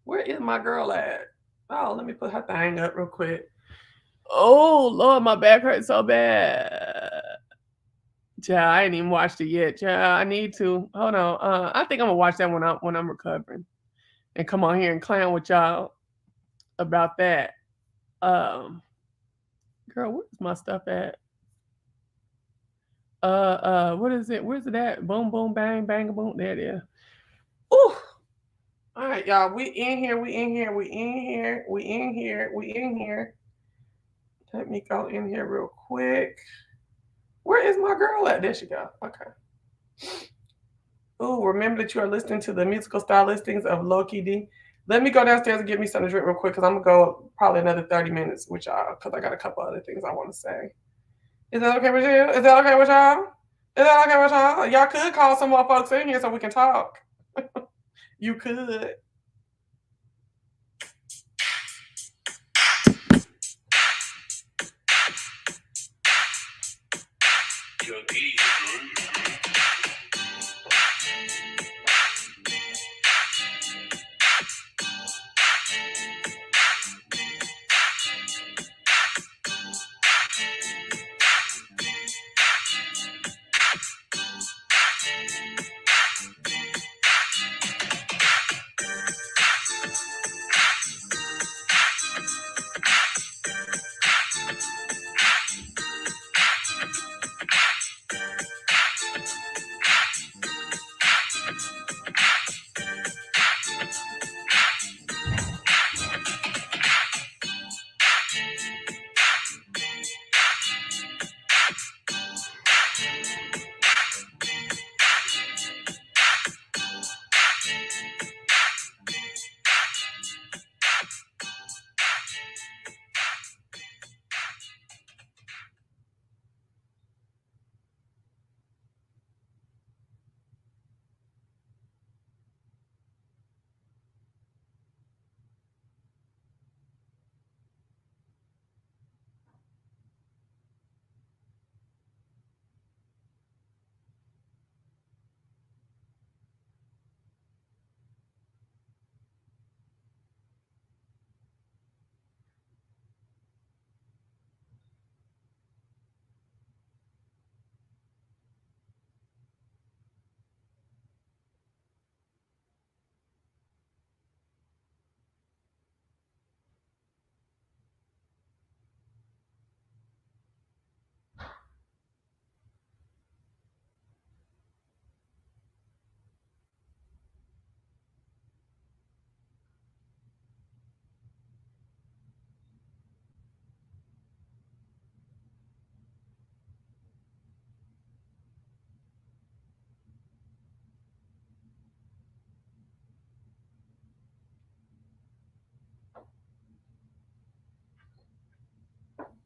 Where is my girl at? Oh, let me put her thing up real quick. Oh Lord, my back hurts so bad. Child, I ain't even watched it yet. Child, I need to. Hold on. I think I'm gonna watch that when I'm recovering, and come on here and clown with y'all about that. Cause Girl, where's my stuff at? What is it? Where's it at? Boom, boom, bang, bang, boom. There it is. Ooh. All right, y'all. We in here. We in here. We in here. We in here. We in here. Let me go in here real quick. Where is my girl at? There she go. Okay. Ooh, remember that you are listening to the musical style listings of Low-Key D. Let me go downstairs and get me something to drink real quick because I'm going to go probably another 30 minutes with y'all because I got a couple other things I want to say. Is that okay with you? Is that okay with y'all? Is that okay with y'all? Y'all could call some more folks in here so we can talk. You could.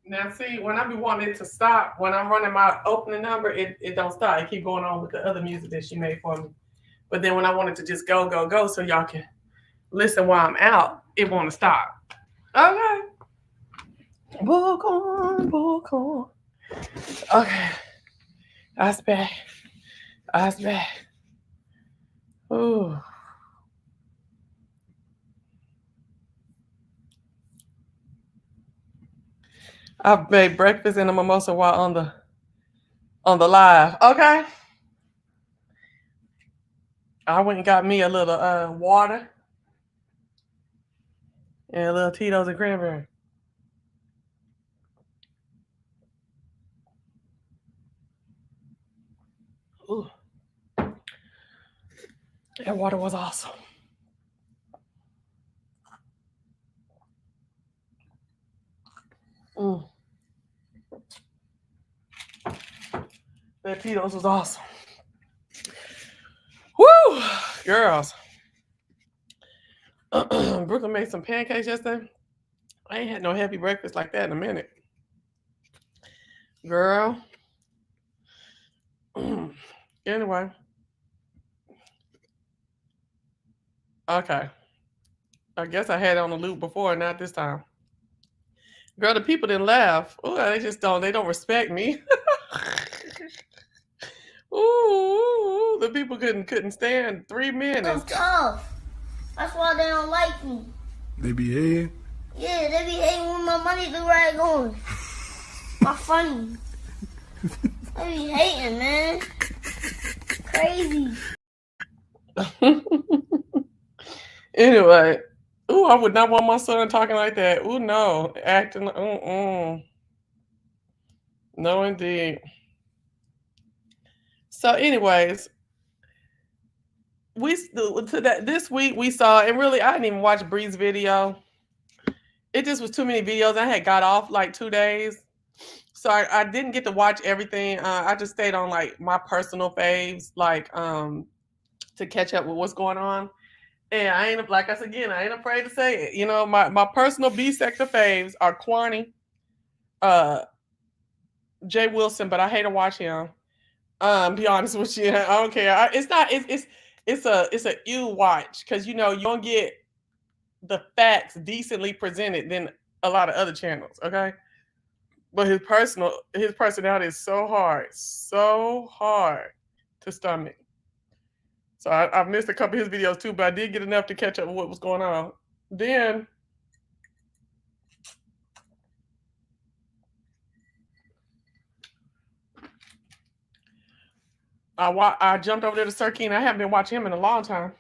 Now, see, when I be wanting it to stop, when I'm running my opening number, it don't stop. It keep going on with the other music that she made for me. But then when I want it to just go, go, go, so y'all can listen while I'm out, it want to stop. Okay. Book on, book on. Okay. Ice back. Ice back. Ooh. I've made breakfast and a mimosa while on the live. Okay. I went and got me a little water and a little Tito's and cranberry. Ooh. That water was awesome. That Tito's was awesome. Woo! Girls. Brooklyn made some pancakes yesterday. I ain't had no heavy breakfast like that in a minute. Girl. Anyway. Okay. I guess I had it on the loop before, not this time. Girl, the people didn't laugh. Ooh, they don't respect me. Ooh, the people couldn't stand 3 minutes. I'm tough. That's why they don't like me. They be hating? Yeah, they be hating when my money do right going. My funny. They be hating, man. Crazy. Anyway, ooh, I would not want my son talking like that. Ooh, no, acting. No, indeed. So, anyways, this week we saw, and really, I didn't even watch Bree's video. It just was too many videos. I had got off like 2 days, so I didn't get to watch everything. I just stayed on like my personal faves, like to catch up with what's going on. And I ain't, like I said again, I ain't afraid to say it. You know, my personal B sector faves are Kwani, Jay Wilson, but I hate to watch him. Be honest with you, I don't care. It's a ew watch because you know you don't get the facts decently presented than a lot of other channels. Okay, but his personality is so hard to stomach. So I've missed a couple of his videos too, but I did get enough to catch up with what was going on. Then I jumped over there to Sir King. I haven't been watching him in a long time.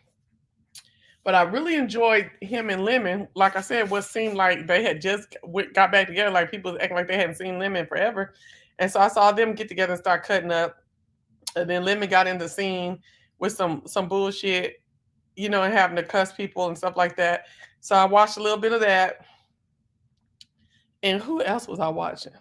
But I really enjoyed him and Lemon. Like I said, what seemed like they had just got back together. Like people was acting like they hadn't seen Lemon forever. And so I saw them get together and start cutting up. And then Lemon got in the scene with some bullshit, you know, and having to cuss people and stuff like that. So I watched a little bit of that. And who else was I watching?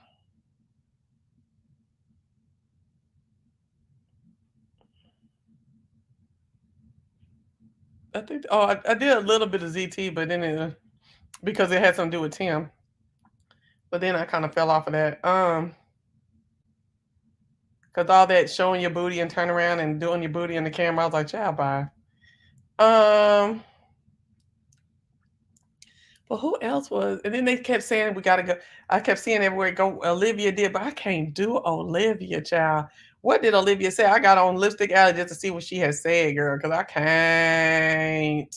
I think I did a little bit of ZT, but then because it had something to do with Tim. But then I kind of fell off of that. Because all that showing your booty and turn around and doing your booty in the camera, I was like, child, bye. But who else was? And then they kept saying we gotta go. I kept seeing everywhere go. Olivia did, but I can't do Olivia, child. What did Olivia say? I got on Lipstick Alley just to see what she had said, girl, because I can't.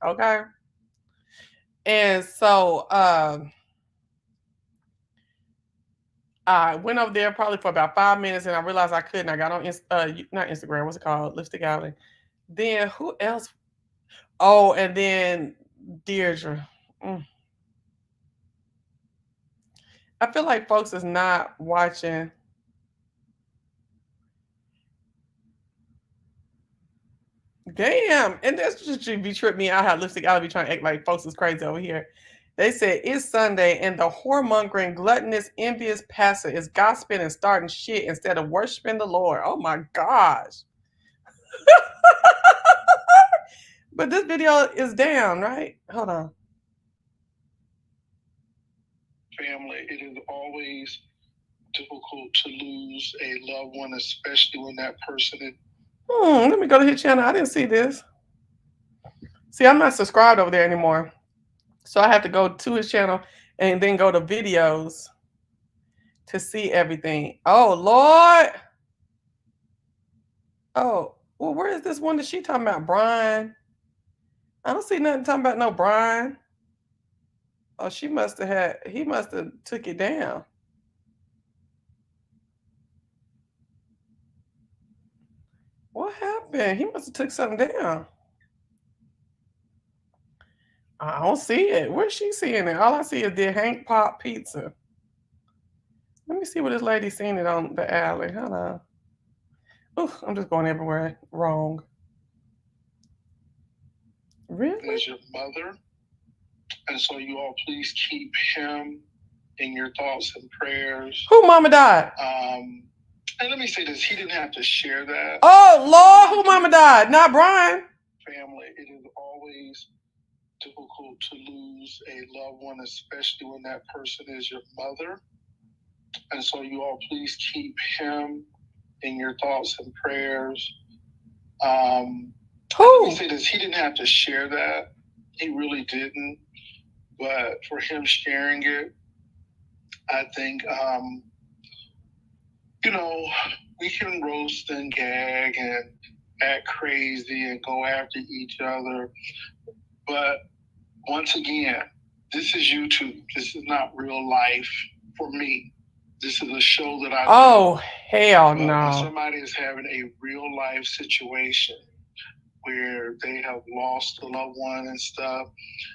Okay. And so I went over there probably for about 5 minutes, and I realized I couldn't. I got on not Instagram. What's it called? Lipstick Alley. Then who else? Oh, and then Deirdre. I feel like folks is not watching. Damn, and that's just be tripping me out how Lipstick Alley be trying to act like folks is crazy over here. They said it's Sunday and the whoremongering, gluttonous, envious pastor is gossiping and starting shit instead of worshiping the Lord. Oh my gosh. But this video is down, right? Hold on. Family, it is always difficult to lose a loved one, especially when that person is. Let me go to his channel. I didn't see this. See, I'm not subscribed over there anymore. So I have to go to his channel and then go to videos to see everything. Oh, Lord. Oh, well, where is this one that she talking about? Brian. I don't see nothing talking about no Brian. Oh, he must have took it down. What happened? He must have took something down. I don't see it. Where's she seeing it? All I see is the Hank Pop Pizza. Let me see what this lady's seeing it on the alley. Hold on. Oh, I'm just going everywhere wrong. Really? As your mother. And so you all please keep him in your thoughts and prayers. Who mama died? And let me say this, he didn't have to share that. Oh, Lord, who mama died? Not Brian. Family, it is always difficult to lose a loved one, especially when that person is your mother. And so you all please keep him in your thoughts and prayers. Let me say this, he didn't have to share that. He really didn't. But for him sharing it, I think, you know, we can roast and gag and act crazy and go after each other. But once again, this is YouTube. This is not real life for me. This is a show that I do. Oh, hell no. When somebody is having a real life situation where they have lost a loved one and stuff,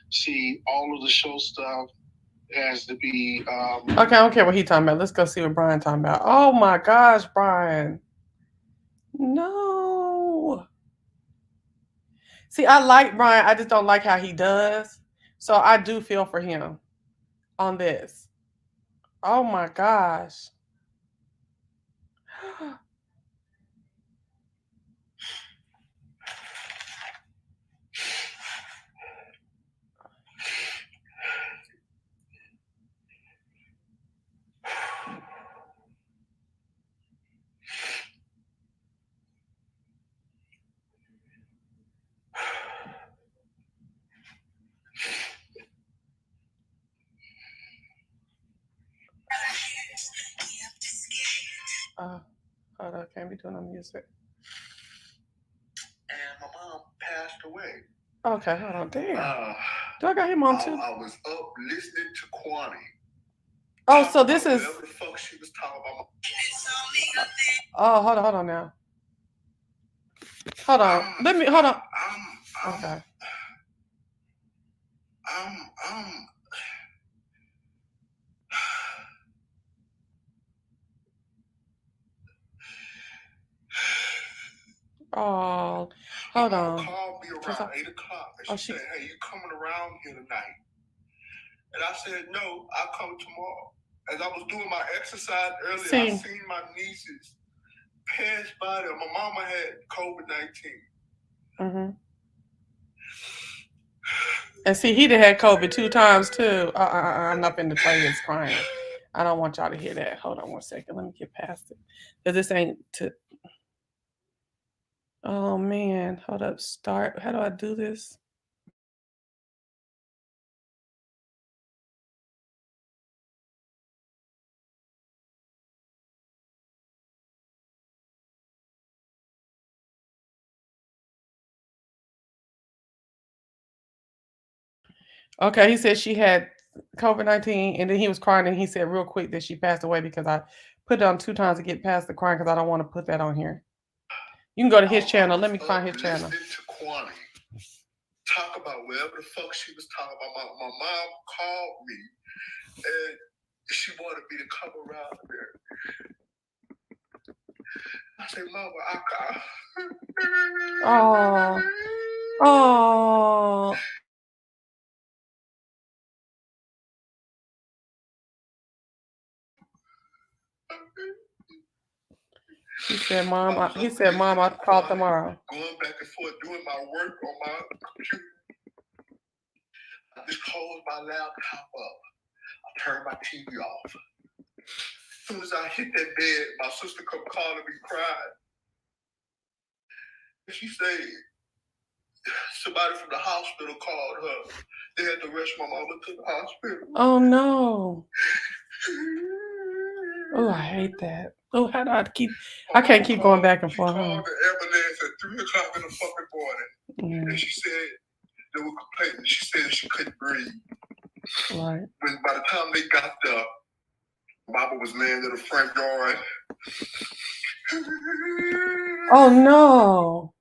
see, all of the show stuff has to be. Okay, I don't care what he's talking about. Let's go see what Brian talking about. Oh my gosh, Brian. No. See, I like Brian. I just don't like how he does. So I do feel for him on this. Oh my gosh. Hold on, can't be doing no music. And my mom passed away. Okay, hold on. Damn. Do I got him on too? I was up listening to Kwani. Oh, so this is. Whatever the fuck she was talking about. Oh, hold on now. Hold on. Hold on. Okay. Oh, hold on. She called me around 8 o'clock and she said, "Hey, you coming around here tonight?" And I said, "No, I'll come tomorrow." As I was doing my exercise earlier, I seen my nieces pass by them. My mama had COVID-19. Mm-hmm. And see, he done had COVID 2 times too. I'm not finna play his crying. I don't want y'all to hear that. Hold on one second. Let me get past it. Because this ain't to. Oh man. Hold up. Start. How do I do this? Okay, he said she had COVID-19 and then he was crying and he said real quick that she passed away because I put it on 2 times to get past the crying because I don't want to put that on here. You can go to his channel. Let me find his channel. Talk about whatever the fuck she was talking about. My mom called me and she wanted me to come around there. I said, "Mama, I can't." Oh. He said, "Mom, I'll call tomorrow." Going back and forth, doing my work on my computer. I just closed my laptop up. I turned my TV off. As soon as I hit that bed, my sister come calling me crying. She said, somebody from the hospital called her. They had to rush my mama to the hospital. Oh no. Oh, I hate that. Oh, how do I can't keep going back and forth. She called the ambulance at 3 o'clock in the fucking morning. And she said they were complaining. She said she couldn't breathe. Right. When by the time they got there, Mama was laying in the front yard. Oh no.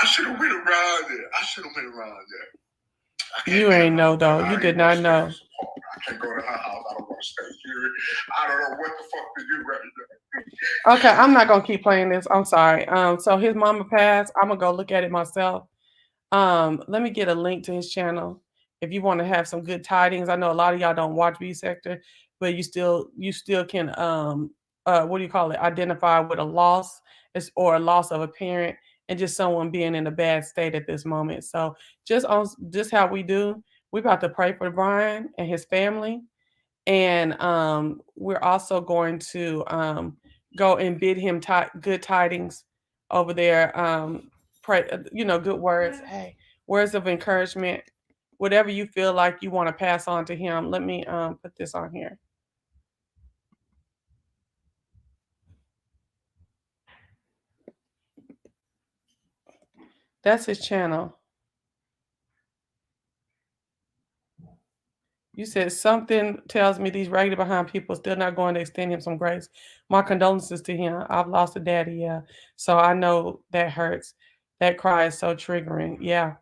I should have went around there. You ain't know though. You did not know. I can't go to her house. I don't want to stay here. I don't know what the fuck to do right now. Okay, I'm not gonna keep playing this. I'm sorry. So his mama passed. I'm gonna go look at it myself. Let me get a link to his channel if you want to have some good tidings. I know a lot of y'all don't watch B Sector, but you still can what do you call it? Identify with a loss or a loss of a parent and just someone being in a bad state at this moment. So just how we do, we're about to pray for Brian and his family. And we're also going to go and bid him good tidings over there. Pray, good words. Hey, words of encouragement. Whatever you feel like you want to pass on to him. Let me put this on here. That's his channel. You said something tells me these raggedy behind people still not going to extend him some grace. My condolences to him. I've lost a daddy, yeah. So I know that hurts. That cry is so triggering. Yeah,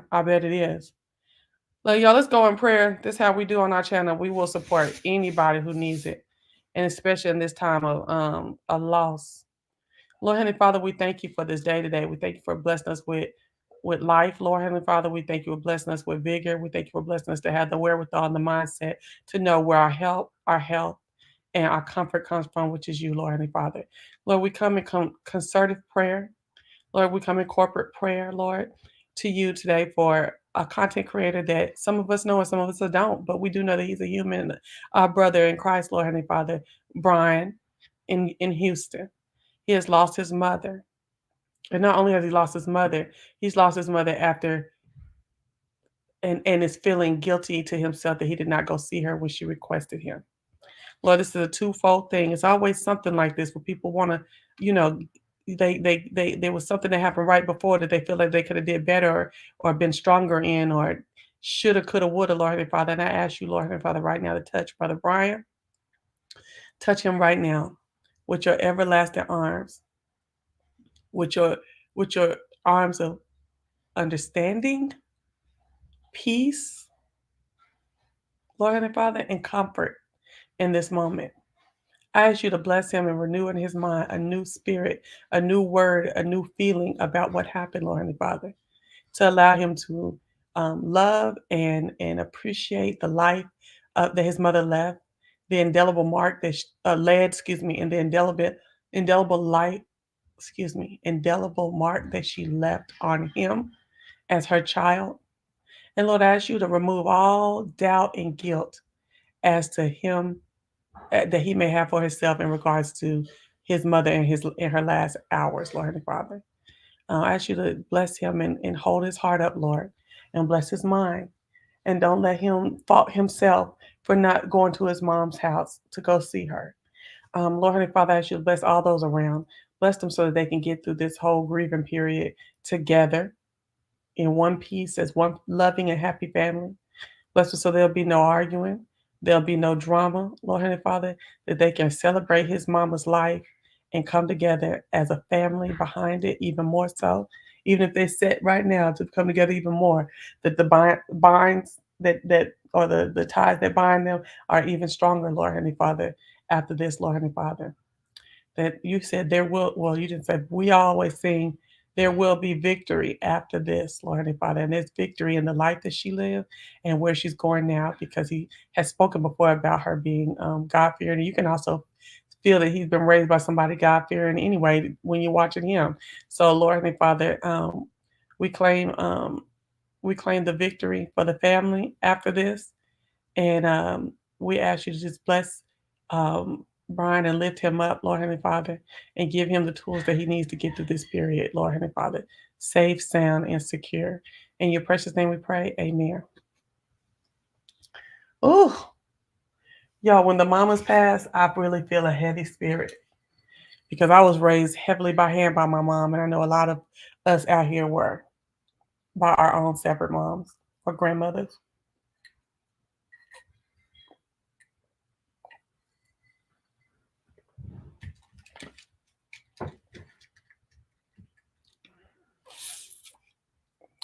I bet it is. Look, y'all, let's go in prayer. This is how we do on our channel. We will support anybody who needs it, and especially in this time of a loss. Lord Heavenly Father, we thank you for this day today. We thank you for blessing us with life. Lord Heavenly Father, we thank you for blessing us with vigor. We thank you for blessing us to have the wherewithal and the mindset to know where our help, and our comfort comes from, which is you, Lord Heavenly Father. Lord, we come in concerted prayer. Lord, we come in corporate prayer, Lord, to you today for a content creator that some of us know and some of us don't, but we do know that he's a human, our brother in Christ, Lord Heavenly Father, Brian, in Houston. He has lost his mother. And not only has he lost his mother, he's lost his mother after and is feeling guilty to himself that he did not go see her when she requested him. Lord, this is a twofold thing. It's always something like this where people want to, you know, there was something that happened right before that they feel like they could have did better or been stronger in or shoulda, coulda, woulda, Lord Heavenly Father. And I ask you, Lord Heavenly Father, right now to touch Brother Brian. Touch him right now with your everlasting arms, with your arms of understanding, peace, Lord Heavenly Father, and comfort in this moment. I ask you to bless him and renew in his mind a new spirit, a new word, a new feeling about what happened, Lord Heavenly Father, to allow him to love and appreciate the life that his mother left, the indelible mark that and the indelible light, indelible mark that she left on him as her child. And Lord, I ask you to remove all doubt and guilt as to him that he may have for himself in regards to his mother in her last hours, Lord and Father. I ask you to bless him and hold his heart up, Lord, and bless his mind. And don't let him fault himself for not going to his mom's house to go see her. Lord and Father, I ask you to bless all those around. Bless them so that they can get through this whole grieving period together in one piece as one loving and happy family. Bless them so there'll be no arguing. There'll be no drama, Lord Heavenly Father, that they can celebrate his mama's life and come together as a family behind it even more so. Even if they set right now to come together even more, that the binds that or the ties that bind them are even stronger, Lord Heavenly Father, after this, Lord Heavenly Father. That you said there will, well, you didn't say, we always sing, there will be victory after this, Lord Heavenly Father. And there's victory in the life that she lived and where she's going now, because he has spoken before about her being God-fearing. And you can also feel that he's been raised by somebody God-fearing anyway when you're watching him. So, Lord Heavenly Father, we claim the victory for the family after this. And we ask you to just bless Brian and lift him up, Lord Heavenly Father, and give him the tools that he needs to get through this period, Lord Heavenly Father, safe, sound, and secure. In your precious name we pray, amen. Oh, y'all, when the mamas pass, I really feel a heavy spirit because I was raised heavily by hand by my mom, and I know a lot of us out here were by our own separate moms or grandmothers.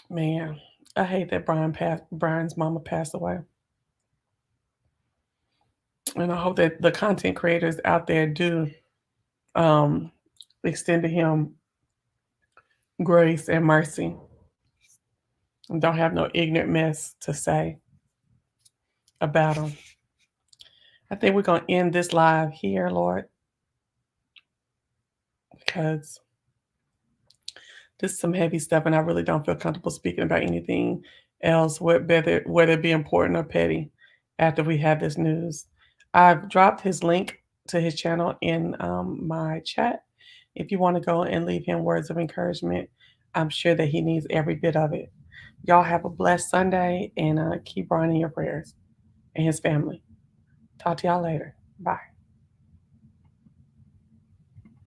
Man, I hate that Brian's mama passed away. And I hope that the content creators out there do extend to him grace and mercy. And don't have no ignorant mess to say about him. I think we're going to end this live here, Lord, because this is some heavy stuff and I really don't feel comfortable speaking about anything else, whether it be important or petty, after we have this news. I've dropped his link to his channel in my chat. If you want to go and leave him words of encouragement, I'm sure that he needs every bit of it. Y'all have a blessed Sunday and keep Brian in your prayers and his family. Talk to y'all later. Bye.